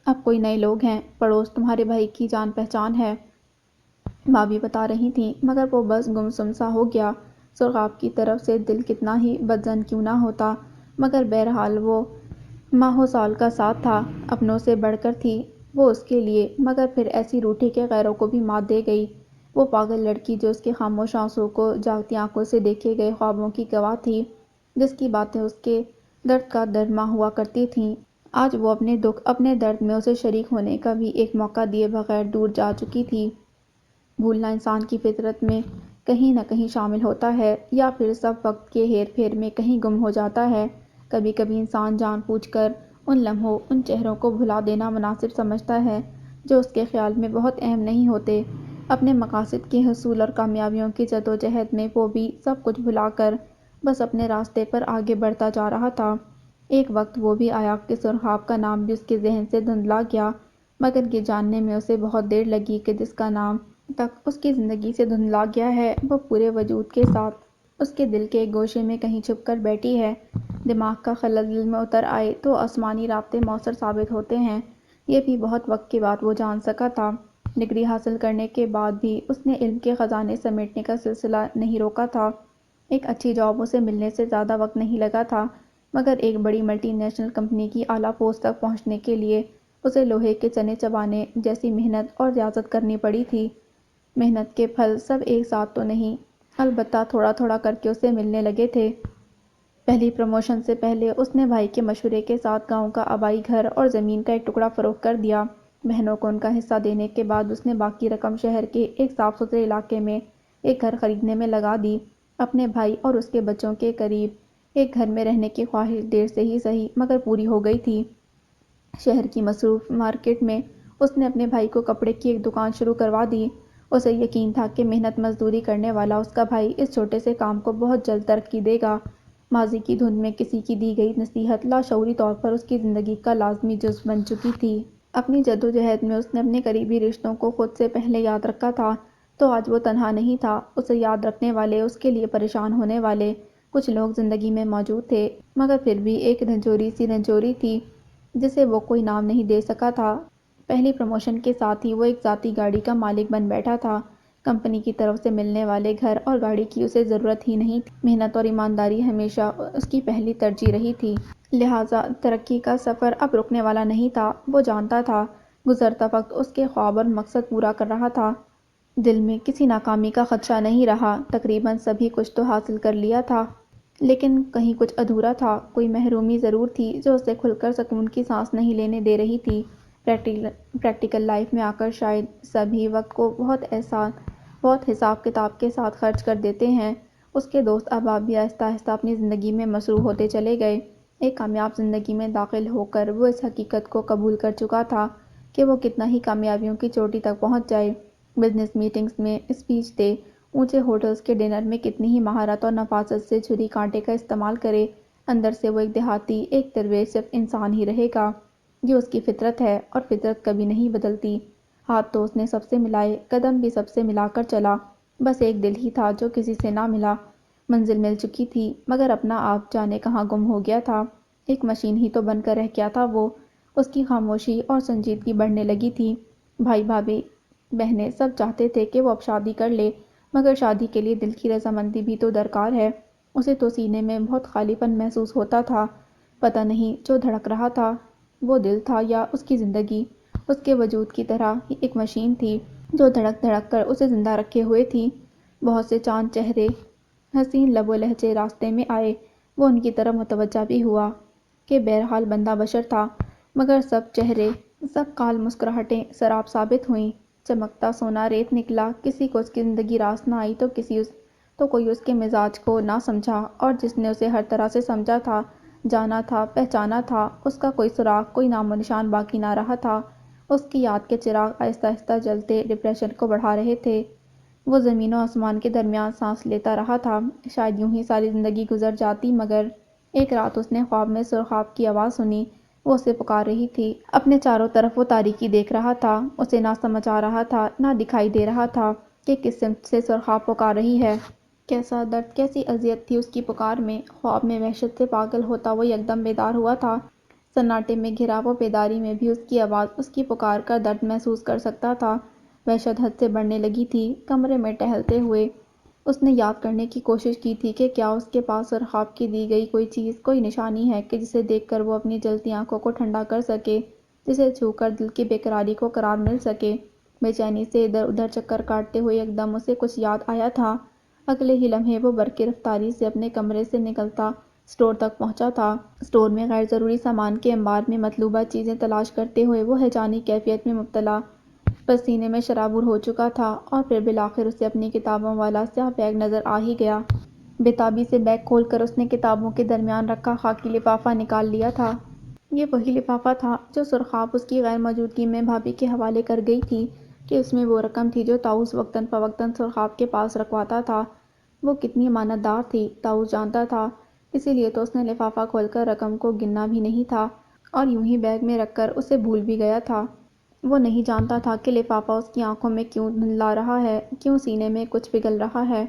اب کوئی نئے لوگ ہیں۔ پڑوس تمہارے بھائی کی جان پہچان ہے، بھابھی بتا رہی تھیں، مگر وہ بس گمسم سا ہو گیا۔ سرخاب کی طرف سے دل کتنا ہی بدظن کیوں نہ ہوتا، مگر بہرحال وہ ماہ و سال کا ساتھ تھا، اپنوں سے بڑھ کر تھی وہ اس کے لیے، مگر پھر ایسی روٹھی کہ غیروں کو بھی مات دے گئی۔ وہ پاگل لڑکی جو اس کے خاموش آنسوؤں کو جاگتی آنکھوں سے دیکھے گئے خوابوں کی گواہ تھی، جس کی باتیں اس کے درد کا درماں ہوا کرتی تھیں، آج وہ اپنے دکھ اپنے درد میں اسے شریک ہونے کا بھی ایک موقع دیے بغیر دور جا چکی تھی۔ بھولنا انسان کی فطرت میں کہیں نہ کہیں شامل ہوتا ہے، یا پھر سب وقت کے ہیر پھیر میں کہیں گم ہو جاتا ہے۔ کبھی کبھی انسان جان بوجھ کر ان لمحوں، ان چہروں کو بھلا دینا مناسب سمجھتا ہے جو اس کے خیال میں بہت اہم نہیں ہوتے۔ اپنے مقاصد کے حصول اور کامیابیوں کی جدوجہد میں وہ بھی سب کچھ بھلا کر بس اپنے راستے پر آگے بڑھتا جا رہا تھا۔ ایک وقت وہ بھی آیا کہ سرخاب کا نام بھی اس کے ذہن سے دھندلا گیا، مگر یہ جاننے میں اسے بہت دیر لگی کہ جس کا نام تک اس کی زندگی سے دھندلا گیا ہے وہ پورے وجود کے ساتھ اس کے دل کے ایک گوشے میں کہیں چھپ کر بیٹھی ہے۔ دماغ کا خلل دل میں اتر آئے تو آسمانی رابطے مؤثر ثابت ہوتے ہیں، یہ بھی بہت وقت کے بعد وہ جان سکا تھا۔ ڈگری حاصل کرنے کے بعد بھی اس نے علم کے خزانے سمیٹنے کا سلسلہ نہیں روکا تھا۔ ایک اچھی جاب اسے ملنے سے زیادہ وقت نہیں لگا تھا، مگر ایک بڑی ملٹی نیشنل کمپنی کی اعلیٰ پوسٹ تک پہنچنے کے لیے اسے لوہے کے چنے چبانے جیسی محنت اور ریاضت کرنی پڑی تھی۔ محنت کے پھل سب ایک ساتھ تو نہیں، البتہ تھوڑا تھوڑا کر کے اسے ملنے لگے تھے۔ پہلی پروموشن سے پہلے اس نے بھائی کے مشورے کے ساتھ گاؤں کا آبائی گھر اور زمین کا ایک ٹکڑا فروخت کر دیا۔ بہنوں کو ان کا حصہ دینے کے بعد اس نے باقی رقم شہر کے ایک صاف ستھرے علاقے میں ایک گھر خریدنے میں لگا دی۔ اپنے بھائی اور اس کے بچوں کے قریب ایک گھر میں رہنے کی خواہش دیر سے ہی سہی مگر پوری ہو گئی تھی۔ شہر کی مصروف مارکیٹ میں اس نے اپنے بھائی کو کپڑے کی ایک دکان شروع کروا دی۔ اسے یقین تھا کہ محنت مزدوری کرنے والا اس کا بھائی اس چھوٹے سے کام کو بہت جلد ترقی دے گا۔ ماضی کی دھند میں کسی کی دی گئی نصیحت لاشعوری طور پر اس کی زندگی کا لازمی جزو بن چکی تھی۔ اپنی جدوجہد میں اس نے اپنے قریبی رشتوں کو خود سے پہلے یاد رکھا تھا، تو آج وہ تنہا نہیں تھا۔ اسے یاد رکھنے والے، اس کے لیے پریشان ہونے والے کچھ لوگ زندگی میں موجود تھے، مگر پھر بھی ایک رنجوری سی رنجوری تھی جسے وہ کوئی نام نہیں دے سکا تھا۔ پہلی پروموشن کے ساتھ ہی وہ ایک ذاتی گاڑی کا مالک بن بیٹھا تھا۔ کمپنی کی طرف سے ملنے والے گھر اور گاڑی کی اسے ضرورت ہی نہیں تھی۔ محنت اور ایمانداری ہمیشہ اس کی پہلی ترجیح رہی تھی، لہٰذا ترقی کا سفر اب رکنے والا نہیں تھا۔ وہ جانتا تھا گزرتا وقت اس کے خواب اور مقصد پورا کر رہا تھا۔ دل میں کسی ناکامی کا خدشہ نہیں رہا۔ تقریباً سبھی کچھ تو حاصل کر لیا تھا، لیکن کہیں کچھ ادھورا تھا۔ کوئی محرومی ضرور تھی جو اسے کھل کر سکون کی سانس نہیں لینے دے رہی تھی۔ پریکٹیکل لائف میں آ کر شاید سبھی وقت کو بہت حساب کتاب کے ساتھ خرچ کر دیتے ہیں۔ اس کے دوست احباب بھی آہستہ آہستہ اپنی زندگی میں مصروف ہوتے چلے گئے۔ ایک کامیاب زندگی میں داخل ہو کر وہ اس حقیقت کو قبول کر چکا تھا کہ وہ کتنا ہی کامیابیوں کی چوٹی تک پہنچ جائے، بزنس میٹنگز میں اسپیچ دے، اونچے ہوٹلز کے ڈنر میں کتنی ہی مہارت اور نفاست سے چھری کانٹے کا استعمال کرے، اندر سے وہ ایک دیہاتی، ایک درویش صرف انسان ہی رہے گا۔ یہ اس کی فطرت ہے، اور فطرت کبھی نہیں بدلتی۔ ہاتھ تو اس نے سب سے ملائے، قدم بھی سب سے ملا کر چلا، بس ایک دل ہی تھا جو کسی سے نہ ملا۔ منزل مل چکی تھی، مگر اپنا آپ جانے کہاں گم ہو گیا تھا۔ ایک مشین ہی تو بن کر رہ گیا تھا وہ۔ اس کی خاموشی اور سنجیدگی بڑھنے لگی تھی۔ بھائی بھابھی بہنیں سب چاہتے تھے کہ وہ اب شادی کر لے، مگر شادی کے لیے دل کی رضامندی بھی تو درکار ہے۔ اسے تو سینے میں بہت خالی پن محسوس ہوتا تھا۔ پتہ نہیں جو دھڑک رہا تھا وہ دل تھا یا اس کی زندگی۔ اس کے وجود کی طرح ہی ایک مشین تھی جو دھڑک دھڑک کر اسے زندہ رکھے ہوئے تھی۔ بہت سے چاند چہرے، حسین لب و لہجے راستے میں آئے۔ وہ ان کی طرف متوجہ بھی ہوا کہ بہرحال بندہ بشر تھا، مگر سب چہرے، سب قال مسکراہٹیں سراب ثابت ہوئیں۔ چمکتا سونا ریت نکلا۔ کسی کو اس کی زندگی راس نہ آئی تو کوئی اس کے مزاج کو نہ سمجھا، اور جس نے اسے ہر طرح سے سمجھا تھا، جانا تھا، پہچانا تھا، اس کا کوئی سراغ، کوئی نام و نشان باقی نہ رہا تھا۔ اس کی یاد کے چراغ آہستہ آہستہ جلتے ڈپریشن کو بڑھا رہے تھے۔ وہ زمین و آسمان کے درمیان سانس لیتا رہا تھا۔ شاید یوں ہی ساری زندگی گزر جاتی، مگر ایک رات اس نے خواب میں سرخاب کی آواز سنی۔ وہ اسے پکار رہی تھی۔ اپنے چاروں طرف وہ تاریکی دیکھ رہا تھا۔ اسے نہ سمجھ آ رہا تھا، نہ دکھائی دے رہا تھا کہ کس سمت سے سرخاب پکار رہی ہے۔ کیسا درد، کیسی اذیت تھی اس کی پکار میں۔ خواب میں وحشت سے پاگل ہوتا وہ یکدم بیدار ہوا تھا۔ سناٹے میں گھرا وہ بیداری میں بھی اس کی آواز، اس کی پکار کا درد محسوس کر سکتا تھا۔ وحشت حد سے بڑھنے لگی تھی۔ کمرے میں ٹہلتے ہوئے اس نے یاد کرنے کی کوشش کی تھی کہ کیا اس کے پاس سرخاب کی دی گئی کوئی چیز، کوئی نشانی ہے کہ جسے دیکھ کر وہ اپنی جلتی آنکھوں کو ٹھنڈا کر سکے، جسے چھو کر دل کی بے قراری کو قرار مل سکے۔ بے چینی سے ادھر ادھر چکر کاٹتے ہوئے یکدم اسے کچھ یاد آیا تھا۔ اگلے ہی لمحے وہ برقی رفتاری سے اپنے کمرے سے نکلتا اسٹور تک پہنچا تھا۔ اسٹور میں غیر ضروری سامان کے انبار میں مطلوبہ چیزیں تلاش کرتے ہوئے وہ ہیجانی کیفیت میں مبتلا، پسینے میں شرابور ہو چکا تھا، اور پھر بالآخر اسے اپنی کتابوں والا سیاہ بیگ نظر آ ہی گیا۔ بے-تابی سے بیگ کھول کر اس نے کتابوں کے درمیان رکھا خاکی لفافہ نکال لیا تھا۔ یہ وہی لفافہ تھا جو سرخاب اس کی غیر موجودگی میں بھابھی کے حوالے کر گئی تھی، کہ اس میں وہ رقم تھی جو طاؤس وقتاً فوقتاً سرخاب کے پاس رکھواتا تھا۔ وہ کتنی امانت دار تھی، طاؤس جانتا تھا، اسی لیے تو اس نے لفافہ کھول کر رقم کو گننا بھی نہیں تھا، اور یوں ہی بیگ میں رکھ کر اسے بھول بھی گیا تھا۔ وہ نہیں جانتا تھا کہ لفافہ اس کی آنکھوں میں کیوں دھندلا رہا ہے، کیوں سینے میں کچھ پگھل رہا ہے۔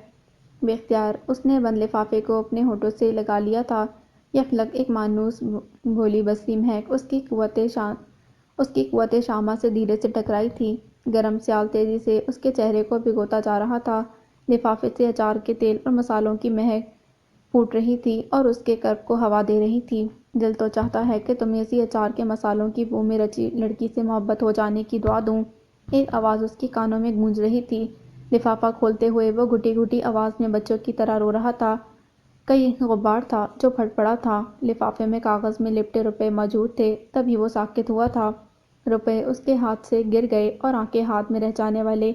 بے اختیار اس نے بند لفافے کو اپنے ہونٹوں سے لگا لیا تھا۔ یکلگ ایک مانوس بھولی بسی مہک اس کی قوت شامہ سے دھیرے سے ٹکرائی تھی۔ گرم سیال تیزی سے اس کے چہرے کو بھگوتا جا رہا تھا۔ لفافے سے اچار کے تیل اور مسالوں کی مہک پھوٹ رہی تھی اور اس کے قلب کو ہوا دے رہی تھی۔ دل تو چاہتا ہے کہ تمہیں اسی اچار کے مسالوں کی بو میں رچی لڑکی سے محبت ہو جانے کی دعا دوں، ایک آواز اس کے کانوں میں گونج رہی تھی۔ لفافہ کھولتے ہوئے وہ گھٹی گھٹی آواز میں بچوں کی طرح رو رہا تھا۔ کئی غبار تھا جو پھٹ پڑا تھا۔ لفافے میں کاغذ میں لپٹے روپے موجود تھے، تبھی وہ ساکت ہوا تھا۔ روپے اس کے ہاتھ سے گر گئے اور آنکھیں ہاتھ میں رہ جانے والے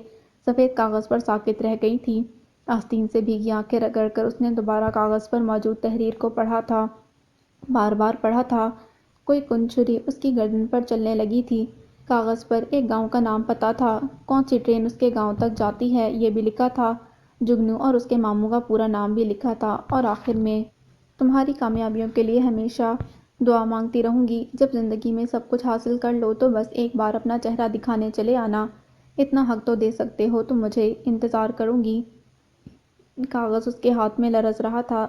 سفید کاغذ پر ساکت رہ گئی تھیں۔ آستین سے بھیگی آنکھیں رگڑ کر اس نے دوبارہ کاغذ پر موجود تحریر کو پڑھا تھا، بار بار پڑھا تھا۔ کوئی کن چھری اس کی گردن پر چلنے لگی تھی۔ کاغذ پر ایک گاؤں کا نام پتہ تھا، کون سی ٹرین اس کے گاؤں تک جاتی ہے یہ بھی لکھا تھا، جگنو اور اس کے ماموں کا پورا نام بھی لکھا تھا، اور آخر میں تمہاری کامیابیوں کے لیے ہمیشہ دعا مانگتی رہوں گی، جب زندگی میں سب کچھ حاصل کر لو تو بس ایک بار اپنا چہرہ دکھانے چلے آنا، اتنا حق تو دے سکتے ہو تم مجھے، انتظار کروں گی۔ کاغذ اس کے ہاتھ میں لرز رہا تھا۔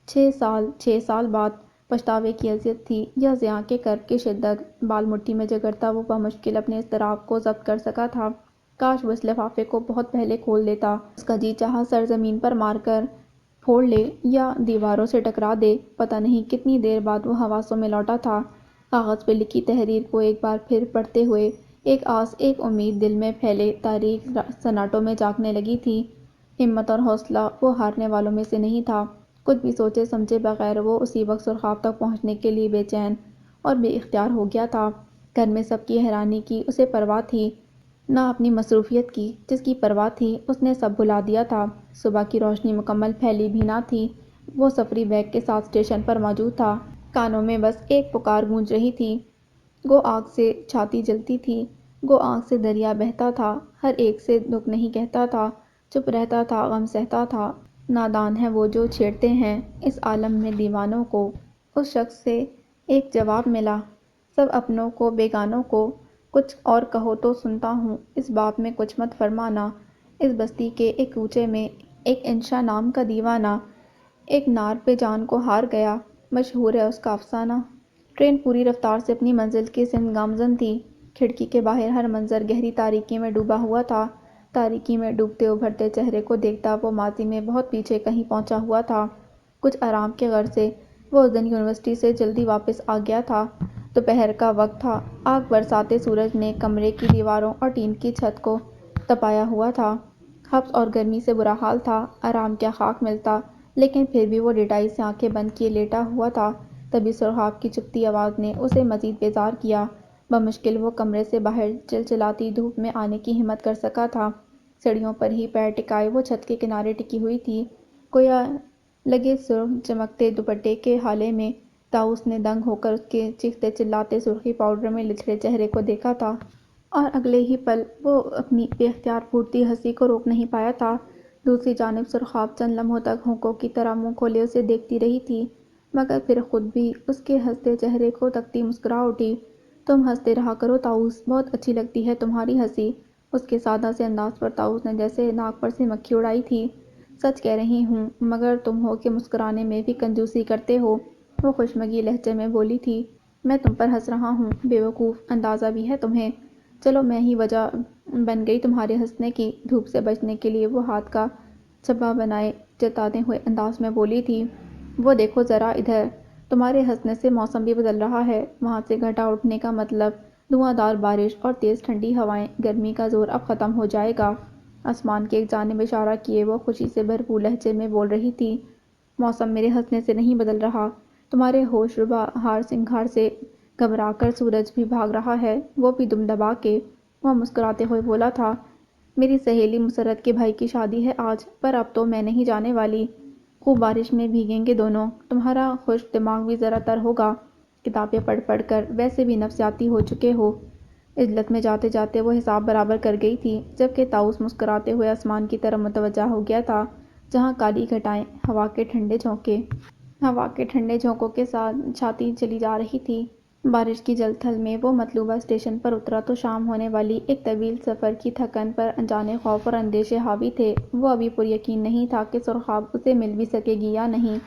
6 سال بعد پچھتاوے کی اذیت تھی یا زیاں کے کرب کی شدت، بال مٹھی میں جگرتا وہ بمشکل اپنے اضطراب کو ضبط کر سکا تھا۔ کاش وہ اس لفافے کو بہت پہلے کھول دیتا۔ اس کا جی چاہا سر زمین پر مار کر پھوڑ لے یا دیواروں سے ٹکرا دے۔ پتہ نہیں کتنی دیر بعد وہ حواسوں میں لوٹا تھا، کاغذ پہ لکھی تحریر کو ایک بار پھر پڑھتے ہوئے۔ ایک آس، ایک امید دل میں پھیلے تاریک سناٹوں میں جاگنے لگی تھی۔ ہمت اور حوصلہ، وہ ہارنے والوں میں سے نہیں تھا۔ کچھ بھی سوچے سمجھے بغیر وہ اسی وقت سرخاب تک پہنچنے کے لیے بے چین اور بے اختیار ہو گیا تھا۔ گھر میں سب کی حیرانی کی اسے پرواہ تھی، نہ اپنی مصروفیت کی جس کی پرواہ تھی۔ اس نے سب بھلا دیا تھا۔ صبح کی روشنی مکمل پھیلی بھی نہ تھی۔ وہ سفری بیگ کے ساتھ اسٹیشن پر موجود تھا۔ کانوں میں بس ایک پکار گونج رہی تھی۔ گو آگ سے چھاتی جلتی تھی، گو آگ سے دریا بہتا تھا، ہر ایک سے دکھ نہیں کہتا تھا، چپ رہتا تھا، غم سہتا تھا۔ نادان ہیں وہ جو چھیڑتے ہیں اس عالم میں دیوانوں کو۔ اس شخص سے ایک جواب ملا، سب اپنوں کو بیگانوں کو، کچھ اور کہو تو سنتا ہوں، اس باب میں کچھ مت فرمانا۔ اس بستی کے ایک کوچے میں ایک انشا نام کا دیوانہ ایک نار پہ جان کو ہار گیا، مشہور ہے اس کا افسانہ۔ ٹرین پوری رفتار سے اپنی منزل کی سمت گامزن تھی۔ کھڑکی کے باہر ہر منظر گہری تاریکی میں ڈوبا ہوا تھا۔ تاریکی میں ڈوبتے ابھرتے چہرے کو دیکھتا وہ ماضی میں بہت پیچھے کہیں پہنچا ہوا تھا۔ کچھ آرام کے غرض سے وہ اس دن یونیورسٹی سے جلدی واپس آ گیا تھا۔ دوپہر کا وقت تھا، آگ برساتے سورج نے کمرے کی دیواروں اور ٹین کی چھت کو تپایا ہوا تھا۔ ہبس اور گرمی سے برا حال تھا، آرام کیا خاک ملتا، لیکن پھر بھی وہ ڈٹائی سے آنکھیں بند کیے لیٹا ہوا تھا۔ تبھی سرخاب کی چپتی آواز نے اسے مزید بیزار کیا۔ بمشکل وہ کمرے سے باہر چلچلاتی دھوپ میں آنے کی ہمت کر سکا تھا۔ سیڑھیوں پر ہی پیر ٹکائے وہ چھت کے کنارے ٹکی ہوئی تھی، گویا لگے سرخ چمکتے دوپٹے کے ہالے میں۔ طاؤس نے دنگ ہو کر اس کے چیختے چلاتے سرخی پاؤڈر میں لتھڑے چہرے کو دیکھا تھا، اور اگلے ہی پل وہ اپنی بے اختیار پھوٹتی ہنسی کو روک نہیں پایا تھا۔ دوسری جانب سرخاب چند لمحوں تک ہونکوں کی طرح منہ کھولے اسے دیکھتی رہی تھی، مگر پھر خود بھی اس کے ہنستے چہرے کو تکتی مسکرا اٹھی۔ تم ہنستے رہا کرو طاؤس، بہت اچھی لگتی ہے تمہاری ہنسی۔ اس کے سادہ سے انداز پر طاؤس نے جیسے ناک پر سے مکھی اڑائی تھی۔ سچ کہہ رہی ہوں، مگر تم ہو کہ مسکرانے میں بھی کنجوسی کرتے ہو، وہ خوشمگی لہجے میں بولی تھی۔ میں تم پر ہنس رہا ہوں، بے وقوف، اندازہ بھی ہے تمہیں؟ چلو میں ہی وجہ بن گئی تمہارے ہنسنے کی۔ دھوپ سے بچنے کے لیے وہ ہاتھ کا چھبا بنائے جتاتے ہوئے انداز میں بولی تھی۔ وہ دیکھو ذرا ادھر، تمہارے ہنسنے سے موسم بھی بدل رہا ہے۔ وہاں سے گھٹا اٹھنے کا مطلب دھواں دار بارش اور تیز ٹھنڈی ہوائیں، گرمی کا زور اب ختم ہو جائے گا۔ آسمان کی ایک جانب اشارہ کیے وہ خوشی سے بھرپور لہجے میں بول رہی تھی، موسم میرے ہنسنے سے نہیں بدل رہا، تمہارے ہوش ربا ہار سنگھار سے گھبرا کر سورج بھی بھاگ رہا ہے، وہ بھی دم دبا کے۔ وہ مسکراتے ہوئے بولا تھا، میری سہیلی مسرت کے بھائی کی شادی ہے آج، پر اب تو میں نہیں جانے والی۔ خوب بارش میں بھیگیں گے دونوں، تمہارا خشک دماغ بھی ذرا تر ہوگا، کتابیں پڑھ پڑھ کر ویسے بھی نفسیاتی ہو چکے ہو۔ عجلت میں جاتے جاتے وہ حساب برابر کر گئی تھی، جبکہ طاؤس مسکراتے ہوئے آسمان کی طرف متوجہ ہو گیا تھا، جہاں کالی گھٹائیں ہوا کے ٹھنڈے جھونکوں کے ساتھ چھاتی چلی جا رہی تھی۔ بارش کی جل تھل میں وہ مطلوبہ اسٹیشن پر اترا تو شام ہونے والی ایک طویل سفر کی تھکن پر انجانے خوف اور اندیشے حاوی تھے۔ وہ ابھی پر یقین نہیں تھا کہ سرخاب اسے مل بھی سکے گی یا نہیں۔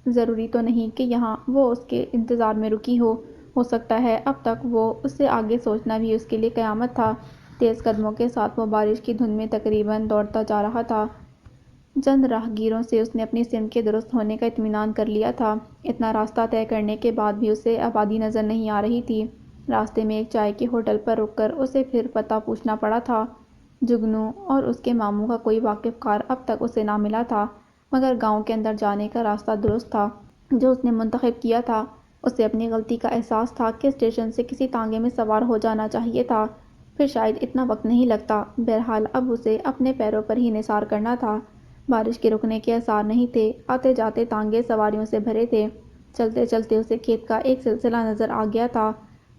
ضروری تو نہیں کہ یہاں وہ اس کے انتظار میں رکی ہو سکتا ہے اب تک وہ اس سے آگے سوچنا بھی اس کے لیے قیامت تھا۔ تیز قدموں کے ساتھ وہ بارش کی دھند میں تقریباً دوڑتا جا رہا تھا۔ چند راہ گیروں سے اس نے اپنی سمت کے درست ہونے کا اطمینان کر لیا تھا۔ اتنا راستہ طے کرنے کے بعد بھی اسے آبادی نظر نہیں آ رہی تھی۔ راستے میں ایک چائے کے ہوٹل پر رک کر اسے پھر پتہ پوچھنا پڑا تھا۔ جگنو اور اس کے ماموں کا کوئی واقف کار اب تک اسے نہ ملا تھا، مگر گاؤں کے اندر جانے کا راستہ درست تھا جو اس نے منتخب کیا تھا۔ اسے اپنی غلطی کا احساس تھا کہ اسٹیشن سے کسی تانگے میں سوار ہو جانا چاہیے تھا، پھر شاید اتنا وقت نہیں لگتا۔ بہرحال اب اسے اپنے پیروں پر ہی نثار کرنا تھا۔ بارش کے رکنے کے آثار نہیں تھے، آتے جاتے تانگے سواریوں سے بھرے تھے۔ چلتے چلتے اسے کھیت کا ایک سلسلہ نظر آ گیا تھا۔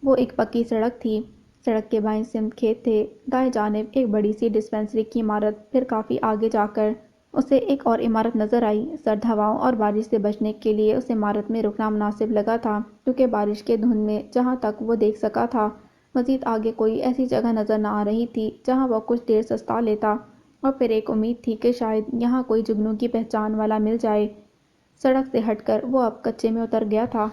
وہ ایک پکی سڑک تھی، سڑک کے بائیں سمت کھیت تھے، دائیں جانب ایک بڑی سی ڈسپنسری کی عمارت، پھر کافی آگے جا کر اسے ایک اور عمارت نظر آئی۔ سرد ہواؤں اور بارش سے بچنے کے لیے اس عمارت میں رکنا مناسب لگا تھا، کیونکہ بارش کے دھند میں جہاں تک وہ دیکھ سکا تھا مزید آگے کوئی ایسی جگہ نظر نہ آ رہی تھی جہاں وہ کچھ دیر سستا لیتا، اور پھر ایک امید تھی کہ شاید یہاں کوئی جگنو کی پہچان والا مل جائے۔ سڑک سے ہٹ کر وہ اب کچے میں اتر گیا تھا۔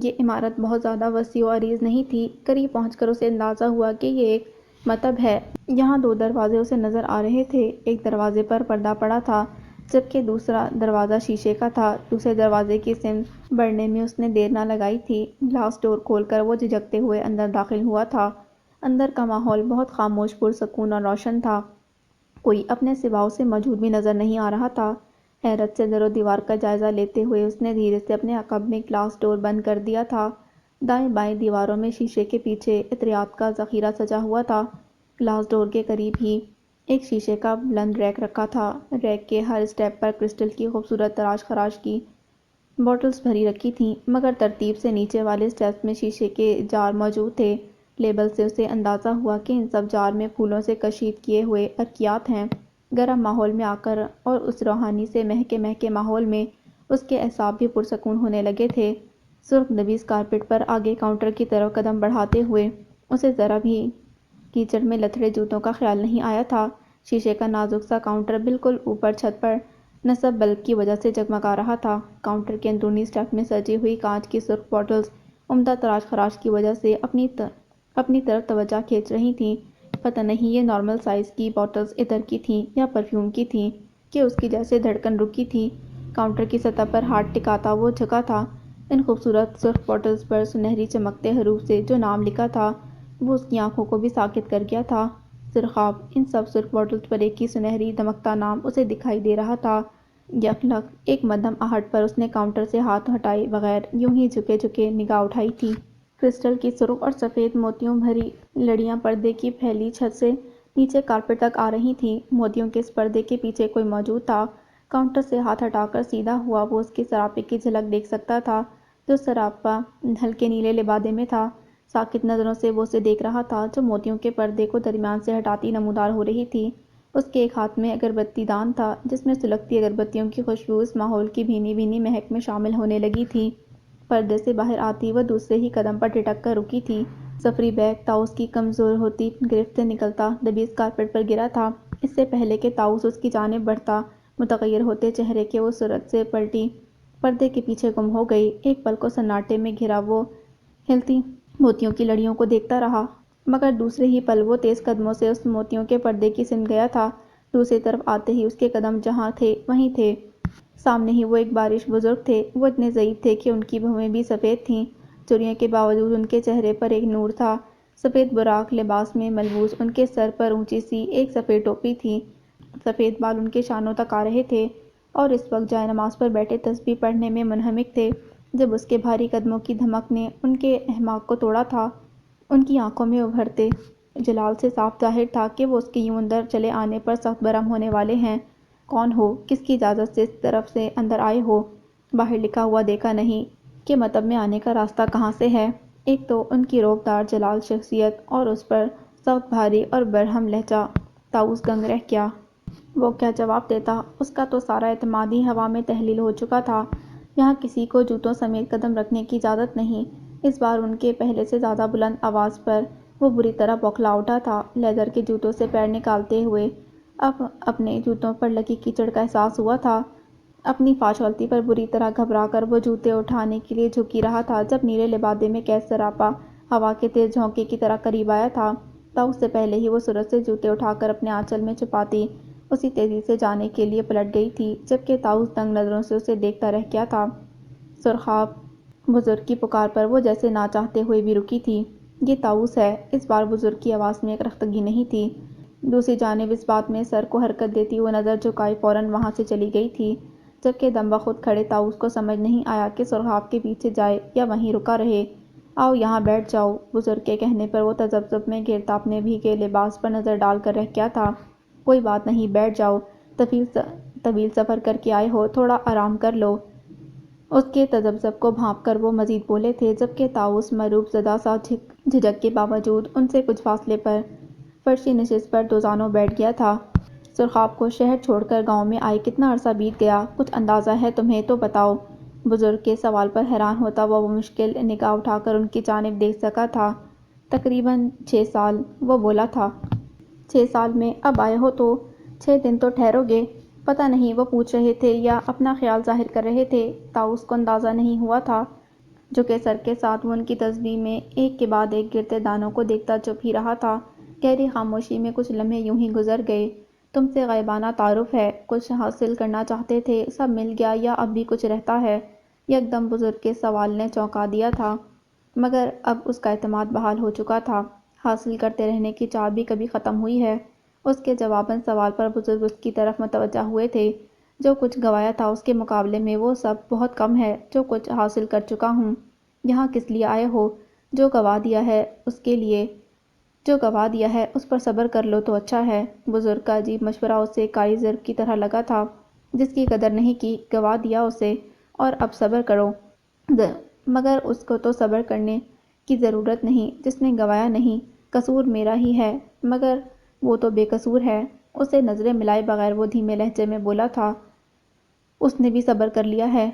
یہ عمارت بہت زیادہ وسیع و عریض نہیں تھی۔ قریب پہنچ کر اسے اندازہ ہوا کہ یہ ایک مکتب ہے۔ یہاں دو دروازے اسے نظر آ رہے تھے۔ ایک دروازے پر پردہ پڑا تھا، جبکہ دوسرا دروازہ شیشے کا تھا۔ دوسرے دروازے کی سمت بڑھنے میں اس نے دیر نہ لگائی تھی۔ گلاس ڈور کھول کر وہ جھجکتے ہوئے اندر داخل ہوا تھا۔ اندر کا ماحول بہت خاموش، پرسکون اور روشن تھا۔ کوئی اپنے سوا اسے موجود بھی نظر نہیں آ رہا تھا۔ حیرت سے در و دیوار کا جائزہ لیتے ہوئے اس نے دھیرے سے اپنے عقب میں گلاس ڈور بند کر دیا تھا۔ دائیں بائیں دیواروں میں شیشے کے پیچھے عطریات کا ذخیرہ سجا ہوا تھا۔ گلاس ڈور کے قریب ہی ایک شیشے کا بلند ریک رکھا تھا۔ ریک کے ہر اسٹیپ پر کرسٹل کی خوبصورت تراش خراش کی بوٹلز بھری رکھی تھیں، مگر ترتیب سے نیچے والے اسٹیپس میں شیشے کے جار موجود تھے۔ لیبل سے اسے اندازہ ہوا کہ ان سب جار میں پھولوں سے کشید کیے ہوئے ارکیات ہیں۔ گرم ماحول میں آ کر اور اس روحانی سے مہکے مہکے ماحول میں اس کے اعصاب بھی پرسکون ہونے لگے تھے۔ سرخ نبیز کارپٹ پر آگے کاؤنٹر کی طرف قدم بڑھاتے ہوئے اسے ذرا بھی کیچڑ میں لتھڑے جوتوں کا خیال نہیں آیا تھا۔ شیشے کا نازک سا کاؤنٹر بالکل اوپر چھت پر نصب بلب کی وجہ سے جگمگا رہا تھا۔ کاؤنٹر کے اندرونی اسٹیپ میں سجی ہوئی کانچ کی سرخ بوٹلز عمدہ تراش خراش کی وجہ سے اپنی طرف توجہ کھینچ رہی تھیں۔ پتہ نہیں یہ نارمل سائز کی بوٹلز عطر کی تھیں یا پرفیوم کی تھیں کہ اس کی جیسے دھڑکن رکی تھی۔ کاؤنٹر کی سطح پر ہاتھ ٹکاتا وہ جھکا تھا۔ ان خوبصورت سرخ بوٹلز پر سنہری چمکتے حروف سے جو نام لکھا تھا وہ اس کی آنکھوں کو بھی ساکت کر گیا تھا۔ سرخاب ان سب سرخ بوٹلز پر ایک ہی سنہری دمکتا نام اسے دکھائی دے رہا تھا۔ یکلخت ایک مدھم آہٹ پر اس نے کاؤنٹر سے ہاتھ ہٹائے بغیر یوں ہی جھکے جھکے نگاہ اٹھائی تھی۔ کرسٹل کی سرخ اور سفید موتیوں بھری لڑیاں پردے کی پھیلی چھت سے نیچے کارپٹ تک آ رہی تھیں۔ موتیوں کے اس پردے کے پیچھے کوئی موجود تھا۔ کاؤنٹر سے ہاتھ ہٹا کر سیدھا ہوا وہ اس کے سراپے کی جھلک دیکھ سکتا تھا، جو سراپا ہلکے نیلے لبادے میں تھا۔ ساکت نظروں سے وہ اسے دیکھ رہا تھا جو موتیوں کے پردے کو درمیان سے ہٹاتی نمودار ہو رہی تھی۔ اس کے ایک ہاتھ میں اگربتی دان تھا، جس میں سلگتی اگربتیوں کی خوشبو اس ماحول کی بھینی بھینی مہک میں شامل ہونے لگی تھی۔ پردے سے باہر آتی وہ دوسرے ہی قدم پر ٹھٹک کر رکی تھی۔ سفری بیگ تاؤس کی کمزور ہوتی گرفت سے نکلتا نبیز کارپٹ پر گرا تھا۔ اس سے پہلے کہ تاؤس اس کی جانب بڑھتا، متغیر ہوتے چہرے کے وہ صورت سے پلٹی پردے کے پیچھے گم ہو گئی۔ ایک پل کو سناٹے میں گھرا وہ ہلتی موتیوں کی لڑیوں کو دیکھتا رہا، مگر دوسرے ہی پل وہ تیز قدموں سے اس موتیوں کے پردے کی سمت گیا تھا۔ دوسری طرف آتے ہی اس کے قدم جہاں تھے وہیں تھے۔ سامنے ہی وہ ایک بارش بزرگ تھے۔ وہ اتنے ضعیف تھے کہ ان کی بھویں بھی سفید تھیں۔ جھریوں کے باوجود ان کے چہرے پر ایک نور تھا۔ سفید براق لباس میں ملبوس ان کے سر پر اونچی سی ایک سفید ٹوپی تھی۔ سفید بال ان کے شانوں تک آ رہے تھے اور اس وقت جائے نماز پر بیٹھے تسبیح پڑھنے میں منہمک تھے، جب اس کے بھاری قدموں کی دھمک نے ان کے احماق کو توڑا تھا۔ ان کی آنکھوں میں ابھرتے جلال سے صاف ظاہر تھا کہ وہ اس کے یوں اندر چلے آنے پر سخت برہم ہونے والے ہیں۔ کون ہو؟ کس کی اجازت سے اس طرف سے اندر آئے ہو؟ باہر لکھا ہوا دیکھا نہیں کہ مکتب میں آنے کا راستہ کہاں سے ہے؟ ایک تو ان کی روبدار جلال شخصیت اور اس پر سخت بھاری اور برہم لہجہ۔ طاؤس دنگ رہ گیا۔ وہ کیا جواب دیتا؟ اس کا تو سارا اعتماد ہی ہوا میں تحلیل ہو چکا تھا۔ یہاں کسی کو جوتوں سمیت قدم رکھنے کی اجازت نہیں۔ اس بار ان کے پہلے سے زیادہ بلند آواز پر وہ بری طرح بوکھلا اٹھا تھا۔ لیدر کے جوتوں سے پیر نکالتے ہوئے اب اپنے جوتوں پر لگی کیچڑ کا احساس ہوا تھا۔ اپنی فاشیلٹی پر بری طرح گھبرا کر وہ جوتے اٹھانے کے لیے جھک ہی رہا تھا جب نیلے لبادے میں قید سراپا ہوا کے تیز جھونکے کی طرح قریب آیا تھا۔ طاؤس سے پہلے ہی وہ سرعت سے جوتے اٹھا کر اپنے آنچل میں چھپاتی اسی تیزی سے جانے کے لیے پلٹ گئی تھی، جبکہ طاؤس دنگ نظروں سے اسے دیکھتا رہ گیا تھا۔ سرخاب بزرگ کی پکار پر وہ جیسے نہ چاہتے ہوئے بھی رکی تھی۔ یہ طاؤس ہے۔ اس بار بزرگ کی آواز میں ایک رختگی نہیں تھی۔ دوسری جانب اس بات میں سر کو حرکت دیتی وہ نظر جھکائے فوراً وہاں سے چلی گئی تھی، جبکہ دم بخود کھڑے طاؤس کو سمجھ نہیں آیا کہ سرخاب کے پیچھے جائے یا وہیں رکا رہے۔ آؤ یہاں بیٹھ جاؤ۔ بزرگ کے کہنے پر وہ تذبذب میں گھرتا اپنے بھیگے لباس پر نظر ڈال کر رہ گیا تھا۔ کوئی بات نہیں، بیٹھ جاؤ۔ طویل سفر کر کے آئے ہو، تھوڑا آرام کر لو۔ اس کے تذبذب کو بھانپ کر وہ مزید بولے تھے، جبکہ طاؤس مروب زدہ سا جھجک کے باوجود ان سے کچھ فاصلے پر فرشی نشست پر دوزانوں بیٹھ گیا تھا۔ سرخاب کو شہر چھوڑ کر گاؤں میں آئے کتنا عرصہ بیت گیا، کچھ اندازہ ہے تمہیں تو بتاؤ۔ بزرگ کے سوال پر حیران ہوتا وہ مشکل نگاہ اٹھا کر ان کی جانب دیکھ سکا تھا۔ تقریباً 6 سال، وہ بولا تھا۔ 6 سال میں اب آئے ہو تو 6 دن تو ٹھہرو گے؟ پتہ نہیں وہ پوچھ رہے تھے یا اپنا خیال ظاہر کر رہے تھے، طاؤس کو اندازہ نہیں ہوا تھا۔ جھکے سر کے ساتھ وہ ان کی تسبیح میں ایک کے بعد ایک گرتے دانوں کو دیکھتا چپ ہی رہا تھا۔ گہری خاموشی میں کچھ لمحے یوں ہی گزر گئے۔ تم سے غائبانہ تعارف ہے، کچھ حاصل کرنا چاہتے تھے، سب مل گیا یا اب بھی کچھ رہتا ہے؟ یکدم بزرگ کے سوال نے چونکا دیا تھا، مگر اب اس کا اعتماد بحال ہو چکا تھا۔ حاصل کرتے رہنے کی چاہ بھی کبھی ختم ہوئی ہے؟ اس کے جواباً سوال پر بزرگ اس کی طرف متوجہ ہوئے تھے۔ جو کچھ گنوایا تھا اس کے مقابلے میں وہ سب بہت کم ہے جو کچھ حاصل کر چکا ہوں۔ یہاں کس لیے آئے ہو؟ جو گنوا دیا ہے اس کے لیے، جو گنوا دیا ہے اس پر صبر کر لو تو اچھا ہے۔ بزرگ کا عجیب مشورہ اسے کاری ضرب کی طرح لگا تھا۔ جس کی قدر نہیں کی، گنوا دیا اسے، اور اب صبر کرو۔ مگر اس کو تو صبر کرنے کی ضرورت نہیں، جس نے گنوایا نہیں۔ قصور میرا ہی ہے، مگر وہ تو بے قصور ہے۔ اسے نظریں ملائے بغیر وہ دھیمے لہجے میں بولا تھا، اس نے بھی صبر کر لیا ہے۔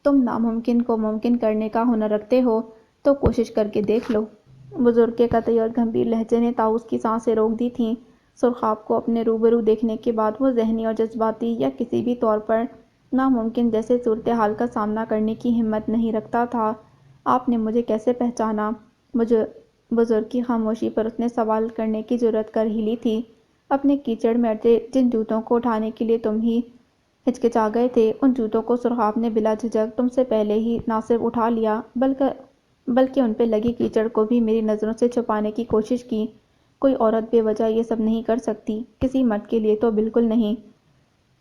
تم ناممکن کو ممکن کرنے کا ہنر رکھتے ہو تو کوشش کر کے دیکھ لو۔ بزرگ کے قطعی اور گمبھیر لہجے نے طاؤس کی سانسیں روک دی تھیں۔ سرخاب کو اپنے روبرو دیکھنے کے بعد وہ ذہنی اور جذباتی یا کسی بھی طور پر ناممکن جیسے صورتحال کا سامنا کرنے کی ہمت نہیں رکھتا تھا۔ آپ نے مجھے کیسے پہچانا؟ بزرگ کی خاموشی پر اس نے سوال کرنے کی جرأت کر ہی لی تھی۔ اپنے کیچڑ میں اٹے جن جوتوں کو اٹھانے کے لیے تم ہی ہچکچا گئے تھے، ان جوتوں کو سرخاب نے بلا جھجک تم سے پہلے ہی نہ صرف اٹھا لیا بلکہ ان پہ لگی کیچڑ کو بھی میری نظروں سے چھپانے کی کوشش کی۔ کوئی عورت بے وجہ یہ سب نہیں کر سکتی، کسی مرد کے لیے تو بالکل نہیں۔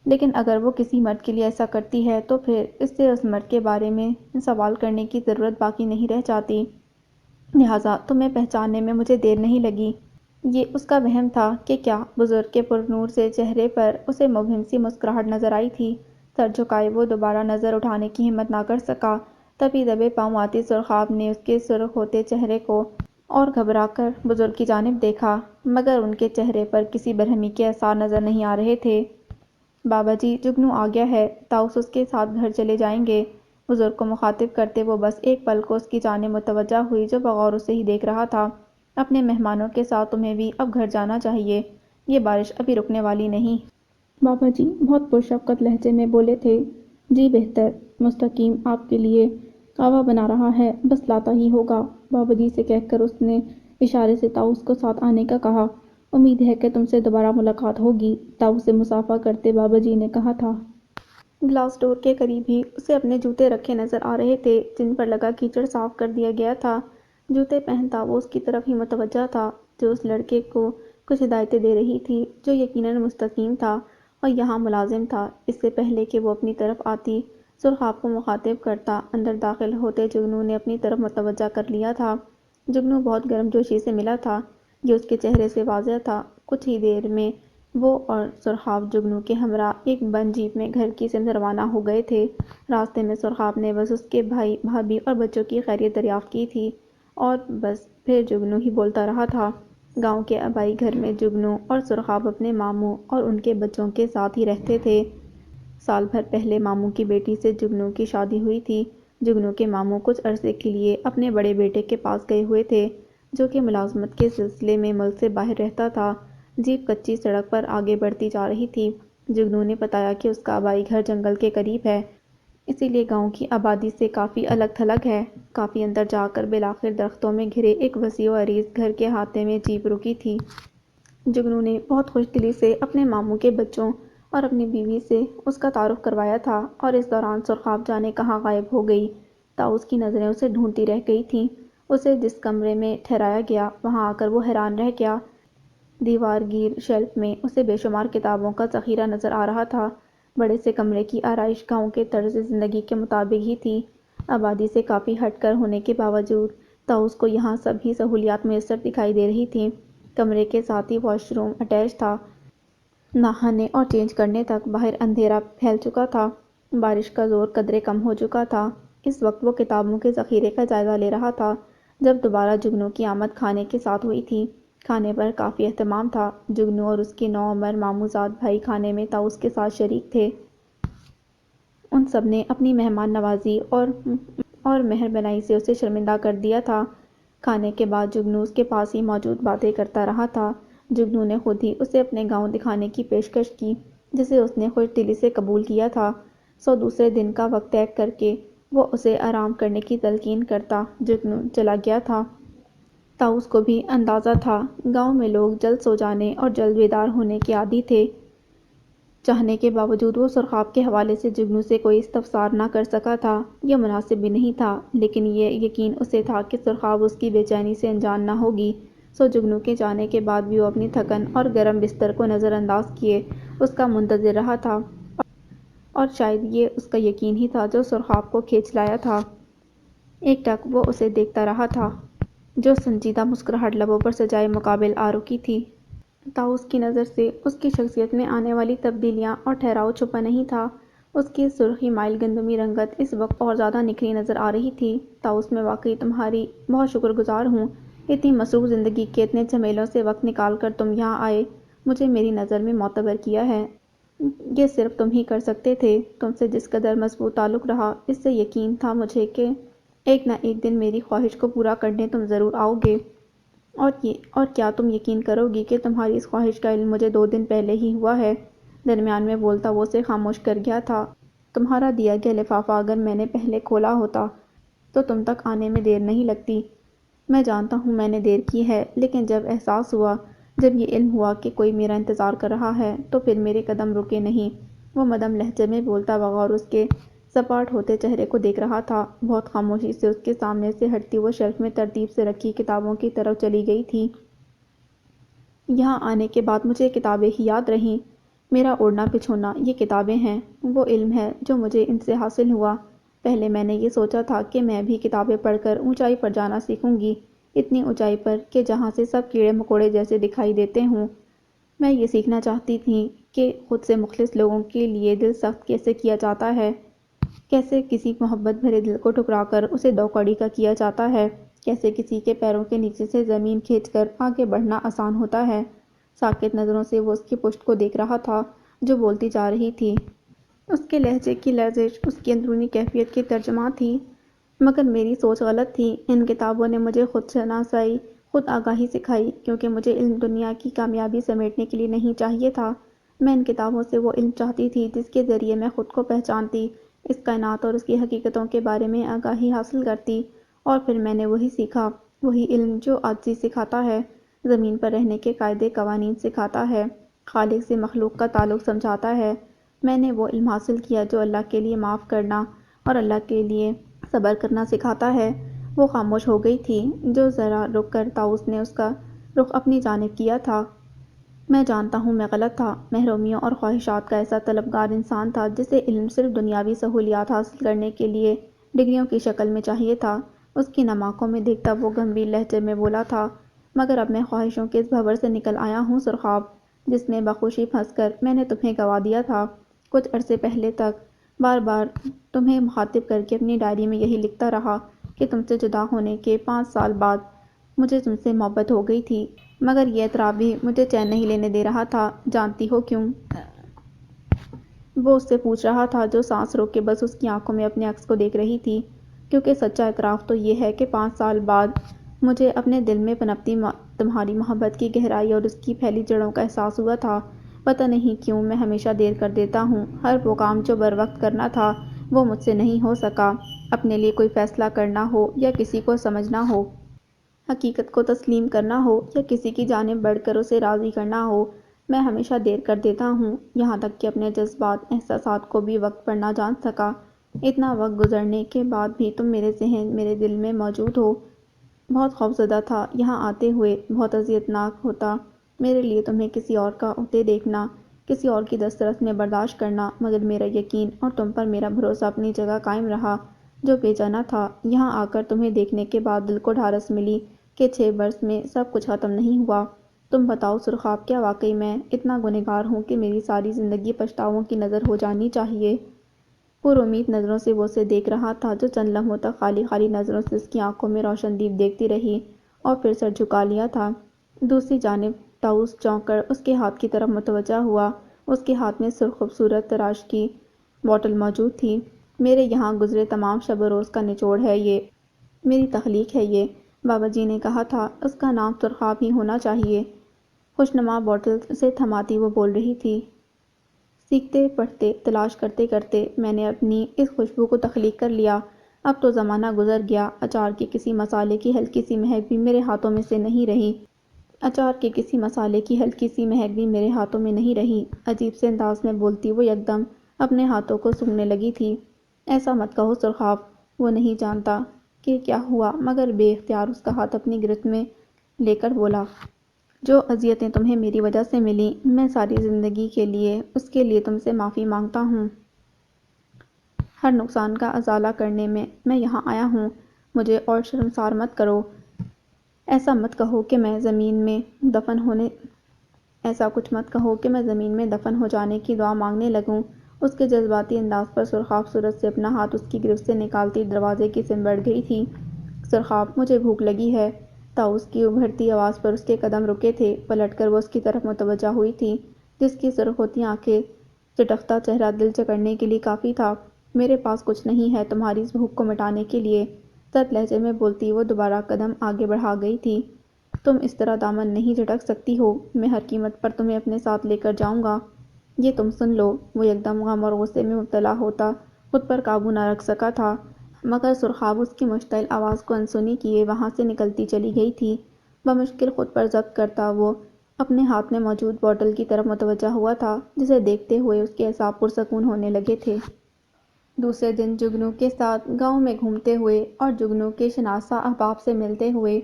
لیکن اگر وہ کسی مرد کے لیے ایسا کرتی ہے تو پھر اس سے اس مرد کے بارے میں سوال کرنے کی ضرورت باقی نہیں رہ جاتی۔ لہٰذا تمہیں پہچاننے میں مجھے دیر نہیں لگی۔ یہ اس کا وہم تھا کہ کیا؟ بزرگ کے پرنور سے چہرے پر اسے مبہم سی مسکراہٹ نظر آئی تھی۔ سر جھکائے وہ دوبارہ نظر اٹھانے کی ہمت نہ کر سکا۔ تبھی دبے پاؤں آتی سرخاب نے اس کے سرخ ہوتے چہرے کو اور گھبرا کر بزرگ کی جانب دیکھا، مگر ان کے چہرے پر کسی برہمی کے آثار نظر نہیں آ رہے تھے۔ بابا جی، جگنو آ گیا ہے، طاؤس اس کے ساتھ گھر چلے جائیں گے۔ بزرگ کو مخاطب کرتے وہ بس ایک پل کو اس کی جانب متوجہ ہوئی جو بغور اسے ہی دیکھ رہا تھا۔ اپنے مہمانوں کے ساتھ تمہیں بھی اب گھر جانا چاہیے، یہ بارش ابھی رکنے والی نہیں۔ بابا جی بہت پرشفقت لہجے میں بولے تھے۔ جی بہتر، مستقیم آپ کے لیے قہوہ بنا رہا ہے، بس لاتا ہی ہوگا۔ بابا جی سے کہہ کر اس نے اشارے سے طاؤس کو ساتھ آنے کا کہا۔ امید ہے کہ تم سے دوبارہ ملاقات ہوگی، طاؤس سے مصافحہ کرتے بابا جی نے کہا تھا۔ گلاس ڈور کے قریب ہی اسے اپنے جوتے رکھے نظر آ رہے تھے جن پر لگا کیچڑ صاف کر دیا گیا تھا۔ جوتے پہنتا وہ اس کی طرف ہی متوجہ تھا جو اس لڑکے کو کچھ ہدایتیں دے رہی تھی، جو یقیناً مستقیم تھا اور یہاں ملازم تھا۔ اس سے پہلے کہ وہ اپنی طرف آتی سرخاب کو مخاطب کرتا، اندر داخل ہوتے جگنو نے اپنی طرف متوجہ کر لیا تھا۔ جگنو بہت گرم جوشی سے ملا تھا، یہ اس کے چہرے سے واضح تھا۔ کچھ ہی دیر میں وہ اور سرخاب جگنو کے ہمراہ ایک بند جیپ میں گھر کی سمت روانہ ہو گئے تھے۔ راستے میں سرخاب نے بس اس کے بھائی بھابھی اور بچوں کی خیریت دریافت کی تھی اور بس پھر جگنو ہی بولتا رہا تھا۔ گاؤں کے آبائی گھر میں جگنو اور سرخاب اپنے ماموں اور ان کے بچوں کے ساتھ ہی رہتے تھے۔ سال بھر پہلے ماموں کی بیٹی سے جگنو کی شادی ہوئی تھی۔ جگنو کے ماموں کچھ عرصے کے لیے اپنے بڑے بیٹے کے پاس گئے ہوئے تھے جو کہ ملازمت کے سلسلے میں ملک سے باہر رہتا تھا۔ جیپ کچی سڑک پر آگے بڑھتی جا رہی تھی۔ جگنو نے بتایا کہ اس کا آبائی گھر جنگل کے قریب ہے، اسی لیے گاؤں کی آبادی سے کافی الگ تھلگ ہے۔ کافی اندر جا کر بالآخر درختوں میں گھرے ایک وسیع و عریض گھر کے احاطے میں جیپ رکی تھی۔ جگنو نے بہت خوش دلی سے اپنے ماموں کے بچوں اور اپنی بیوی سے اس کا تعارف کروایا تھا اور اس دوران سرخاب جانے کہاں غائب ہو گئی۔ طاؤس کی نظریں اسے ڈھونڈتی رہ گئی تھیں۔ اسے جس کمرے میں ٹھہرایا گیا وہاں آ کر وہ حیران رہ گیا۔ دیوار گیر شیلف میں اسے بے شمار کتابوں کا ذخیرہ نظر آ رہا تھا۔ بڑے سے کمرے کی آرائش گاؤں کے طرز زندگی کے مطابق ہی تھی۔ آبادی سے کافی ہٹ کر ہونے کے باوجود طاؤس کو یہاں سبھی سہولیات میسر دکھائی دے رہی تھیں۔ کمرے کے ساتھ ہی واش روم اٹیچ تھا۔ نہانے اور چینج کرنے تک باہر اندھیرا پھیل چکا تھا۔ بارش کا زور قدرے کم ہو چکا تھا۔ اس وقت وہ کتابوں کے ذخیرے کا جائزہ لے رہا تھا جب دوبارہ جگنو کی آمد کھانے کے ساتھ ہوئی تھی۔ کھانے پر کافی اہتمام تھا۔ جگنو اور اس کے نوعمر ماموزاد بھائی کھانے میں طاؤس کے ساتھ شریک تھے۔ ان سب نے اپنی مہمان نوازی اور مہربانی سے اسے شرمندہ کر دیا تھا۔ کھانے کے بعد جگنو اس کے پاس ہی موجود باتیں کرتا رہا تھا۔ جگنو نے خود ہی اسے اپنے گاؤں دکھانے کی پیشکش کی جسے اس نے خوش دلی سے قبول کیا تھا۔ دوسرے دن کا وقت طے کر کے وہ اسے آرام کرنے کی تلقین کرتا جگنو چلا گیا تھا۔ طاؤس کو بھی اندازہ تھا گاؤں میں لوگ جلد سو جانے اور جلد بیدار ہونے کے عادی تھے۔ چاہنے کے باوجود وہ سرخاب کے حوالے سے جگنو سے کوئی استفسار نہ کر سکا تھا۔ یہ مناسب بھی نہیں تھا، لیکن یہ یقین اسے تھا کہ سرخاب اس کی بے چینی سے انجان نہ ہوگی۔ جگنو کے جانے کے بعد بھی وہ اپنی تھکن اور گرم بستر کو نظر انداز کیے اس کا منتظر رہا تھا، اور شاید یہ اس کا یقین ہی تھا جو سرخاب کو کھینچ لایا تھا۔ ایک ٹک وہ اسے دیکھتا رہا تھا جو سنجیدہ مسکراہٹ لبوں پر سجائے مقابل آ رکی تھی۔ طاؤس کی نظر سے اس کی شخصیت میں آنے والی تبدیلیاں اور ٹھہراؤ چھپا نہیں تھا۔ اس کی سرخی مائل گندمی رنگت اس وقت اور زیادہ نکھری نظر آ رہی تھی۔ طاؤس میں واقعی تمہاری بہت شکر گزار ہوں۔ اتنی مصروف زندگی کے اتنے جھمیلوں سے وقت نکال کر تم یہاں آئے، مجھے میری نظر میں معتبر کیا ہے۔ یہ صرف تم ہی کر سکتے تھے۔ تم سے جس قدر مضبوط تعلق رہا، اس سے یقین تھا مجھے کہ ایک نہ ایک دن میری خواہش کو پورا کرنے تم ضرور آؤ گے۔ اور کیا تم یقین کرو گی کہ تمہاری اس خواہش کا علم مجھے 2 دن پہلے ہی ہوا ہے۔ درمیان میں بولتا وہ اسے خاموش کر گیا تھا۔ تمہارا دیا گیا لفافہ اگر میں نے پہلے کھولا ہوتا تو تم تک آنے میں دیر نہیں لگتی۔ میں جانتا ہوں میں نے دیر کی ہے، لیکن جب احساس ہوا، جب یہ علم ہوا کہ کوئی میرا انتظار کر رہا ہے، تو پھر میرے قدم رکے نہیں۔ وہ مدھم لہجے میں بولتا بغور اس کے سپاٹ ہوتے چہرے کو دیکھ رہا تھا۔ بہت خاموشی سے اس کے سامنے سے ہٹتی وہ شیلف میں ترتیب سے رکھی کتابوں کی طرف چلی گئی تھی۔ یہاں آنے کے بعد مجھے کتابیں ہی یاد رہیں۔ میرا اوڑھنا بچھونا یہ کتابیں ہیں، وہ علم ہے جو مجھے ان سے حاصل ہوا۔ پہلے میں نے یہ سوچا تھا کہ میں بھی کتابیں پڑھ کر اونچائی پر جانا سیکھوں گی، اتنی اونچائی پر کہ جہاں سے سب کیڑے مکوڑے جیسے دکھائی دیتے ہوں۔ میں یہ سیکھنا چاہتی تھی کہ خود سے مخلص لوگوں کے لیے دل سخت کیسے کیا جاتا ہے، کیسے کسی محبت بھرے دل کو ٹھکرا کر اسے 2 کڑی کا کیا جاتا ہے، کیسے کسی کے پیروں کے نیچے سے زمین کھینچ کر آگے بڑھنا آسان ہوتا ہے۔ ساکت نظروں سے وہ اس کی پشت کو دیکھ رہا تھا جو بولتی جا رہی تھی۔ اس کے لہجے کی لرزش اس کی اندرونی کیفیت کی ترجمہ تھی۔ مگر میری سوچ غلط تھی۔ ان کتابوں نے مجھے خود شناسائی، خود آگاہی سکھائی، کیونکہ مجھے علم دنیا کی کامیابی سمیٹنے کے لیے نہیں چاہیے تھا۔ میں ان کتابوں سے وہ علم چاہتی تھی جس کے ذریعے میں خود کو پہچانتی، اس کائنات اور اس کی حقیقتوں کے بارے میں آگاہی حاصل کرتی، اور پھر میں نے وہی سیکھا، وہی علم جو عاجزی سکھاتا ہے، زمین پر رہنے کے قاعدے قوانین سکھاتا ہے، خالق سے مخلوق کا تعلق سمجھاتا ہے۔ میں نے وہ علم حاصل کیا جو اللہ کے لیے معاف کرنا اور اللہ کے لیے صبر کرنا سکھاتا ہے۔ وہ خاموش ہو گئی تھی۔ جو ذرا رک کر طاؤس نے اس کا رخ اپنی جانب کیا تھا۔ میں جانتا ہوں میں غلط تھا، محرومیوں اور خواہشات کا ایسا طلبگار انسان تھا جسے علم صرف دنیاوی سہولیات حاصل کرنے کے لیے ڈگریوں کی شکل میں چاہیے تھا۔ اس کی نم آنکھوں میں دیکھتا وہ گمبھیر لہجے میں بولا تھا، مگر اب میں خواہشوں کے اس بھنور سے نکل آیا ہوں سرخاب، جس میں بخوشی پھنس کر میں نے تمہیں گنوا دیا تھا۔ کچھ عرصے پہلے تک بار بار تمہیں مخاطب کر کے اپنی ڈائری میں یہی لکھتا رہا کہ تم سے جدا ہونے کے 5 سال بعد مجھے تم سے محبت ہو گئی تھی، مگر یہ اعتراف بھی مجھے چین نہیں لینے دے رہا تھا۔ جانتی ہو کیوں؟ وہ اس سے پوچھ رہا تھا جو سانس روک کے بس اس کی آنکھوں میں اپنے عکس کو دیکھ رہی تھی۔ کیونکہ سچا اعتراف تو یہ ہے کہ 5 سال بعد مجھے اپنے دل میں پنپتی تمہاری محبت کی گہرائی اور اس کی پھیلی جڑوں کا احساس ہوا تھا۔ پتہ نہیں کیوں میں ہمیشہ دیر کر دیتا ہوں۔ ہر وہ کام جو بروقت کرنا تھا وہ مجھ سے نہیں ہو سکا۔ اپنے لیے کوئی فیصلہ کرنا ہو یا کسی کو سمجھنا ہو، حقیقت کو تسلیم کرنا ہو یا کسی کی جانب بڑھ کر اسے راضی کرنا ہو، میں ہمیشہ دیر کر دیتا ہوں، یہاں تک کہ اپنے جذبات احساسات کو بھی وقت پر نہ جان سکا۔ اتنا وقت گزرنے کے بعد بھی تم میرے ذہن میرے دل میں موجود ہو۔ بہت خوفزدہ تھا یہاں آتے ہوئے، بہت اذیتناک ہوتا میرے لیے تمہیں کسی اور کا عہدے دیکھنا، کسی اور کی دسترس میں برداشت کرنا، مگر میرا یقین اور تم پر میرا بھروسہ اپنی جگہ قائم رہا جو بے جانا تھا۔ یہاں آ کر تمہیں دیکھنے کے بعد دل کو ڈھارس ملی کہ 6 برس میں سب کچھ ختم نہیں ہوا۔ تم بتاؤ سرخاب، کیا واقعی میں اتنا گنہگار ہوں کہ میری ساری زندگی پچھتاووں کی نظر ہو جانی چاہیے؟ پر امید نظروں سے وہ اسے دیکھ رہا تھا جو چند لمحوں تک خالی خالی نظروں سے اس کی آنکھوں میں روشن دیپ دیکھتی رہی اور پھر سر جھکا لیا تھا۔ دوسری جانب طاؤس چونک کر اس کے ہاتھ کی طرف متوجہ ہوا۔ اس کے ہاتھ میں سرخ خوبصورت تراش کی بوتل موجود تھی۔ میرے یہاں گزرے تمام شب و روز کا نچوڑ ہے یہ، میری تخلیق ہے یہ، بابا جی نے کہا تھا۔ اس کا نام سرخاب ہی ہونا چاہیے۔ خوشنما بوتل سے تھماتی وہ بول رہی تھی، سیکھتے پڑھتے تلاش کرتے کرتے میں نے اپنی اس خوشبو کو تخلیق کر لیا۔ اب تو زمانہ گزر گیا، اچار کے کسی مسالے کی ہلکی سی مہک بھی میرے ہاتھوں میں سے نہیں رہی، اچار کے کسی مسالے کی ہلکی سی مہک بھی میرے ہاتھوں میں نہیں رہی۔ عجیب سے انداز میں بولتی وہ یکدم اپنے ہاتھوں کو سونگھنے لگی تھی۔ ایسا مت کہو سرخاب، وہ نہیں جانتا کہ کیا ہوا، مگر بے اختیار اس کا ہاتھ اپنی گرفت میں لے کر بولا، جو اذیتیں تمہیں میری وجہ سے ملیں، میں ساری زندگی کے لیے اس کے لیے تم سے معافی مانگتا ہوں۔ ہر نقصان کا ازالہ کرنے میں یہاں آیا ہوں، مجھے اور شرمسار مت کرو۔ ایسا مت کہو کہ میں زمین میں دفن ہونے ایسا کچھ مت کہو کہ میں زمین میں دفن ہو جانے کی دعا مانگنے لگوں۔ اس کے جذباتی انداز پر سرخاب صورت سے اپنا ہاتھ اس کی گرفت سے نکالتی دروازے کی سمت بڑھ گئی تھی۔ سرخاب، مجھے بھوک لگی ہے۔ طاؤس کی ابھرتی آواز پر اس کے قدم رکے تھے۔ پلٹ کر وہ اس کی طرف متوجہ ہوئی تھی، جس کی سرخ ہوتی آنکھیں، چٹکتا چہرہ دل جکڑنے کے لیے کافی تھا۔ میرے پاس کچھ نہیں ہے تمہاری اس بھوک کو مٹانے کے لیے، سرد لہجے میں بولتی وہ دوبارہ قدم آگے بڑھا گئی تھی۔ تم اس طرح دامن نہیں جھٹک سکتی ہو، میں ہر قیمت پر تمہیں اپنے ساتھ لے کر جاؤں گا۔ یہ تم سن لو۔ وہ یکدم غم اور غصے میں مبتلا ہوتا خود پر قابو نہ رکھ سکا تھا، مگر سرخاب اس کی مشتعل آواز کو انسنی کیے وہاں سے نکلتی چلی گئی تھی۔ بمشکل خود پر ضبط کرتا وہ اپنے ہاتھ میں موجود بوتل کی طرف متوجہ ہوا تھا، جسے دیکھتے ہوئے اس کے اعصاب پرسکون ہونے لگے تھے۔ دوسرے دن جگنو کے ساتھ گاؤں میں گھومتے ہوئے اور جگنو کے شناسہ احباب سے ملتے ہوئے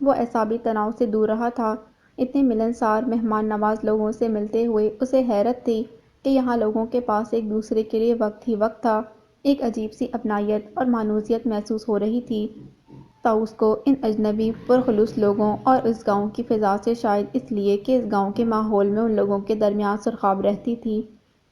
وہ اعصابی تناؤ سے دور رہا تھا۔ اتنے ملنسار مہمان نواز لوگوں سے ملتے ہوئے اسے حیرت تھی کہ یہاں لوگوں کے پاس ایک دوسرے کے لیے وقت ہی وقت تھا۔ ایک عجیب سی اپنائیت اور مانوسیت محسوس ہو رہی تھی طاؤس کو ان اجنبی پرخلوص لوگوں اور اس گاؤں کی فضا سے، شاید اس لیے کہ اس گاؤں کے ماحول میں ان لوگوں کے درمیان سرخاب رہتی تھی،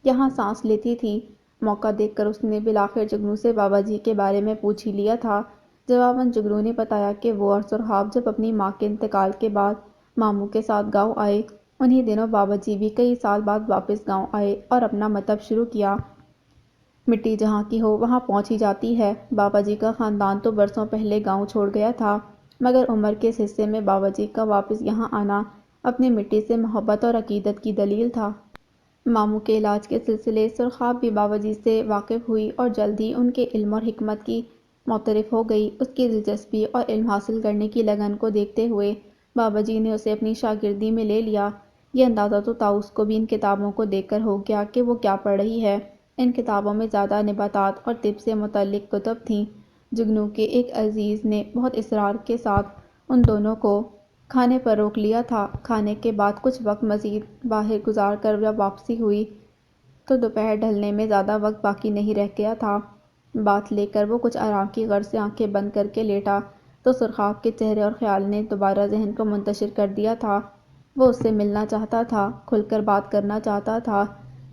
یہاں سانس لیتی تھی۔ موقع دیکھ کر اس نے بالآخر جگنو سے بابا جی کے بارے میں پوچھ ہی لیا تھا۔ جواباً جگنو نے بتایا کہ وہ اور سرخاب جب اپنی ماں کے انتقال کے بعد ماموں کے ساتھ گاؤں آئے، انہی دنوں بابا جی بھی کئی سال بعد واپس گاؤں آئے اور اپنا مطب شروع کیا۔ مٹی جہاں کی ہو وہاں پہنچ ہی جاتی ہے۔ بابا جی کا خاندان تو برسوں پہلے گاؤں چھوڑ گیا تھا، مگر عمر کے اس حصے میں بابا جی کا واپس یہاں آنا اپنی مٹی سے محبت اور عقیدت کی دلیل تھا۔ ماموں کے علاج کے سلسلے سرخاب بھی بابا جی سے واقف ہوئی اور جلد ہی ان کے علم اور حکمت کی معترف ہو گئی۔ اس کی دلچسپی اور علم حاصل کرنے کی لگن کو دیکھتے ہوئے بابا جی نے اسے اپنی شاگردی میں لے لیا۔ یہ اندازہ تو طاؤس کو بھی ان کتابوں کو دیکھ کر ہو گیا کہ وہ کیا پڑھ رہی ہے۔ ان کتابوں میں زیادہ نباتات اور طب سے متعلق کتب تھیں۔ جگنو کے ایک عزیز نے بہت اصرار کے ساتھ ان دونوں کو کھانے پر روک لیا تھا۔ کھانے کے بعد کچھ وقت مزید باہر گزار کر جب واپسی ہوئی تو دوپہر ڈھلنے میں زیادہ وقت باقی نہیں رہ گیا تھا۔ بات لے کر وہ کچھ آرام کی غرض سے آنکھیں بند کر کے لیٹا تو سرخاب کے چہرے اور خیال نے دوبارہ ذہن کو منتشر کر دیا تھا۔ وہ اس سے ملنا چاہتا تھا، کھل کر بات کرنا چاہتا تھا،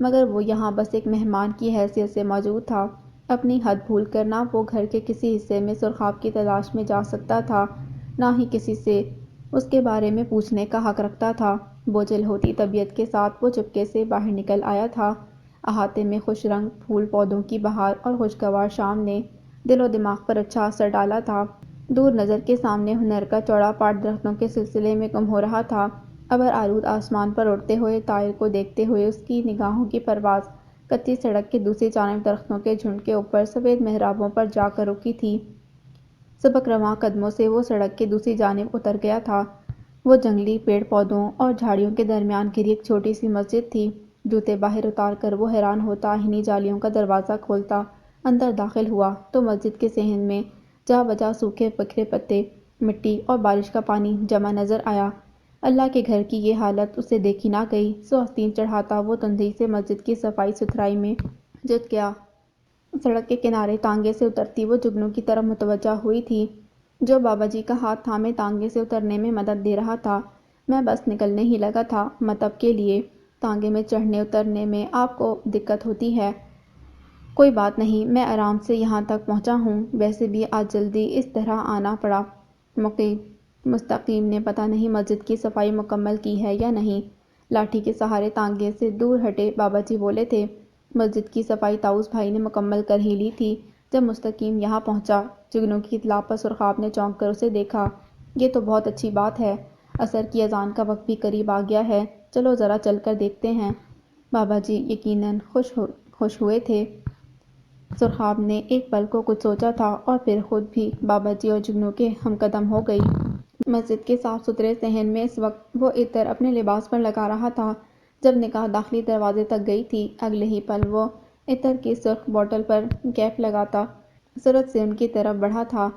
مگر وہ یہاں بس ایک مہمان کی حیثیت سے موجود تھا۔ اپنی حد بھول کر نہ وہ گھر کے کسی حصے میں سرخاب کی تلاش میں جا سکتا تھا، نہ ہی کسی سے اس کے بارے میں پوچھنے کا حق رکھتا تھا۔ بوجھل ہوتی طبیعت کے ساتھ وہ چپکے سے باہر نکل آیا تھا۔ احاطے میں خوش رنگ پھول پودوں کی بہار اور خوشگوار شام نے دل و دماغ پر اچھا اثر ڈالا تھا۔ دور نظر کے سامنے ہنر کا چوڑا پاٹ درختوں کے سلسلے میں گم ہو رہا تھا۔ ابر آلود آسمان پر اڑتے ہوئے طائر کو دیکھتے ہوئے اس کی نگاہوں کی پرواز کچی سڑک کے دوسری جانب درختوں کے جھنڈ کے اوپر سفید محرابوں پر جا کر رکی تھی۔ سبک رواں قدموں سے وہ سڑک کی دوسری جانب اتر گیا تھا۔ وہ جنگلی پیڑ پودوں اور جھاڑیوں کے درمیان گھری ایک چھوٹی سی مسجد تھی۔ جوتے باہر اتار کر وہ حیران ہوتا آہنی جالیوں کا دروازہ کھولتا اندر داخل ہوا تو مسجد کے صحن میں جا بجا سوکھے بکھرے پتے، مٹی اور بارش کا پانی جمع نظر آیا۔ اللہ کے گھر کی یہ حالت اسے دیکھی نہ گئی سو آستین چڑھاتا وہ تندی سے مسجد کی صفائی ستھرائی میں جت گیا۔ سڑک کے کنارے تانگے سے اترتی وہ جگنو کی طرف متوجہ ہوئی تھی، جو بابا جی کا ہاتھ تھامے تانگے سے اترنے میں مدد دے رہا تھا۔ میں بس نکلنے ہی لگا تھا مطب کے لیے، تانگے میں چڑھنے اترنے میں آپ کو دقت ہوتی ہے۔ کوئی بات نہیں، میں آرام سے یہاں تک پہنچا ہوں۔ ویسے بھی آج جلدی اس طرح آنا پڑا، مقیم مستقیم نے پتہ نہیں مسجد کی صفائی مکمل کی ہے یا نہیں۔ لاٹھی کے سہارے تانگے سے دور ہٹے بابا جی بولے تھے۔ مسجد کی صفائی طاؤس بھائی نے مکمل کر ہی لی تھی جب مستقیم یہاں پہنچا۔ جگنو کی اطلاع پر سرخاب نے چونک کر اسے دیکھا۔ یہ تو بہت اچھی بات ہے، عصر کی اذان کا وقت بھی قریب آ گیا ہے، چلو ذرا چل کر دیکھتے ہیں۔ بابا جی یقیناً خوش ہوئے تھے۔ سرخاب نے ایک پل کو کچھ سوچا تھا اور پھر خود بھی بابا جی اور جگنو کے ہم قدم ہو گئی۔ مسجد کے صاف ستھرے صحن میں اس وقت وہ عطر اپنے لباس پر لگا رہا تھا۔ جب نگاہ داخلی دروازے تک گئی تھی، اگلے ہی پل وہ عطر کی سرخ بوتل پر کیپ لگاتا سرعت سے ان کی طرف بڑھا تھا۔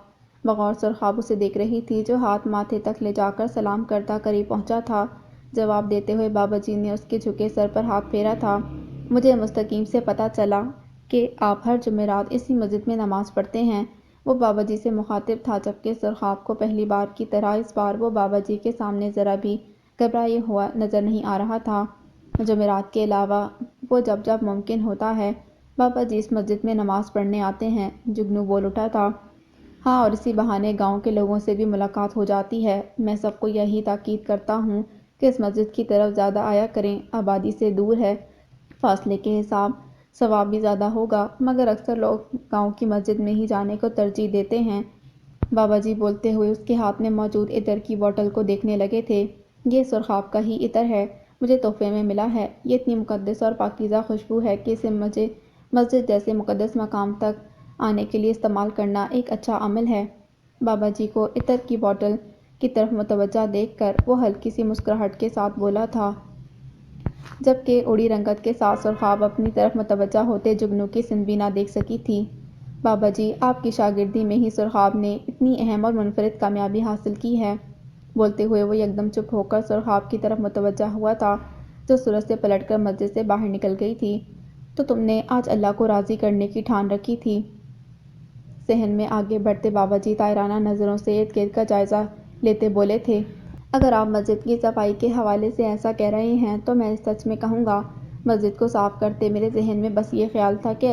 بغور سرخاب اسے دیکھ رہی تھی جو ہاتھ ماتھے تک لے جا کر سلام کرتا قریب پہنچا تھا۔ جواب دیتے ہوئے بابا جی نے اس کے جھکے سر پر ہاتھ پھیرا تھا۔ مجھے مستقیم سے پتہ چلا کہ آپ ہر جمعرات اسی مسجد میں نماز پڑھتے ہیں۔ وہ بابا جی سے مخاطب تھا جبکہ سرخاب کو پہلی بار کی طرح اس بار وہ بابا جی کے سامنے ذرا بھی گھبرائے ہوا نظر نہیں آ رہا تھا۔ جمعرات کے علاوہ وہ جب ممکن ہوتا ہے بابا جی اس مسجد میں نماز پڑھنے آتے ہیں، جگنو بول اٹھا تھا۔ ہاں، اور اسی بہانے گاؤں کے لوگوں سے بھی ملاقات ہو جاتی ہے۔ میں سب کو یہی تاکید کرتا ہوں کہ اس مسجد کی طرف زیادہ آیا کریں، آبادی سے دور ہے، فاصلے کے حساب ثواب بھی زیادہ ہوگا، مگر اکثر لوگ گاؤں کی مسجد میں ہی جانے کو ترجیح دیتے ہیں۔ بابا جی بولتے ہوئے اس کے ہاتھ میں موجود عطر کی بوتل کو دیکھنے لگے تھے۔ یہ سرخاب کا ہی عطر ہے، مجھے تحفے میں ملا ہے۔ یہ اتنی مقدس اور پاکیزہ خوشبو ہے کہ اسے مجھے مسجد جیسے مقدس مقام تک آنے کے لیے استعمال کرنا ایک اچھا عمل ہے۔ بابا جی کو عطر کی بوتل کی طرف متوجہ دیکھ کر وہ ہلکی سی مسکراہٹ کے ساتھ بولا تھا، جبکہ اڑی رنگت کے ساتھ سرخاب اپنی طرف متوجہ ہوتے جگنو کی سمت بھی نہ دیکھ سکی تھی۔ بابا جی، آپ کی شاگردی میں ہی سرخاب نے اتنی اہم اور منفرد کامیابی حاصل کی ہے۔ بولتے ہوئے وہ یکدم چپ ہو کر سرخاب کی طرف متوجہ ہوا تھا جو سورج سے پلٹ کر مسجد سے باہر نکل گئی تھی۔ تو تم نے آج اللہ کو راضی کرنے کی ٹھان رکھی تھی؟ صحن میں آگے بڑھتے بابا جی طائرانہ نظروں سے ارد گرد کا جائزہ لیتے بولے تھے۔ اگر آپ مسجد کی صفائی کے حوالے سے ایسا کہہ رہے ہیں تو میں سچ میں کہوں گا، مسجد کو صاف کرتے میرے ذہن میں بس یہ خیال تھا کہ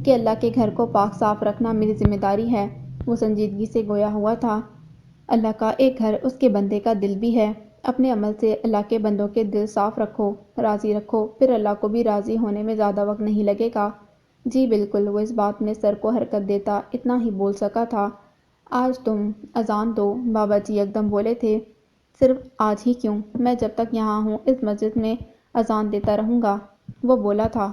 اللہ کے گھر کو پاک صاف رکھنا میری ذمہ داری ہے۔ وہ سنجیدگی سے گویا ہوا تھا۔ اللہ کا ایک گھر اس کے بندے کا دل بھی ہے۔ اپنے عمل سے اللہ کے بندوں کے دل صاف رکھو، راضی رکھو، پھر اللہ کو بھی راضی ہونے میں زیادہ وقت نہیں لگے گا۔ جی بالکل، وہ اس بات میں سر کو حرکت دیتا اتنا ہی بول سکا تھا۔ آج تم اذان دو، بابا جی یکدم بولے تھے۔ صرف آج ہی کیوں، میں جب تک یہاں ہوں اس مسجد میں اذان دیتا رہوں گا، وہ بولا تھا۔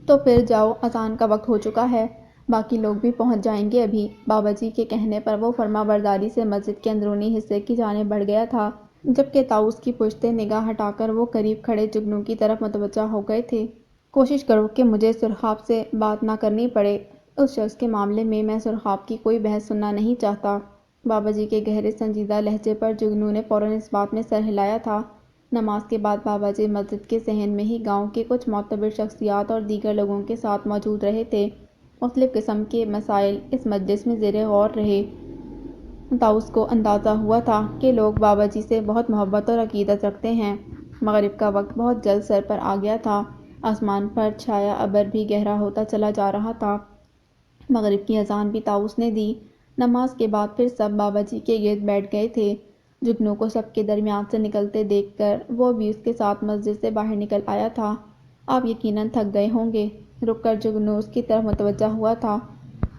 تو پھر جاؤ، اذان کا وقت ہو چکا ہے، باقی لوگ بھی پہنچ جائیں گے ابھی۔ بابا جی کے کہنے پر وہ فرما برداری سے مسجد کے اندرونی حصے کی جانب بڑھ گیا تھا، جبکہ طاؤس کی پشتیں نگاہ ہٹا کر وہ قریب کھڑے جگنو کی طرف متوجہ ہو گئے تھے۔ کوشش کرو کہ مجھے سرخاب سے بات نہ کرنی پڑے، اس شخص کے معاملے میں سرخاب کی کوئی بحث سننا نہیں چاہتا۔ بابا جی کے گہرے سنجیدہ لہجے پر جگنو نے فوراً اس بات میں سر ہلایا تھا۔ نماز کے بعد بابا جی مسجد کے صحن میں ہی گاؤں کے کچھ معتبر شخصیات اور دیگر لوگوں کے ساتھ موجود رہے تھے۔ مختلف قسم کے مسائل اس مجلس میں زیر غور رہے۔ طاؤس کو اندازہ ہوا تھا کہ لوگ بابا جی سے بہت محبت اور عقیدت رکھتے ہیں۔ مغرب کا وقت بہت جلد سر پر آ گیا تھا، آسمان پر چھایا ابر بھی گہرا ہوتا چلا جا رہا تھا۔ مغرب کی اذان بھی طاؤس نے دی۔ نماز کے بعد پھر سب بابا جی کے گرد بیٹھ گئے تھے۔ جگنو کو سب کے درمیان سے نکلتے دیکھ کر وہ بھی اس کے ساتھ مسجد سے باہر نکل آیا تھا۔ آپ یقیناً تھک گئے ہوں گے، رک کر جگنو اس کی طرف متوجہ ہوا تھا۔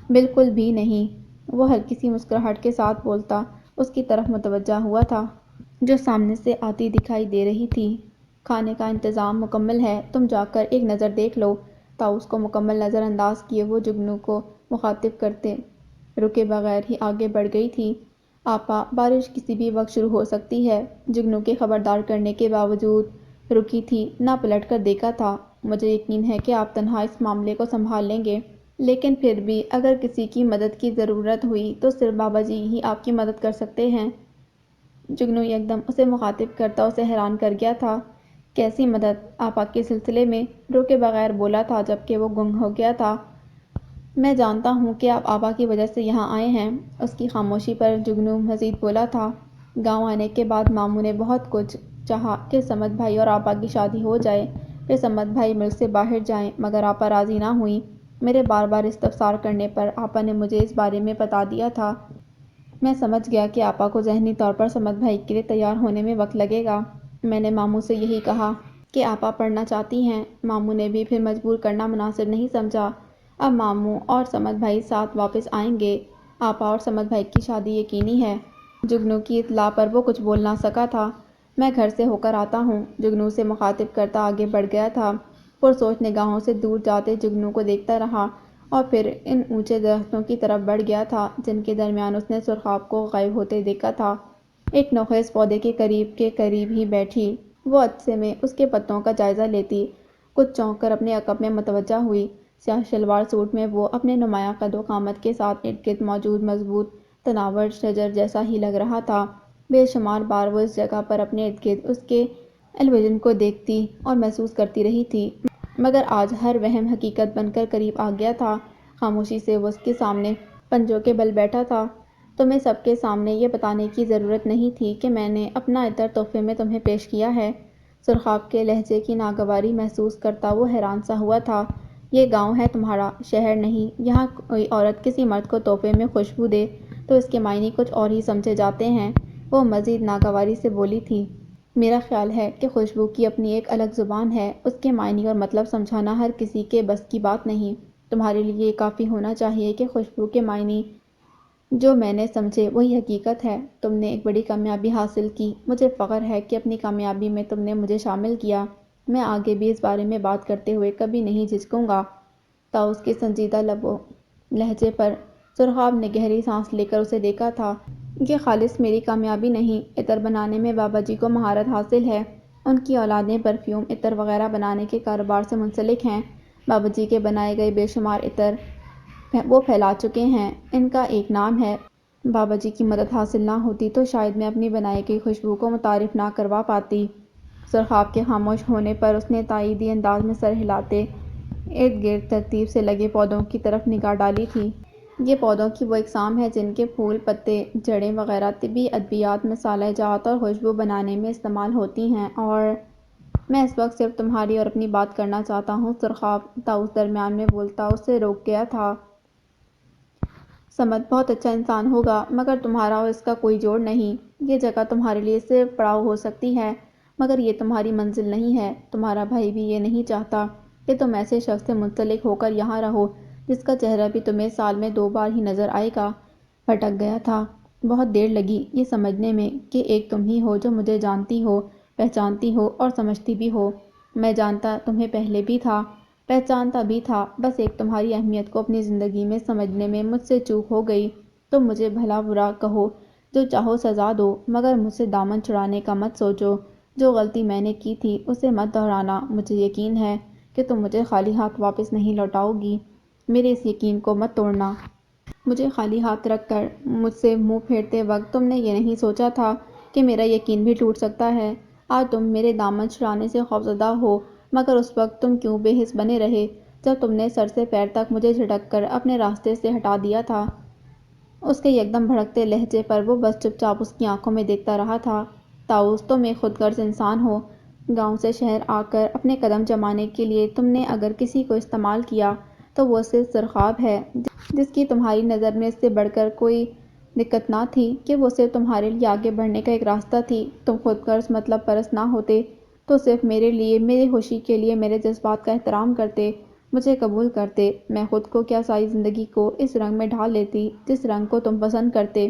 بالکل بھی نہیں، وہ ہلکی سی مسکراہٹ کے ساتھ بولتا اس کی طرف متوجہ ہوا تھا جو سامنے سے آتی دکھائی دے رہی تھی۔ کھانے کا انتظام مکمل ہے، تم جا کر ایک نظر دیکھ لو۔ طاؤس کو مکمل نظر انداز کیے وہ جگنو کو مخاطب کرتے رکے بغیر ہی آگے بڑھ گئی تھی۔ آپا، بارش کسی بھی وقت شروع ہو سکتی ہے۔ جگنو کے خبردار کرنے کے باوجود رکی تھی، نہ پلٹ کر دیکھا تھا۔ مجھے یقین ہے کہ آپ تنہا اس معاملے کو سنبھال لیں گے، لیکن پھر بھی اگر کسی کی مدد کی ضرورت ہوئی تو صرف بابا جی ہی آپ کی مدد کر سکتے ہیں۔ جگنو یکدم اسے مخاطب کرتا اسے حیران کر گیا تھا۔ کیسی مدد؟ آپا کے سلسلے میں، روکے بغیر بولا تھا جبکہ وہ گنگ ہو گیا تھا۔ میں جانتا ہوں کہ آپ آپا کی وجہ سے یہاں آئے ہیں۔ اس کی خاموشی پر جگنو مزید بولا تھا۔ گاؤں آنے کے بعد ماموں نے بہت کچھ چاہا کہ سمت بھائی اور آپا کی شادی ہو جائے، پھر سمت بھائی ملک سے باہر جائیں، مگر آپا راضی نہ ہوئیں۔ میرے بار بار استفسار کرنے پر آپا نے مجھے اس بارے میں بتا دیا تھا میں سمجھ گیا کہ آپا کو ذہنی طور پر سمد بھائی کے لیے تیار ہونے میں وقت لگے گا۔ میں نے ماموں سے یہی کہا کہ آپا پڑھنا چاہتی ہیں۔ ماموں نے بھی پھر مجبور کرنا مناسب نہیں سمجھا۔ اب ماموں اور سمد بھائی ساتھ واپس آئیں گے۔ آپا اور سمد بھائی کی شادی یقینی ہے۔ جگنو کی اطلاع پر وہ کچھ بول نہ سکا تھا۔ میں گھر سے ہو کر آتا ہوں، جگنو سے مخاطب کرتا آگے بڑھ گیا تھا۔ پرسوچ نگاہوں سے دور جاتے جگنو کو دیکھتا رہا اور پھر ان اونچے درختوں کی طرف بڑھ گیا تھا جن کے درمیان اس نے سرخاب کو غائب ہوتے دیکھا تھا۔ ایک نوخیز پودے کے قریب ہی بیٹھی وہ عطسے میں اس کے پتوں کا جائزہ لیتی، کچھ چونک کر اپنے عقب میں متوجہ ہوئی۔ سیاہ شلوار سوٹ میں وہ اپنے نمایاں قد و قامت کے ساتھ ارد گرد موجود مضبوط تناور شجر جیسا ہی لگ رہا تھا۔ بے شمار بار وہ اس جگہ پر اپنے ارد گرد اس کے الوجن کو دیکھتی اور محسوس کرتی رہی تھی، مگر آج ہر وہم حقیقت بن کر قریب آ گیا تھا۔ خاموشی سے وہ اس کے سامنے پنجوں کے بل بیٹھا تھا۔ تمہیں سب کے سامنے یہ بتانے کی ضرورت نہیں تھی کہ میں نے اپنا عطر تحفے میں تمہیں پیش کیا ہے۔ سرخاب کے لہجے کی ناگواری محسوس کرتا وہ حیران سا ہوا تھا۔ یہ گاؤں ہے تمہارا، شہر نہیں۔ یہاں کوئی عورت کسی مرد کو تحفے میں خوشبو دے تو اس کے معنی کچھ اور ہی سمجھے جاتے ہیں۔ وہ مزید ناگواری سے بولی تھی۔ میرا خیال ہے کہ خوشبو کی اپنی ایک الگ زبان ہے، اس کے معنی اور مطلب سمجھانا ہر کسی کے بس کی بات نہیں۔ تمہارے لیے یہ کافی ہونا چاہیے کہ خوشبو کے معنی جو میں نے سمجھے وہی حقیقت ہے۔ تم نے ایک بڑی کامیابی حاصل کی، مجھے فخر ہے کہ اپنی کامیابی میں تم نے مجھے شامل کیا۔ میں آگے بھی اس بارے میں بات کرتے ہوئے کبھی نہیں جھجکوں گا۔ طاؤس کے سنجیدہ لہجے پر سرخاب نے گہری سانس لے کر اسے دیکھا تھا۔ یہ خالص میری کامیابی نہیں، عطر بنانے میں بابا جی کو مہارت حاصل ہے۔ ان کی اولادیں پرفیوم، عطر وغیرہ بنانے کے کاروبار سے منسلک ہیں۔ بابا جی کے بنائے گئے بے شمار عطر وہ پھیلا چکے ہیں، ان کا ایک نام ہے۔ بابا جی کی مدد حاصل نہ ہوتی تو شاید میں اپنی بنائی گئی خوشبو کو متعارف نہ کروا پاتی۔ سرخاب کے خاموش ہونے پر اس نے تائیدی انداز میں سر ہلاتے ارد گرد ترتیب سے لگے پودوں کی طرف نگاہ ڈالی تھی۔ یہ پودوں کی وہ اقسام ہیں جن کے پھول، پتے، جڑیں وغیرہ طبی ادویات، مصالحہ جات اور خوشبو بنانے میں استعمال ہوتی ہیں، اور میں اس وقت صرف تمہاری اور اپنی بات کرنا چاہتا ہوں۔ سرخاب طاؤس درمیان میں بولتا اسے روک گیا تھا۔ سمد بہت اچھا انسان ہوگا، مگر تمہارا اور اس کا کوئی جوڑ نہیں۔ یہ جگہ تمہارے لیے صرف پڑاؤ ہو سکتی ہے، مگر یہ تمہاری منزل نہیں ہے۔ تمہارا بھائی بھی یہ نہیں چاہتا کہ تم ایسے شخص سے منسلک ہو کر یہاں رہو جس کا چہرہ بھی تمہیں سال میں 2 بار ہی نظر آئے گا۔ بھٹک گیا تھا۔ بہت دیر لگی یہ سمجھنے میں کہ ایک تم ہی ہو جو مجھے جانتی ہو، پہچانتی ہو اور سمجھتی بھی ہو۔ میں جانتا تمہیں پہلے بھی تھا، پہچانتا بھی تھا، بس ایک تمہاری اہمیت کو اپنی زندگی میں سمجھنے میں مجھ سے چوک ہو گئی۔ تم مجھے بھلا برا کہو، جو چاہو سزا دو، مگر مجھ سے دامن چھڑانے کا مت سوچو۔ جو غلطی میں نے کی تھی اسے مت دہرانا۔ مجھے یقین ہے کہ تم مجھے خالی ہاتھ واپس نہیں لوٹاؤ گی۔ میرے اس یقین کو مت توڑنا۔ مجھے خالی ہاتھ رکھ کر مجھ سے منہ پھیرتے وقت تم نے یہ نہیں سوچا تھا کہ میرا یقین بھی ٹوٹ سکتا ہے۔ آج تم میرے دامن چھڑانے سے خوفزدہ ہو، مگر اس وقت تم کیوں بے حس بنے رہے جب تم نے سر سے پیر تک مجھے جھٹک کر اپنے راستے سے ہٹا دیا تھا؟ اس کے یکدم بھڑکتے لہجے پر وہ بس چپ چاپ اس کی آنکھوں میں دیکھتا رہا تھا۔ طاؤس تم ایک خود غرض انسان ہو۔ گاؤں سے شہر آ کر اپنے قدم جمانے کے لیے تم نے اگر کسی کو استعمال کیا تو وہ صرف سرخاب ہے، جس کی تمہاری نظر میں اس سے بڑھ کر کوئی دقت نہ تھی کہ وہ صرف تمہارے لیے آگے بڑھنے کا ایک راستہ تھی۔ تم خود غرض مطلب پرست نہ ہوتے تو صرف میرے لیے، میری خوشی کے لیے میرے جذبات کا احترام کرتے، مجھے قبول کرتے۔ میں خود کو کیا ساری زندگی کو اس رنگ میں ڈھال لیتی جس رنگ کو تم پسند کرتے۔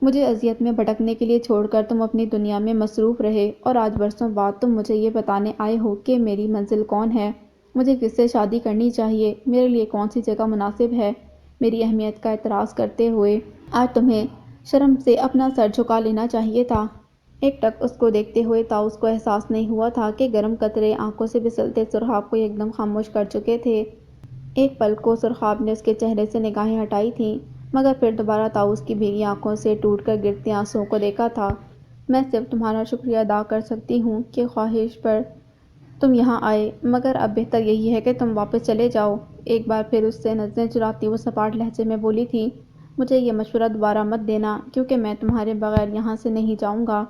مجھے اذیت میں بھٹکنے کے لیے چھوڑ کر تم اپنی دنیا میں مصروف رہے، اور آج برسوں بعد تم مجھے یہ بتانے آئے ہو کہ میری منزل کون ہے، مجھے کس سے شادی کرنی چاہیے، میرے لیے کون سی جگہ مناسب ہے۔ میری اہمیت کا اعتراض کرتے ہوئے آج تمہیں شرم سے اپنا سر جھکا لینا چاہیے تھا۔ ایک ٹک اس کو دیکھتے ہوئے طاؤس کو احساس نہیں ہوا تھا کہ گرم قطرے آنکھوں سے پھسلتے سرخاب کو یکدم خاموش کر چکے تھے۔ ایک پل کو سرخاب نے اس کے چہرے سے نگاہیں ہٹائی تھیں، مگر پھر دوبارہ طاؤس کی بھیگی آنکھوں سے ٹوٹ کر گرتے آنسوؤں کو دیکھا تھا۔ میں صرف تمہارا شکریہ ادا کر سکتی ہوں کہ خواہش پر تم یہاں آئے، مگر اب بہتر یہی ہے کہ تم واپس چلے جاؤ۔ ایک بار پھر اس سے نظریں چراتی وہ سپاٹ لہجے میں بولی تھی، مجھے یہ مشورہ دوبارہ مت دینا، کیونکہ میں تمہارے بغیر یہاں سے نہیں جاؤں گا۔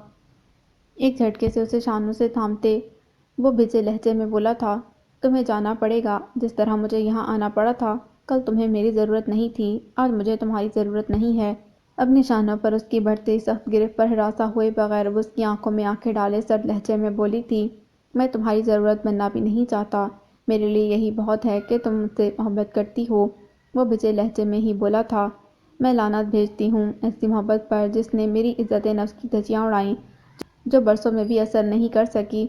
ایک جھٹکے سے اسے شانوں سے تھامتے وہ بھیجے لہجے میں بولا تھا، تمہیں جانا پڑے گا جس طرح مجھے یہاں آنا پڑا تھا۔ کل تمہیں میری ضرورت نہیں تھی، آج مجھے تمہاری ضرورت نہیں ہے۔ اپنی شانوں پر اس کی بڑھتی سخت گرفت پر ہراساں ہوئے بغیر وہ اس کی آنکھوں میں آنکھیں ڈالے سرد لہجے میں بولی تھی، میں تمہاری ضرورت بننا بھی نہیں چاہتا، میرے لیے یہی بہت ہے کہ تم مجھ سے محبت کرتی ہو۔ وہ بھجے لہجے میں ہی بولا تھا، میں لعنت بھیجتی ہوں ایسی محبت پر جس نے میری عزت نفس کی دھجیاں اڑائیں، جو برسوں میں بھی اثر نہیں کر سکی۔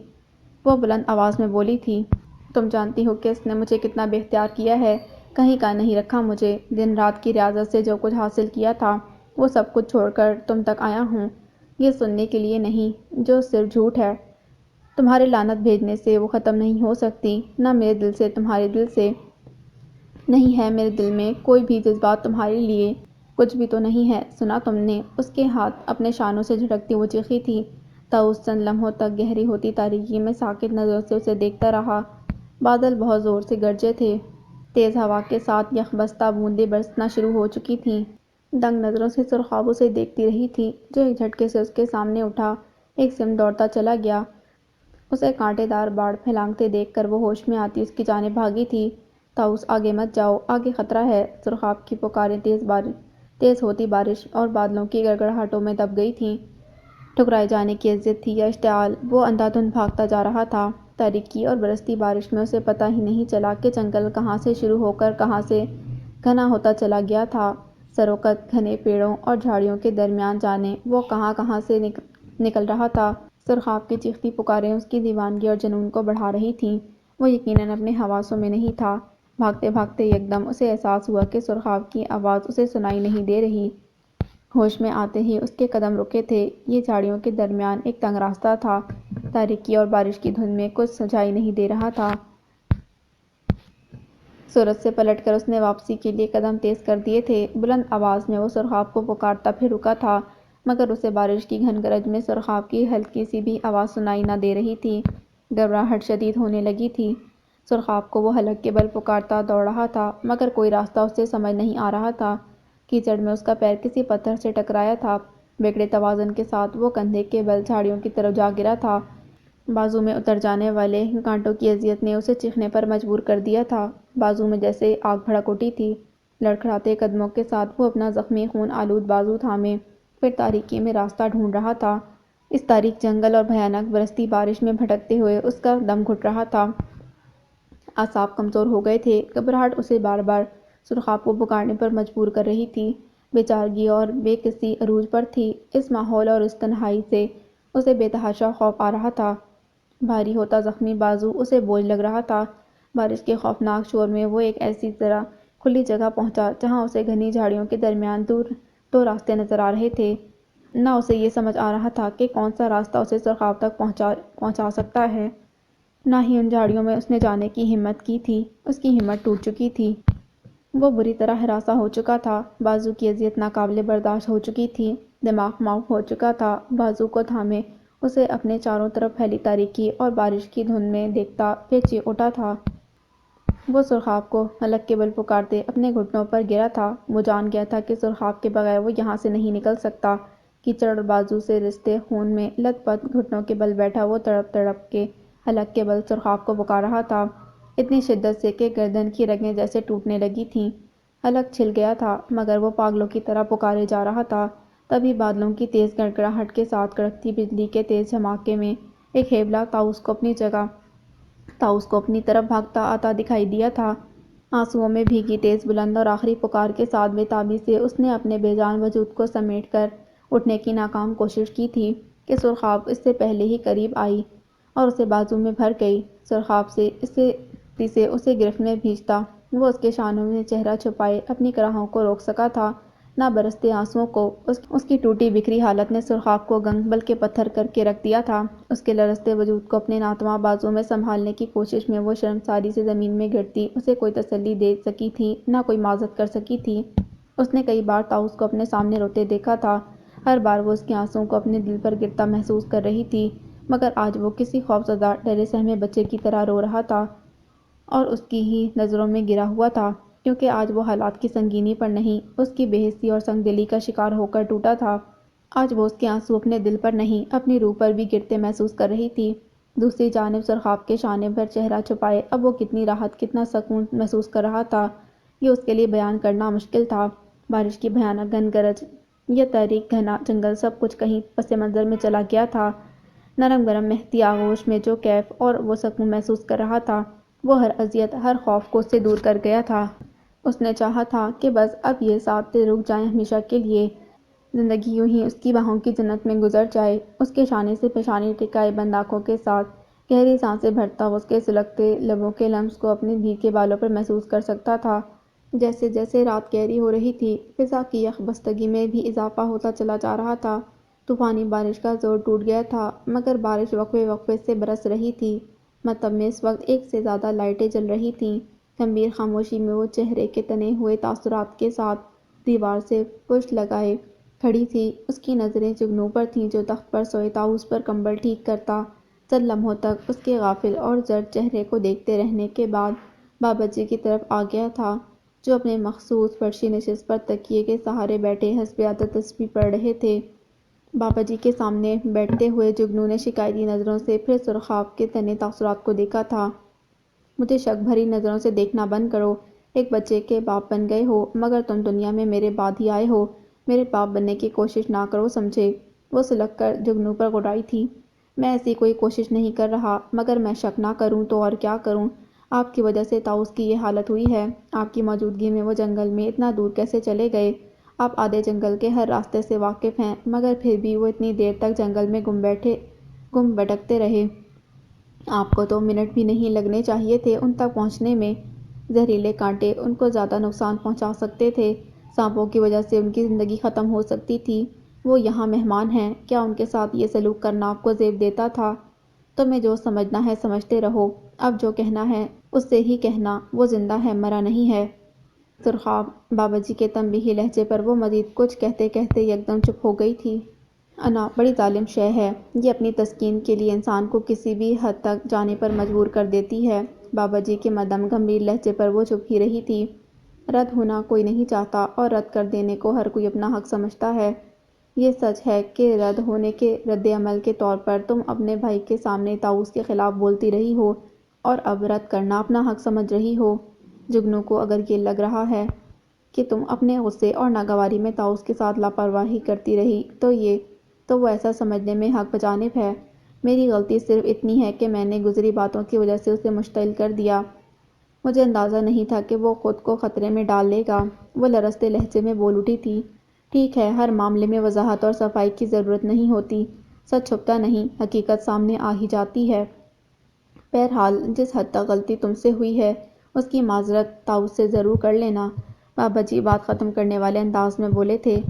وہ بلند آواز میں بولی تھی، تم جانتی ہو کہ اس نے مجھے کتنا بے اختیار کیا ہے، کہیں کا نہیں رکھا مجھے، دن رات کی ریاضت سے جو کچھ حاصل کیا تھا وہ سب کچھ چھوڑ کر تم تک آیا ہوں، یہ سننے کے لیے نہیں جو صرف جھوٹ ہے۔ تمہارے لعنت بھیجنے سے وہ ختم نہیں ہو سکتی، نہ میرے دل سے تمہارے دل سے۔ نہیں ہے میرے دل میں کوئی بھی جذبات تمہارے لیے، کچھ بھی تو نہیں ہے، سنا تم نے؟ اس کے ہاتھ اپنے شانوں سے جھٹکتی وہ چیخی تھی۔ طاؤس چند لمحوں تک گہری ہوتی تاریکی میں ساکت نظروں سے اسے دیکھتا رہا۔ بادل بہت زور سے گرجے تھے، تیز ہوا کے ساتھ یخ بستہ بوندیں برسنا شروع ہو چکی تھیں۔ دنگ نظروں سے سرخاب اسے دیکھتی رہی تھی جو ایک جھٹکے سے اس کے سامنے اٹھا، ایک سمت دوڑتا چلا گیا۔ اسے کانٹے دار باڑ پھیلانگتے دیکھ کر وہ ہوش میں آتی اس کی جانب بھاگی تھی۔ طاؤس آگے مت جاؤ، آگے خطرہ ہے۔ سرخاب کی پکاریں تیز ہوتی بارش اور بادلوں کی گڑگڑاہٹوں میں دب گئی تھیں۔ ٹھکرائے جانے کی اذیت تھی یا اشتعال، وہ اندھا دھند بھاگتا جا رہا تھا۔ تاریکی اور برستی بارش میں اسے پتہ ہی نہیں چلا کہ جنگل کہاں سے شروع ہو کر کہاں سے گھنا ہوتا چلا گیا تھا۔ سروقت گھنے پیڑوں اور جھاڑیوں کے درمیان جانے وہ کہاں سے نکل رہا تھا۔ سرخاب کی چیختی پکاریں اس کی دیوانگی اور جنون کو بڑھا رہی تھیں۔ وہ یقیناً اپنے حواسوں میں نہیں تھا۔ بھاگتے بھاگتے یکدم اسے احساس ہوا کہ سرخاب کی آواز اسے سنائی نہیں دے رہی۔ ہوش میں آتے ہی اس کے قدم رکے تھے۔ یہ جھاڑیوں کے درمیان ایک تنگ راستہ تھا، تاریکی اور بارش کی دھند میں کچھ سجائی نہیں دے رہا تھا۔ صورت سے پلٹ کر اس نے واپسی کے لیے قدم تیز کر دیے تھے۔ بلند آواز میں وہ سرخاب کو پکارتا پھر رکا تھا، مگر اسے بارش کی گھن گرج میں سرخاب کی ہلکی سی بھی آواز سنائی نہ دے رہی تھی۔ گھبراہٹ شدید ہونے لگی تھی۔ سرخاب کو وہ حلق کے بل پکارتا دوڑ رہا تھا، مگر کوئی راستہ اسے سمجھ نہیں آ رہا تھا۔ کیچڑ میں اس کا پیر کسی پتھر سے ٹکرایا تھا، بگڑے توازن کے ساتھ وہ کندھے کے بل جھاڑیوں کی طرف جا گرا تھا۔ بازو میں اتر جانے والے کانٹوں کی اذیت نے اسے چیخنے پر مجبور کر دیا تھا۔ بازو میں جیسے آگ بھڑک اٹھی تھی۔ لڑکھڑاتے قدموں کے ساتھ وہ اپنا زخمی خون آلود بازو تھامے پھر تاریکی میں راستہ ڈھونڈ رہا تھا۔ اس تاریک جنگل اور بھیانک برستی بارش میں بھٹکتے ہوئے اس کا دم گھٹ رہا تھا، اعصاب کمزور ہو گئے تھے۔ گھبراہٹ اسے بار بار سرخاب کو پکارنے پر مجبور کر رہی تھی، بے چارگی اور بے کسی عروج پر تھی۔ اس ماحول اور اس تنہائی سے اسے بے تحاشا خوف آ رہا تھا۔ بھاری ہوتا زخمی بازو اسے بوجھ لگ رہا تھا۔ بارش کے خوفناک شور میں وہ ایک ایسی ذرا کھلی جگہ پہنچا جہاں اسے گھنی جھاڑیوں کے درمیان دور دو راستے نظر آ رہے تھے۔ نہ اسے یہ سمجھ آ رہا تھا کہ کون سا راستہ اسے سرخاب تک پہنچا سکتا ہے، نہ ہی ان جھاڑیوں میں اس نے جانے کی ہمت کی تھی۔ اس کی ہمت ٹوٹ چکی تھی۔ وہ بری طرح ہراساں ہو چکا تھا، بازو کی اذیت ناقابل برداشت ہو چکی تھی، دماغ معاف ہو چکا تھا۔ بازو کو تھامے اسے اپنے چاروں طرف پھیلی تاریکی اور بارش کی دھند میں دیکھتا پھر چیخ اٹھا تھا۔ وہ سرخاب کو حلق کے بل پکارتے اپنے گھٹنوں پر گرا تھا۔ وہ جان گیا تھا کہ سرخاب کے بغیر وہ یہاں سے نہیں نکل سکتا۔ کیچڑ اور بازو سے رستے خون میں لت پت گھٹنوں کے بل بیٹھا وہ تڑپ تڑپ کے حلق کے بل سرخاب کو پکار رہا تھا، اتنی شدت سے کہ گردن کی رگیں جیسے ٹوٹنے لگی تھیں۔ حلق چھل گیا تھا، مگر وہ پاگلوں کی طرح پکارے جا رہا تھا۔ تبھی بادلوں کی تیز گڑگڑاہٹ کے ساتھ کڑکتی بجلی کے تیز جھماکے میں ایک ہیبلا طاؤس کو اپنی طرف بھاگتا آتا دکھائی دیا تھا۔ آنسوؤں میں بھیگی تیز بلند اور آخری پکار کے ساتھ بے تابی سے اس نے اپنے بے جان وجود کو سمیٹ کر اٹھنے کی ناکام کوشش کی تھی کہ سرخاب اس سے پہلے ہی قریب آئی اور اسے بازو میں بھر گئی۔ سرخاب سے اسے گرفت میں بھینچتا وہ اس کے شانوں میں چہرہ چھپائے اپنی کراہوں کو روک سکا تھا، نہ برستے آنسوؤں کو۔ اس کی ٹوٹی بکھری حالت نے سرخاب کو گنگ بلکہ پتھر کر کے رکھ دیا تھا۔ اس کے لرزتے وجود کو اپنے ناتواں بازو میں سنبھالنے کی کوشش میں وہ شرمساری سے زمین میں گرتی اسے کوئی تسلی دے سکی تھی، نہ کوئی معذرت کر سکی تھی۔ اس نے کئی بار طاؤس کو اپنے سامنے روتے دیکھا تھا، ہر بار وہ اس کے آنسوؤں کو اپنے دل پر گرتا محسوس کر رہی تھی، مگر آج وہ کسی خوفزدہ ڈرے سہمے بچے کی طرح رو رہا تھا اور اس کی ہی نظروں میں گرا ہوا تھا، کیونکہ آج وہ حالات کی سنگینی پر نہیں، اس کی بے حسی اور سنگ دلی کا شکار ہو کر ٹوٹا تھا۔ آج وہ اس کے آنسو اپنے دل پر نہیں اپنی روح پر بھی گرتے محسوس کر رہی تھی۔ دوسری جانب سرخاب کے شانے پر چہرہ چھپائے اب وہ کتنی راحت کتنا سکون محسوس کر رہا تھا، یہ اس کے لیے بیان کرنا مشکل تھا۔ بارش کی بھیانک گھن گرج یہ تاریک گھنا جنگل سب کچھ کہیں پس منظر میں چلا گیا تھا۔ نرم گرم مہتی آغوش میں جو کیف اور وہ سکون محسوس کر رہا تھا وہ ہر اذیت ہر خوف کو اس سے دور کر گیا تھا۔ اس نے چاہا تھا کہ بس اب یہ ساتھ رک جائیں ہمیشہ کے لیے، زندگی یوں ہی اس کی باہوں کی جنت میں گزر جائے۔ اس کے شانے سے پیشانی ٹکائے بند آنکھوں کے ساتھ گہری سانسیں بھرتا وہ اس کے سلگتے لبوں کے لمس کو اپنے بھیگ کے بالوں پر محسوس کر سکتا تھا۔ جیسے جیسے رات گہری ہو رہی تھی فضا کی یخ بستگی میں بھی اضافہ ہوتا چلا جا رہا تھا۔ طوفانی بارش کا زور ٹوٹ گیا تھا مگر بارش وقفے وقفے سے برس رہی تھی۔ مکتب میں اس وقت ایک سے زیادہ لائٹیں جل رہی تھیں۔ گمبھیر خاموشی میں وہ چہرے کے تنے ہوئے تاثرات کے ساتھ دیوار سے پشت لگائے کھڑی تھی۔ اس کی نظریں جگنو پر تھیں جو تخت پر سوئے طاؤس پر کمبل ٹھیک کرتا۔ چند لمحوں تک اس کے غافل اور زرد چہرے کو دیکھتے رہنے کے بعد بابا جی کی طرف آ گیا تھا جو اپنے مخصوص فرشی نشست پر تکیے کے سہارے بیٹھے حسب عادت تسبیح پڑھ رہے تھے۔ بابا جی کے سامنے بیٹھتے ہوئے جگنو نے شکایتی نظروں سے پھر سرخاب کے تنے تاثرات کو دیکھا تھا۔ مجھے شک بھری نظروں سے دیکھنا بند کرو۔ ایک بچے کے باپ بن گئے ہو مگر تم دنیا میں میرے بعد ہی آئے ہو۔ میرے باپ بننے کی کوشش نہ کرو سمجھے۔ وہ سلگ کر جگنو پر گڑائی تھی۔ میں ایسی کوئی کوشش نہیں کر رہا مگر میں شک نہ کروں تو اور کیا کروں؟ آپ کی وجہ سے طاؤس کی یہ حالت ہوئی ہے۔ آپ کی موجودگی میں وہ جنگل میں اتنا دور کیسے چلے گئے؟ آپ آدھے جنگل کے ہر راستے سے واقف ہیں مگر پھر بھی وہ اتنی دیر تک جنگل میں گم بھٹکتے رہے۔ آپ کو تو منٹ بھی نہیں لگنے چاہیے تھے ان تک پہنچنے میں۔ زہریلے کانٹے ان کو زیادہ نقصان پہنچا سکتے تھے۔ سانپوں کی وجہ سے ان کی زندگی ختم ہو سکتی تھی۔ وہ یہاں مہمان ہیں۔ کیا ان کے ساتھ یہ سلوک کرنا آپ کو زیب دیتا تھا؟ تمہیں جو سمجھنا ہے سمجھتے رہو۔ اب جو کہنا ہے اس سے ہی کہنا۔ وہ زندہ ہے مرا نہیں ہے۔ سرخاب بابا جی کے تنبیہی لہجے پر وہ مزید کچھ کہتے کہتے یکدم چپ ہو گئی تھی۔ انا بڑی ظالم شے ہے۔ یہ اپنی تسکین کے لیے انسان کو کسی بھی حد تک جانے پر مجبور کر دیتی ہے۔ بابا جی کے مدھم گمبھیر لہجے پر وہ چپ ہی رہی تھی۔ رد ہونا کوئی نہیں چاہتا اور رد کر دینے کو ہر کوئی اپنا حق سمجھتا ہے۔ یہ سچ ہے کہ رد ہونے کے رد عمل کے طور پر تم اپنے بھائی کے سامنے طاؤس کے خلاف بولتی رہی ہو اور اب رد کرنا اپنا حق سمجھ رہی ہو۔ جگنو کو اگر یہ لگ رہا ہے کہ تم اپنے غصے اور ناگواری میں طاؤس کے ساتھ لاپرواہی کرتی رہی تو وہ ایسا سمجھنے میں حق بجانب ہے۔ میری غلطی صرف اتنی ہے کہ میں نے گزری باتوں کی وجہ سے اسے مشتعل کر دیا۔ مجھے اندازہ نہیں تھا کہ وہ خود کو خطرے میں ڈال لے گا۔ وہ لرزتے لہجے میں بول اٹھی تھی۔ ٹھیک ہے ہر معاملے میں وضاحت اور صفائی کی ضرورت نہیں ہوتی۔ سچ چھپتا نہیں، حقیقت سامنے آ ہی جاتی ہے۔ بہرحال جس حد تک غلطی تم سے ہوئی ہے اس کی معذرت طاؤس سے ضرور کر لینا۔ بابا جی بات ختم کرنے والے انداز میں بولے تھے۔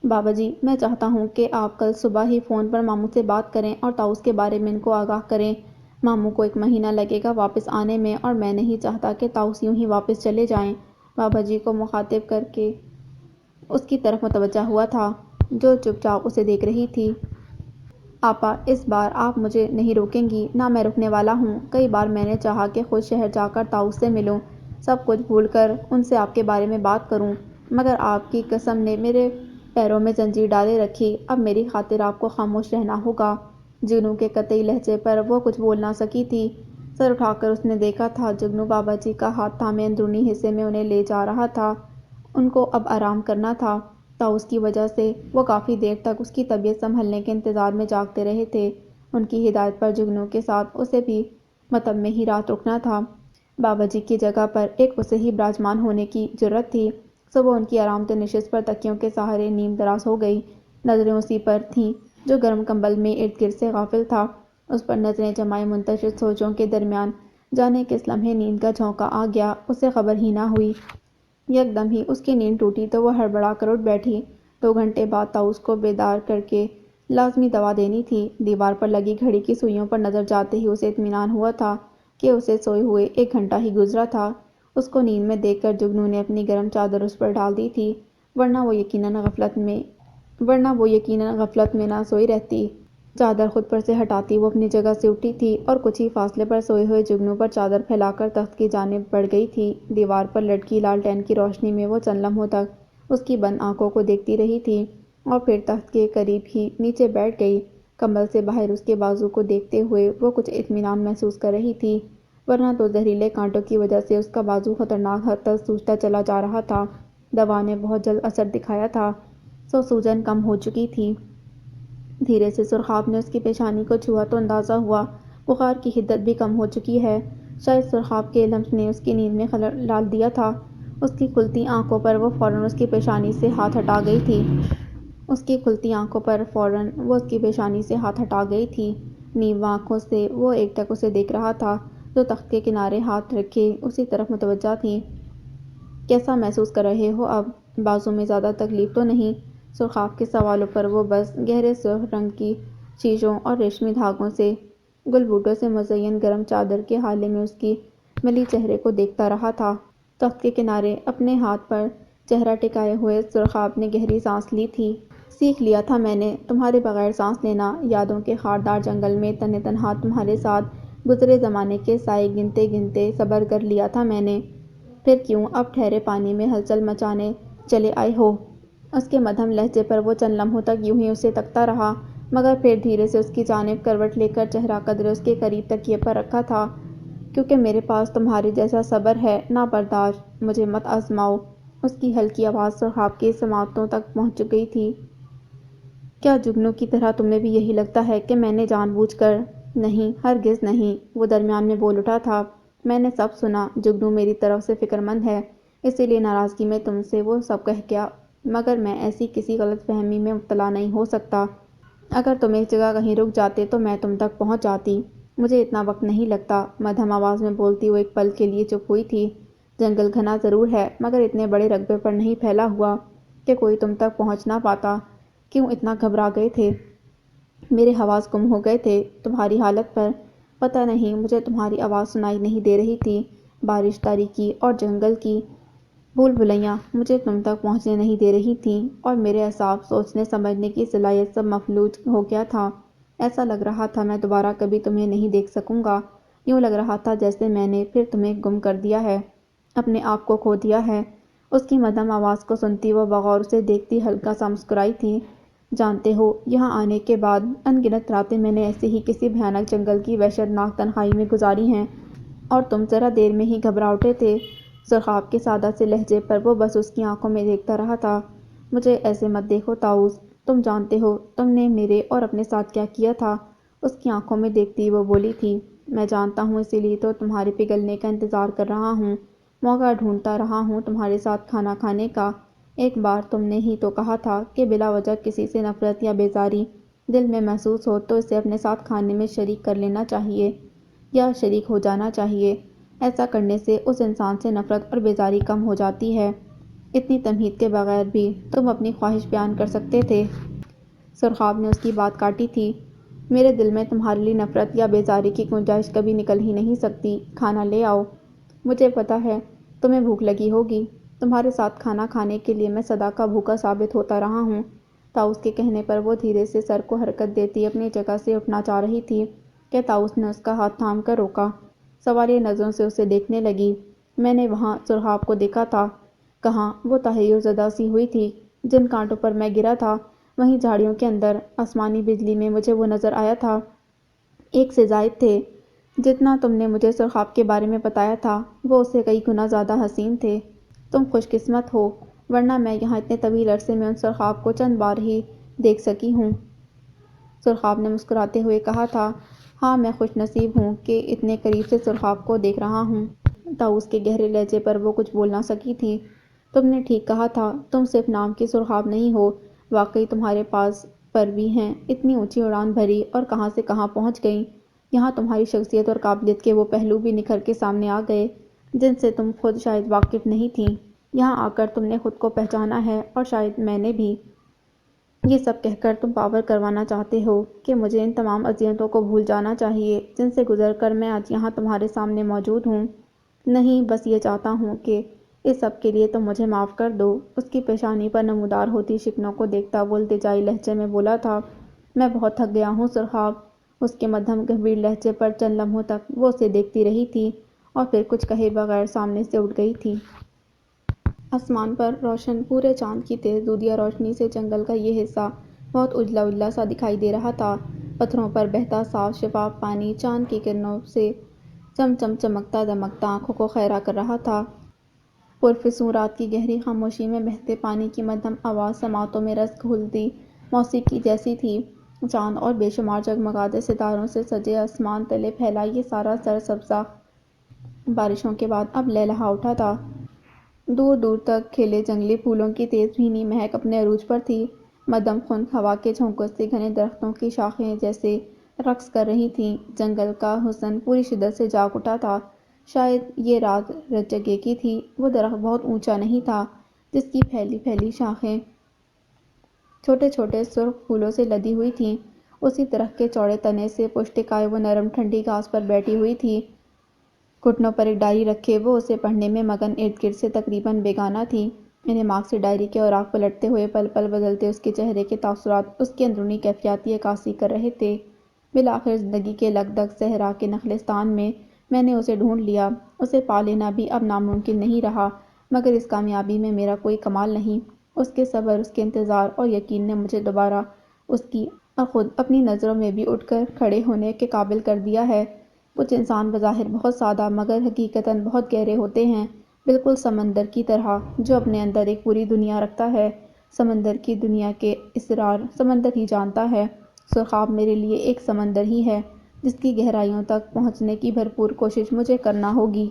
بابا جی میں چاہتا ہوں کہ آپ کل صبح ہی فون پر ماموں سے بات کریں اور طاؤس کے بارے میں ان کو آگاہ کریں۔ ماموں کو 1 مہینہ لگے گا واپس آنے میں اور میں نہیں چاہتا کہ طاؤس یوں ہی واپس چلے جائیں۔ بابا جی کو مخاطب کر کے اس کی طرف متوجہ ہوا تھا جو چپ چاپ اسے دیکھ رہی تھی۔ آپا اس بار آپ مجھے نہیں روکیں گی، نہ میں رکنے والا ہوں۔ کئی بار میں نے چاہا کہ خود شہر جا کر طاؤس سے ملوں، سب کچھ بھول کر ان سے آپ کے بارے میں بات کروں، مگر آپ کی قسم نے میرے پیروں میں زنجیر ڈالے رکھی۔ اب میری خاطر آپ کو خاموش رہنا ہوگا۔ جگنو کے قطعی لہجے پر وہ کچھ بول نہ سکی تھی۔ سر اٹھا کر اس نے دیکھا تھا جگنو بابا جی کا ہاتھ تھامے اندرونی حصے میں انہیں لے جا رہا تھا۔ ان کو اب آرام کرنا تھا۔ طاؤس کی وجہ سے وہ کافی دیر تک اس کی طبیعت سنبھلنے کے انتظار میں جاگتے رہے تھے۔ ان کی ہدایت پر جگنو کے ساتھ اسے بھی مکتب میں ہی رات رکنا تھا۔ بابا جی کی جگہ پر ایک اسے ہی براجمان ہونے کی جرأت تھی۔ صبح ان کی آرام دہ نشست پر تکیوں کے سہارے نیم دراز ہو گئی۔ نظریں اسی پر تھیں جو گرم کمبل میں ارد گرد سے غافل تھا۔ اس پر نظریں جمائے منتشر سوچوں کے درمیان جانے کس لمحے نیند کا جھونکا آ گیا اسے خبر ہی نہ ہوئی۔ یکدم ہی اس کی نیند ٹوٹی تو وہ ہڑبڑا کر اٹھ بیٹھی۔ 2 گھنٹے بعد طاؤس کو بیدار کر کے لازمی دوا دینی تھی۔ دیوار پر لگی گھڑی کی سوئیوں پر نظر جاتے ہی اسے اطمینان ہوا تھا کہ اسے سوئے ہوئے 1 گھنٹہ ہی گزرا تھا۔ اس کو نیند میں دیکھ کر جگنو نے اپنی گرم چادر اس پر ڈال دی تھی ورنہ وہ یقیناً غفلت میں نہ سوئی رہتی۔ چادر خود پر سے ہٹاتی وہ اپنی جگہ سے اٹھی تھی اور کچھ ہی فاصلے پر سوئے ہوئے جگنو پر چادر پھیلا کر تخت کی جانب بڑھ گئی تھی۔ دیوار پر لٹکی لالٹین کی روشنی میں وہ چند لمحوں تک اس کی بند آنکھوں کو دیکھتی رہی تھی اور پھر تخت کے قریب ہی نیچے بیٹھ گئی۔ کمبل سے باہر اس کے بازو کو دیکھتے ہوئے وہ کچھ اطمینان محسوس کر رہی تھی۔ ورنہ تو زہریلے کانٹوں کی وجہ سے اس کا بازو خطرناک حد تک سوجتا چلا جا رہا تھا۔ دوا نے بہت جلد اثر دکھایا تھا، سوجن کم ہو چکی تھی۔ دھیرے سے سرخاب نے اس کی پیشانی کو چھوا تو اندازہ ہوا بخار کی حدت بھی کم ہو چکی ہے۔ شاید سرخاب کے لمس نے اس کی نیند میں خلل ڈال دیا تھا۔ اس کی کھلتی آنکھوں پر وہ فوراً اس کی پیشانی سے ہاتھ ہٹا گئی تھی۔ نیب آنکھوں سے وہ ایک ٹک اسے دیکھ رہا تھا جو تخت کے کنارے ہاتھ رکھے اسی طرف متوجہ تھی۔ کیسا محسوس کر رہے ہو اب؟ بازو میں زیادہ تکلیف تو نہیں؟ سرخاب کے سوالوں پر وہ بس گہرے سرخ رنگ کی شیشوں اور ریشمی دھاگوں سے گل بوٹوں سے مزین گرم چادر کے حالے میں اس کی ملی چہرے کو دیکھتا رہا تھا۔ تخت کے کنارے اپنے ہاتھ پر چہرہ ٹکائے ہوئے سرخاب نے گہری سانس لی تھی۔ سیکھ لیا تھا میں نے تمہارے بغیر سانس لینا، یادوں کے خاردار جنگل میں تنہا تمہارے ساتھ گزرے زمانے کے سائے گنتے گنتے صبر کر لیا تھا میں نے۔ پھر کیوں اب ٹھہرے پانی میں ہلچل مچانے چلے آئے ہو؟ اس کے مدھم لہجے پر وہ چند لمحوں تک یوں ہی اسے تکتا رہا، مگر پھر دھیرے سے اس کی جانب کروٹ لے کر چہرہ قدرے اس کے قریب تکیے پر رکھا تھا۔ کیونکہ میرے پاس تمہارے جیسا صبر ہے نہ برداشت، مجھے مت آزماؤ۔ اس کی ہلکی آواز سرخاب کی سماعتوں تک پہنچ گئی تھی۔ کیا جگنو کی طرح تمہیں بھی یہی لگتا ہے کہ میں نے جان بوجھ کر؟ نہیں، ہرگز نہیں، وہ درمیان میں بول اٹھا تھا۔ میں نے سب سنا، جگنو میری طرف سے فکر مند ہے، اسی لیے ناراضگی میں تم سے وہ سب کہہ گیا، مگر میں ایسی کسی غلط فہمی میں مبتلا نہیں ہو سکتا۔ اگر تم ایک جگہ کہیں رک جاتے تو میں تم تک پہنچ جاتی۔ مجھے اتنا وقت نہیں لگتا۔ مدھم آواز میں بولتی وہ ایک پل کے لیے چپ ہوئی تھی۔ جنگل گھنا ضرور ہے مگر اتنے بڑے رقبے پر نہیں پھیلا ہوا کہ کوئی تم تک پہنچ نہ پاتا۔ کیوں اتنا گھبرا گئے تھے؟ میرے حواس گم ہو گئے تھے تمہاری حالت پر؟ پتہ نہیں، مجھے تمہاری آواز سنائی نہیں دے رہی تھی۔ بارش، تاریکی اور جنگل کی بھول بھلیاں مجھے تم تک پہنچنے نہیں دے رہی تھیں، اور میرے اعصاب، سوچنے سمجھنے کی صلاحیت سب مفلوج ہو گیا تھا۔ ایسا لگ رہا تھا میں دوبارہ کبھی تمہیں نہیں دیکھ سکوں گا۔ یوں لگ رہا تھا جیسے میں نے پھر تمہیں گم کر دیا ہے، اپنے آپ کو کھو دیا ہے۔ اس کی مدھم آواز کو سنتی وہ بغور اسے دیکھتی ہلکا سا مسکرائی تھی۔ جانتے ہو، یہاں آنے کے بعد ان گنت راتیں میں نے ایسے ہی کسی بھیانک جنگل کی وحشت ناک تنہائی میں گزاری ہیں، اور تم ذرا دیر میں ہی گھبرا اٹھے تھے۔ سرخاب کے سادہ سے لہجے پر وہ بس اس کی آنکھوں میں دیکھتا رہا تھا۔ مجھے ایسے مت دیکھو طاؤس، تم جانتے ہو تم نے میرے اور اپنے ساتھ کیا کیا تھا۔ اس کی آنکھوں میں دیکھتی وہ بولی تھی، میں جانتا ہوں، اسی لیے تو تمہارے پگھلنے کا انتظار کر رہا ہوں، موقع ڈھونڈتا رہا ہوں تمہارے ساتھ کھانا کھانے کا۔ ایک بار تم نے ہی تو کہا تھا کہ بلا وجہ کسی سے نفرت یا بیزاری دل میں محسوس ہو تو اسے اپنے ساتھ کھانے میں شریک کر لینا چاہیے یا شریک ہو جانا چاہیے۔ ایسا کرنے سے اس انسان سے نفرت اور بیزاری کم ہو جاتی ہے۔ اتنی تمہید کے بغیر بھی تم اپنی خواہش بیان کر سکتے تھے۔ سرخاب نے اس کی بات کاٹی تھی۔ میرے دل میں تمہارے لیے نفرت یا بیزاری کی گنجائش کبھی نکل ہی نہیں سکتی۔ کھانا لے آؤ۔ مجھے پتہ ہے تمہیں بھوک لگی ہوگی۔ تمہارے ساتھ کھانا کھانے کے لیے میں سدا کا بھوکا ثابت ہوتا رہا ہوں۔ طاؤس کے کہنے پر وہ دھیرے سے سر کو حرکت دیتی اپنی جگہ سے اٹھنا چاہ رہی تھی کہ طاؤس نے اس کا ہاتھ تھام کر روکا۔ سوالیہ نظروں سے اسے دیکھنے لگی۔ میں نے وہاں سرخاب کو دیکھا تھا۔ کہاں؟ وہ تحیر زدہ سی ہوئی تھی۔ جن کانٹوں پر میں گرا تھا وہیں جھاڑیوں کے اندر آسمانی بجلی میں مجھے وہ نظر آیا تھا۔ ایک سے زائد تھے۔ جتنا تم نے مجھے سرخاب کے بارے میں بتایا تھا وہ اس سے کئی گنا زیادہ حسین تھے۔ تم خوش قسمت ہو، ورنہ میں یہاں اتنے طویل عرصے میں ان سرخاب کو چند بار ہی دیکھ سکی ہوں۔ سرخاب نے مسکراتے ہوئے کہا تھا۔ ہاں، میں خوش نصیب ہوں کہ اتنے قریب سے سرخاب کو دیکھ رہا ہوں۔ طاؤس کے گہرے لہجے پر وہ کچھ بول نہ سکی تھی۔ تم نے ٹھیک کہا تھا، تم صرف نام کی سرخاب نہیں ہو، واقعی تمہارے پاس پر بھی ہیں، اتنی اونچی اڑان بھری اور کہاں سے کہاں پہنچ گئیں۔ یہاں تمہاری شخصیت اور قابلیت کے وہ پہلو بھی نکھر کے سامنے آ گئے جن سے تم خود شاید واقف نہیں تھیں۔ یہاں آ کر تم نے خود کو پہچانا ہے، اور شاید میں نے بھی۔ یہ سب کہہ کر تم باور کروانا چاہتے ہو کہ مجھے ان تمام اذیتوں کو بھول جانا چاہیے جن سے گزر کر میں آج یہاں تمہارے سامنے موجود ہوں۔ نہیں، بس یہ چاہتا ہوں کہ اس سب کے لیے تم مجھے معاف کر دو۔ اس کی پیشانی پر نمودار ہوتی شکنوں کو دیکھتا وہ التجائی لہجے میں بولا تھا۔ میں بہت تھک گیا ہوں سرخاب۔ اس کے مدھم گمبھیر لہجے پر چند لمحوں تک وہ اسے دیکھتی رہی تھی اور پھر کچھ کہے بغیر سامنے سے اٹھ گئی تھی۔ آسمان پر روشن پورے چاند کی تیز دودھیا روشنی سے جنگل کا یہ حصہ بہت اجلا اجلا سا دکھائی دے رہا تھا۔ پتھروں پر بہتا صاف شفاف پانی چاند کی کرنوں سے چم چم چمکتا دمکتا آنکھوں کو خیرہ کر رہا تھا۔ پرفسوں رات کی گہری خاموشی میں بہتے پانی کی مدھم آواز سماعتوں میں رس گھولتی موسیقی جیسی تھی۔ چاند اور بے شمار جگمگاتے ستاروں سے سجے آسمان تلے پھیلا یہ سارا سرسبزہ بارشوں کے بعد اب لہلہا اٹھا تھا۔ دور دور تک کھلے جنگلی پھولوں کی تیز بھینی مہک اپنے عروج پر تھی۔ مدھم خنک ہوا کے جھونکوں سے گھنے درختوں کی شاخیں جیسے رقص کر رہی تھیں۔ جنگل کا حسن پوری شدت سے جاگ اٹھا تھا۔ شاید یہ رات رت جگہ کی تھی۔ وہ درخت بہت اونچا نہیں تھا، جس کی پھیلی پھیلی شاخیں چھوٹے چھوٹے سرخ پھولوں سے لدی ہوئی تھیں، اسی درخت کے چوڑے تنے سے پشٹکائے وہ نرم ٹھنڈی گھاس پر بیٹھی ہوئی تھی۔ گھٹنوں پر ایک ڈائری رکھے وہ اسے پڑھنے میں مگن ارد گرد سے تقریباً بیگانہ تھی۔ دماغ سے ڈائری کے اوراق پلٹتے ہوئے پل پل بدلتے اس کے چہرے کے تاثرات اس کی اندرونی کیفیاتی عکاسی کر رہے تھے۔ بالآخر زندگی کے لگ دگ صحرا کے نخلستان میں نے اسے ڈھونڈ لیا۔ اسے پا لینا بھی اب ناممکن نہیں رہا، مگر اس کامیابی میں میرا کوئی کمال نہیں۔ اس کے صبر، اس کے انتظار اور یقین نے مجھے دوبارہ اس کی اور خود اپنی نظروں میں بھی اٹھ کر کھڑے ہونے کے قابل کر دیا ہے۔ کچھ انسان بظاہر بہت سادہ مگر حقیقتاً بہت گہرے ہوتے ہیں، بالکل سمندر کی طرح جو اپنے اندر ایک پوری دنیا رکھتا ہے۔ سمندر کی دنیا کے اسرار سمندر ہی جانتا ہے۔ سرخاب میرے لیے ایک سمندر ہی ہے، جس کی گہرائیوں تک پہنچنے کی بھرپور کوشش مجھے کرنا ہوگی۔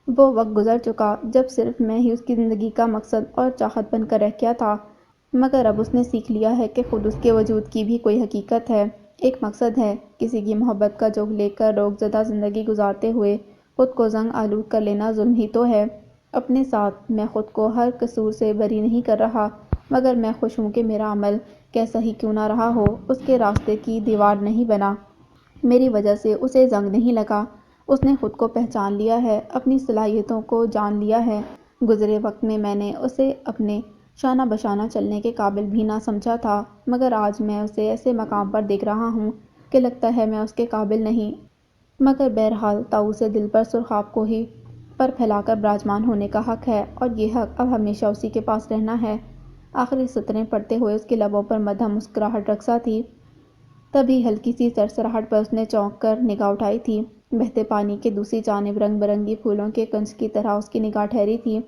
وہ وقت گزر چکا جب صرف میں ہی اس کی زندگی کا مقصد اور چاہت بن کر رہ گیا تھا، مگر اب اس نے سیکھ لیا ہے کہ خود اس کے وجود کی بھی کوئی حقیقت ہے، ایک مقصد ہے۔ کسی کی محبت کا جوگ لے کر روگ زدہ زندگی گزارتے ہوئے خود کو زنگ آلود کر لینا ظلم ہی تو ہے۔ اپنے ساتھ میں خود کو ہر قصور سے بری نہیں کر رہا، مگر میں خوش ہوں کہ میرا عمل کیسا ہی کیوں نہ رہا ہو، اس کے راستے کی دیوار نہیں بنا۔ میری وجہ سے اسے زنگ نہیں لگا۔ اس نے خود کو پہچان لیا ہے، اپنی صلاحیتوں کو جان لیا ہے۔ گزرے وقت میں نے اسے اپنے شانہ بشانہ چلنے کے قابل بھی نہ سمجھا تھا، مگر آج میں اسے ایسے مقام پر دیکھ رہا ہوں کہ لگتا ہے میں اس کے قابل نہیں، مگر بہرحال طاؤس دل پر سرخاب کو ہی پر پھیلا کر براجمان ہونے کا حق ہے، اور یہ حق اب ہمیشہ اسی کے پاس رہنا ہے۔ آخری سطریں پڑھتے ہوئے اس کے لبوں پر مدھم مسکراہٹ رقصا تھی۔ تبھی ہلکی سی سرسراہٹ پر اس نے چونک کر نگاہ اٹھائی تھی۔ بہتے پانی کے دوسری جانب رنگ برنگی پھولوں کے کنج کی طرح اس کی نگاہ ٹھہری تھی۔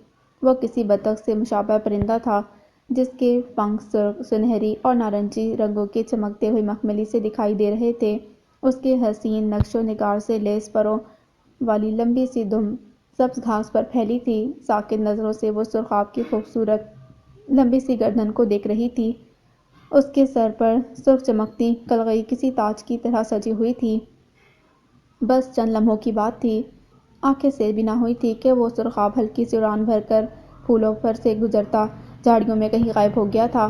وہ کسی بطخ سے مشابہ پرندہ تھا، جس کے پنکھ سرخ، سنہری اور نارنجی رنگوں کے چمکتے ہوئے مخملی سے دکھائی دے رہے تھے۔ اس کے حسین نقش و نگار سے لیس پروں والی لمبی سی دم سبز گھاس پر پھیلی تھی۔ ساکن نظروں سے وہ سرخاب کی خوبصورت لمبی سی گردن کو دیکھ رہی تھی۔ اس کے سر پر سرخ چمکتی قلعی کسی تاج کی طرح سجی ہوئی تھی۔ بس چند لمحوں کی بات تھی، آنکھیں سیر بھی نہ ہوئی تھی کہ وہ سرخاب ہلکی سی اڑان بھر کر پھولوں پر سے گزرتا جھاڑیوں میں کہیں غائب ہو گیا تھا۔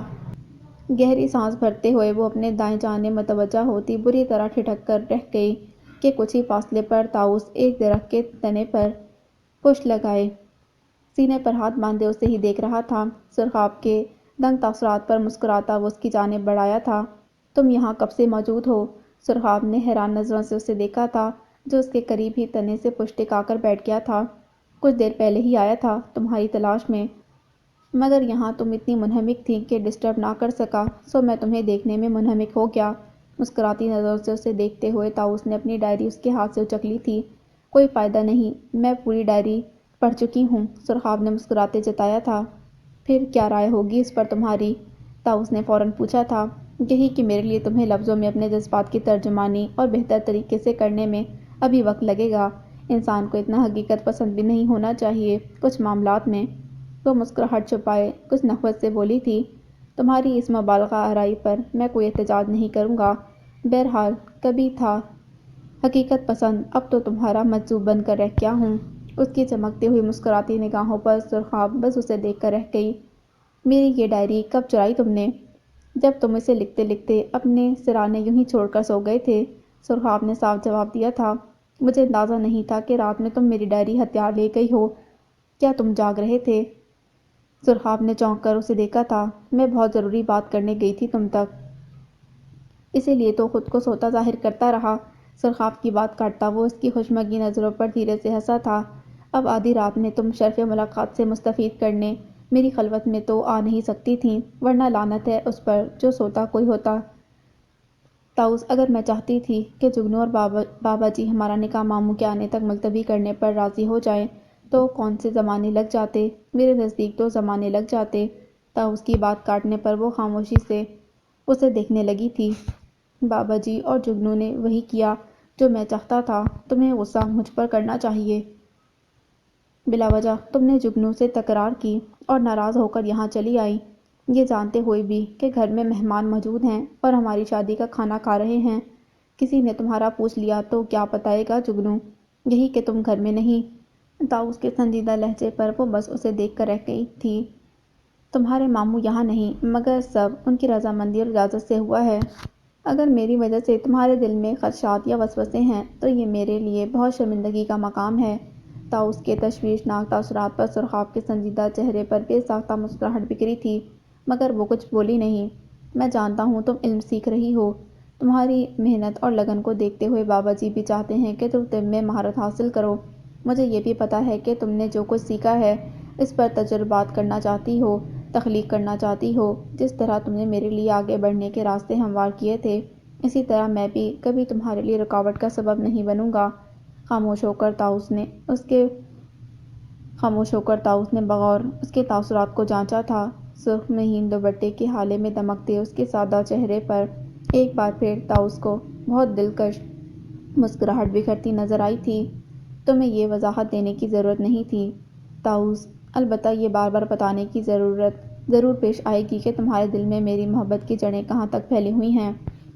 گہری سانس بھرتے ہوئے وہ اپنے دائیں جانب متوجہ ہوتی بری طرح ٹھٹک کر رہ گئی کہ کچھ ہی فاصلے پر طاؤس ایک درخت کے تنے پر پشت لگائے سینے پر ہاتھ باندھے اسے ہی دیکھ رہا تھا۔ سرخاب کے دنگ تاثرات پر مسکراتا وہ اس کی جانب بڑھ آیا تھا۔ تم یہاں کب سے موجود ہو؟ سرخاب نے حیران نظروں سے اسے دیکھا تھا، جو اس کے قریب ہی تنے سے پشت ٹکا کر بیٹھ گیا تھا۔ کچھ دیر پہلے ہی آیا تھا، تمہاری تلاش میں، مگر یہاں تم اتنی منہمک تھی کہ ڈسٹرب نہ کر سکا، سو میں تمہیں دیکھنے میں منہمک ہو گیا۔ مسکراتی نظروں سے اسے دیکھتے ہوئے طاؤس نے اپنی ڈائری اس کے ہاتھ سے اچک لی تھی۔ کوئی فائدہ نہیں، میں پوری ڈائری پڑھ چکی ہوں، سرخاب نے مسکراتے جتایا تھا۔ پھر کیا رائے ہوگی اس پر تمہاری؟ طاؤس نے فوراً پوچھا تھا۔ یہی کہ میرے لیے تمہیں لفظوں میں اپنے جذبات کی ترجمانی اور بہتر طریقے سے کرنے میں ابھی وقت لگے گا۔ انسان کو اتنا حقیقت پسند بھی نہیں ہونا چاہیے کچھ معاملات میں۔ وہ مسکراہٹ چھپائے کچھ نخوت سے بولی تھی۔ تمہاری اس مبالغہ آرائی پر میں کوئی احتجاج نہیں کروں گا۔ بہرحال کبھی تھا حقیقت پسند، اب تو تمہارا مجذوب بن کر رہ گیا ہوں۔ اس کی چمکتی ہوئی مسکراتی نگاہوں پر سرخاب بس اسے دیکھ کر رہ گئی۔ میری یہ ڈائری کب چرائی تم نے؟ جب تم اسے لکھتے لکھتے اپنے سرانے یوں ہی چھوڑ کر سو گئے تھے، سرخاب نے صاف جواب دیا تھا۔ مجھے اندازہ نہیں تھا کہ رات میں تم میری ڈائری ہتھیار لے گئی ہو۔ کیا تم جاگ رہے تھے؟ سرخاب نے چونک کر اسے دیکھا تھا۔ میں بہت ضروری بات کرنے گئی تھی تم تک، اسی لیے تو خود کو سوتا ظاہر کرتا رہا۔ سرخاب کی بات کاٹتا وہ اس کی خوشمگی نظروں پر دھیرے سے ہنسا تھا۔ اب آدھی رات میں تم شرف ملاقات سے مستفید کرنے میری خلوت میں تو آ نہیں سکتی تھیں، ورنہ لعنت ہے اس پر جو سوتا کوئی ہوتا طاؤس اگر میں چاہتی تھی کہ جگنو اور بابا جی ہمارا نکاح ماموں کے آنے تک ملتوی کرنے پر راضی ہو جائیں تو کون سے زمانے لگ جاتے، میرے نزدیک تو زمانے لگ جاتے۔ طاؤس کی بات کاٹنے پر وہ خاموشی سے اسے دیکھنے لگی تھی۔ بابا جی اور جگنو نے وہی کیا جو میں چاہتا تھا، تمہیں غصہ مجھ پر کرنا چاہیے۔ بلا وجہ تم نے جگنو سے تکرار کی اور ناراض ہو کر یہاں چلی آئی، یہ جانتے ہوئے بھی کہ گھر میں مہمان موجود ہیں اور ہماری شادی کا کھانا کھا رہے ہیں۔ کسی نے تمہارا پوچھ لیا تو کیا بتائے گا جگنو، یہی کہ تم گھر میں نہیں؟ طاؤس کے سنجیدہ لہجے پر وہ بس اسے دیکھ کر رہ گئی تھی۔ تمہارے ماموں یہاں نہیں، مگر سب ان کی رضامندی اور اجازت سے ہوا ہے۔ اگر میری وجہ سے تمہارے دل میں خدشات یا وسوسے ہیں تو یہ میرے لیے بہت شرمندگی کا مقام ہے۔ طاؤس کے تشویشناک تاثرات پر سرخاب کے سنجیدہ چہرے پر بے ساختہ مسکراہٹ بکھری تھی، مگر وہ کچھ بولی نہیں۔ میں جانتا ہوں تم علم سیکھ رہی ہو، تمہاری محنت اور لگن کو دیکھتے ہوئے بابا جی بھی چاہتے ہیں کہ تم طب میں مہارت حاصل کرو۔ مجھے یہ بھی پتہ ہے کہ تم نے جو کچھ سیکھا ہے اس پر تجربات کرنا چاہتی ہو، تخلیق کرنا چاہتی ہو۔ جس طرح تم نے میرے لیے آگے بڑھنے کے راستے ہموار کیے تھے، اسی طرح میں بھی کبھی تمہارے لیے رکاوٹ کا سبب نہیں بنوں گا۔ خاموش ہو کر طاؤس نے بغور اس کے تاثرات کو جانچا تھا۔ سرخ مہین دوپٹے کے ہالے میں دمکتے اس کے سادہ چہرے پر ایک بار پھر طاؤس کو بہت دلکش مسکراہٹ بکھرتی نظر آئی تھی۔ تمہیں یہ وضاحت دینے کی ضرورت نہیں تھی طاؤس، البتہ یہ بار بار بتانے کی ضرورت ضرور پیش آئے گی کہ تمہارے دل میں میری محبت کی جڑیں کہاں تک پھیلی ہوئی ہیں۔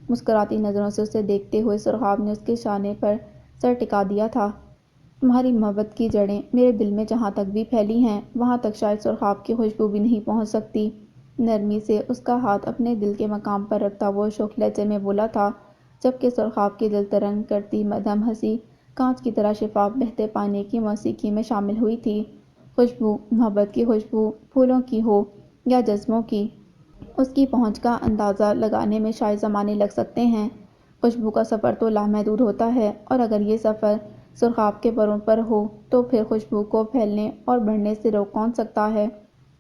مسکراتی نظروں سے اسے دیکھتے ہوئے سرخاب نے اس کے شانے پر سر ٹکا دیا تھا۔ تمہاری محبت کی جڑیں میرے دل میں جہاں تک بھی پھیلی ہیں وہاں تک شاید سرخاب کی خوشبو بھی نہیں پہنچ سکتی۔ نرمی سے اس کا ہاتھ اپنے دل کے مقام پر رکھتا وہ شوخ لہجے میں بولا تھا، جبکہ سرخاب کی دل ترنگ کرتی مدھم ہنسی کانچ کی طرح شفاف بہتے پانی کی موسیقی میں شامل ہوئی تھی۔ خوشبو، محبت کی خوشبو، پھولوں کی ہو یا جذبوں کی، اس کی پہنچ کا اندازہ لگانے میں شاید زمانے لگ سکتے ہیں۔ خوشبو کا سفر تو لامحدود ہوتا ہے، اور اگر یہ سفر سرخاب کے پروں پر ہو تو پھر خوشبو کو پھیلنے اور بڑھنے سے روک کون سکتا ہے؟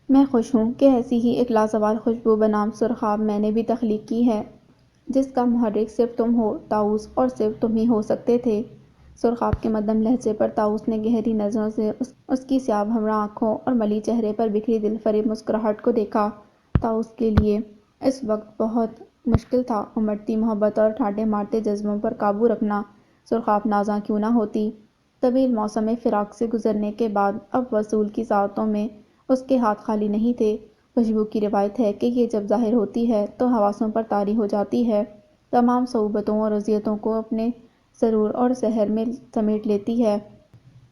میں خوش ہوں کہ ایسی ہی ایک لازوال خوشبو بنام سرخاب میں نے بھی تخلیق کی ہے، جس کا محرک صرف تم ہو طاؤس، اور صرف تم ہی ہو سکتے تھے۔ سرخاب کے مدھم لہجے پر طاؤس نے گہری نظروں سے اس کی سیاہ بھمرا آنکھوں اور ملی چہرے پر بکھری دل فریب مسکراہٹ کو دیکھا۔ طاؤس کے لیے اس وقت بہت مشکل تھا امڑتی محبت اور ٹھاٹھے مارتے جذبوں پر قابو رکھنا، سرخاب نازاں کیوں نہ ہوتی۔ طویل موسم فراق سے گزرنے کے بعد اب وصول کی ساعتوں میں اس کے ہاتھ خالی نہیں تھے۔ خوشبو کی روایت ہے کہ یہ جب ظاہر ہوتی ہے تو حواسوں پر طاری ہو جاتی ہے، تمام صعوبتوں اور اذیتوں کو اپنے سرور اور سحر میں سمیٹ لیتی ہے۔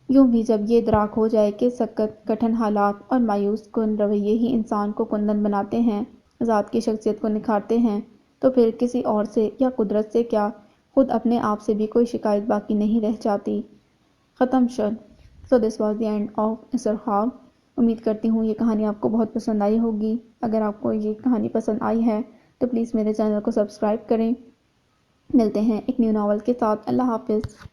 یوں بھی جب یہ ادراک ہو جائے کہ سخت کٹھن حالات اور مایوس کن رویے ہی انسان کو کندن بناتے ہیں، ذات کی شخصیت کو نکھارتے ہیں، تو پھر کسی اور سے یا قدرت سے کیا، خود اپنے آپ سے بھی کوئی شکایت باقی نہیں رہ جاتی۔ ختم شد۔ So this was the end of سرخاب۔ امید کرتی ہوں یہ کہانی آپ کو بہت پسند آئی ہوگی۔ اگر آپ کو یہ کہانی پسند آئی ہے تو پلیز میرے چینل کو سبسکرائب کریں۔ ملتے ہیں ایک نیو ناول کے ساتھ۔ اللہ حافظ۔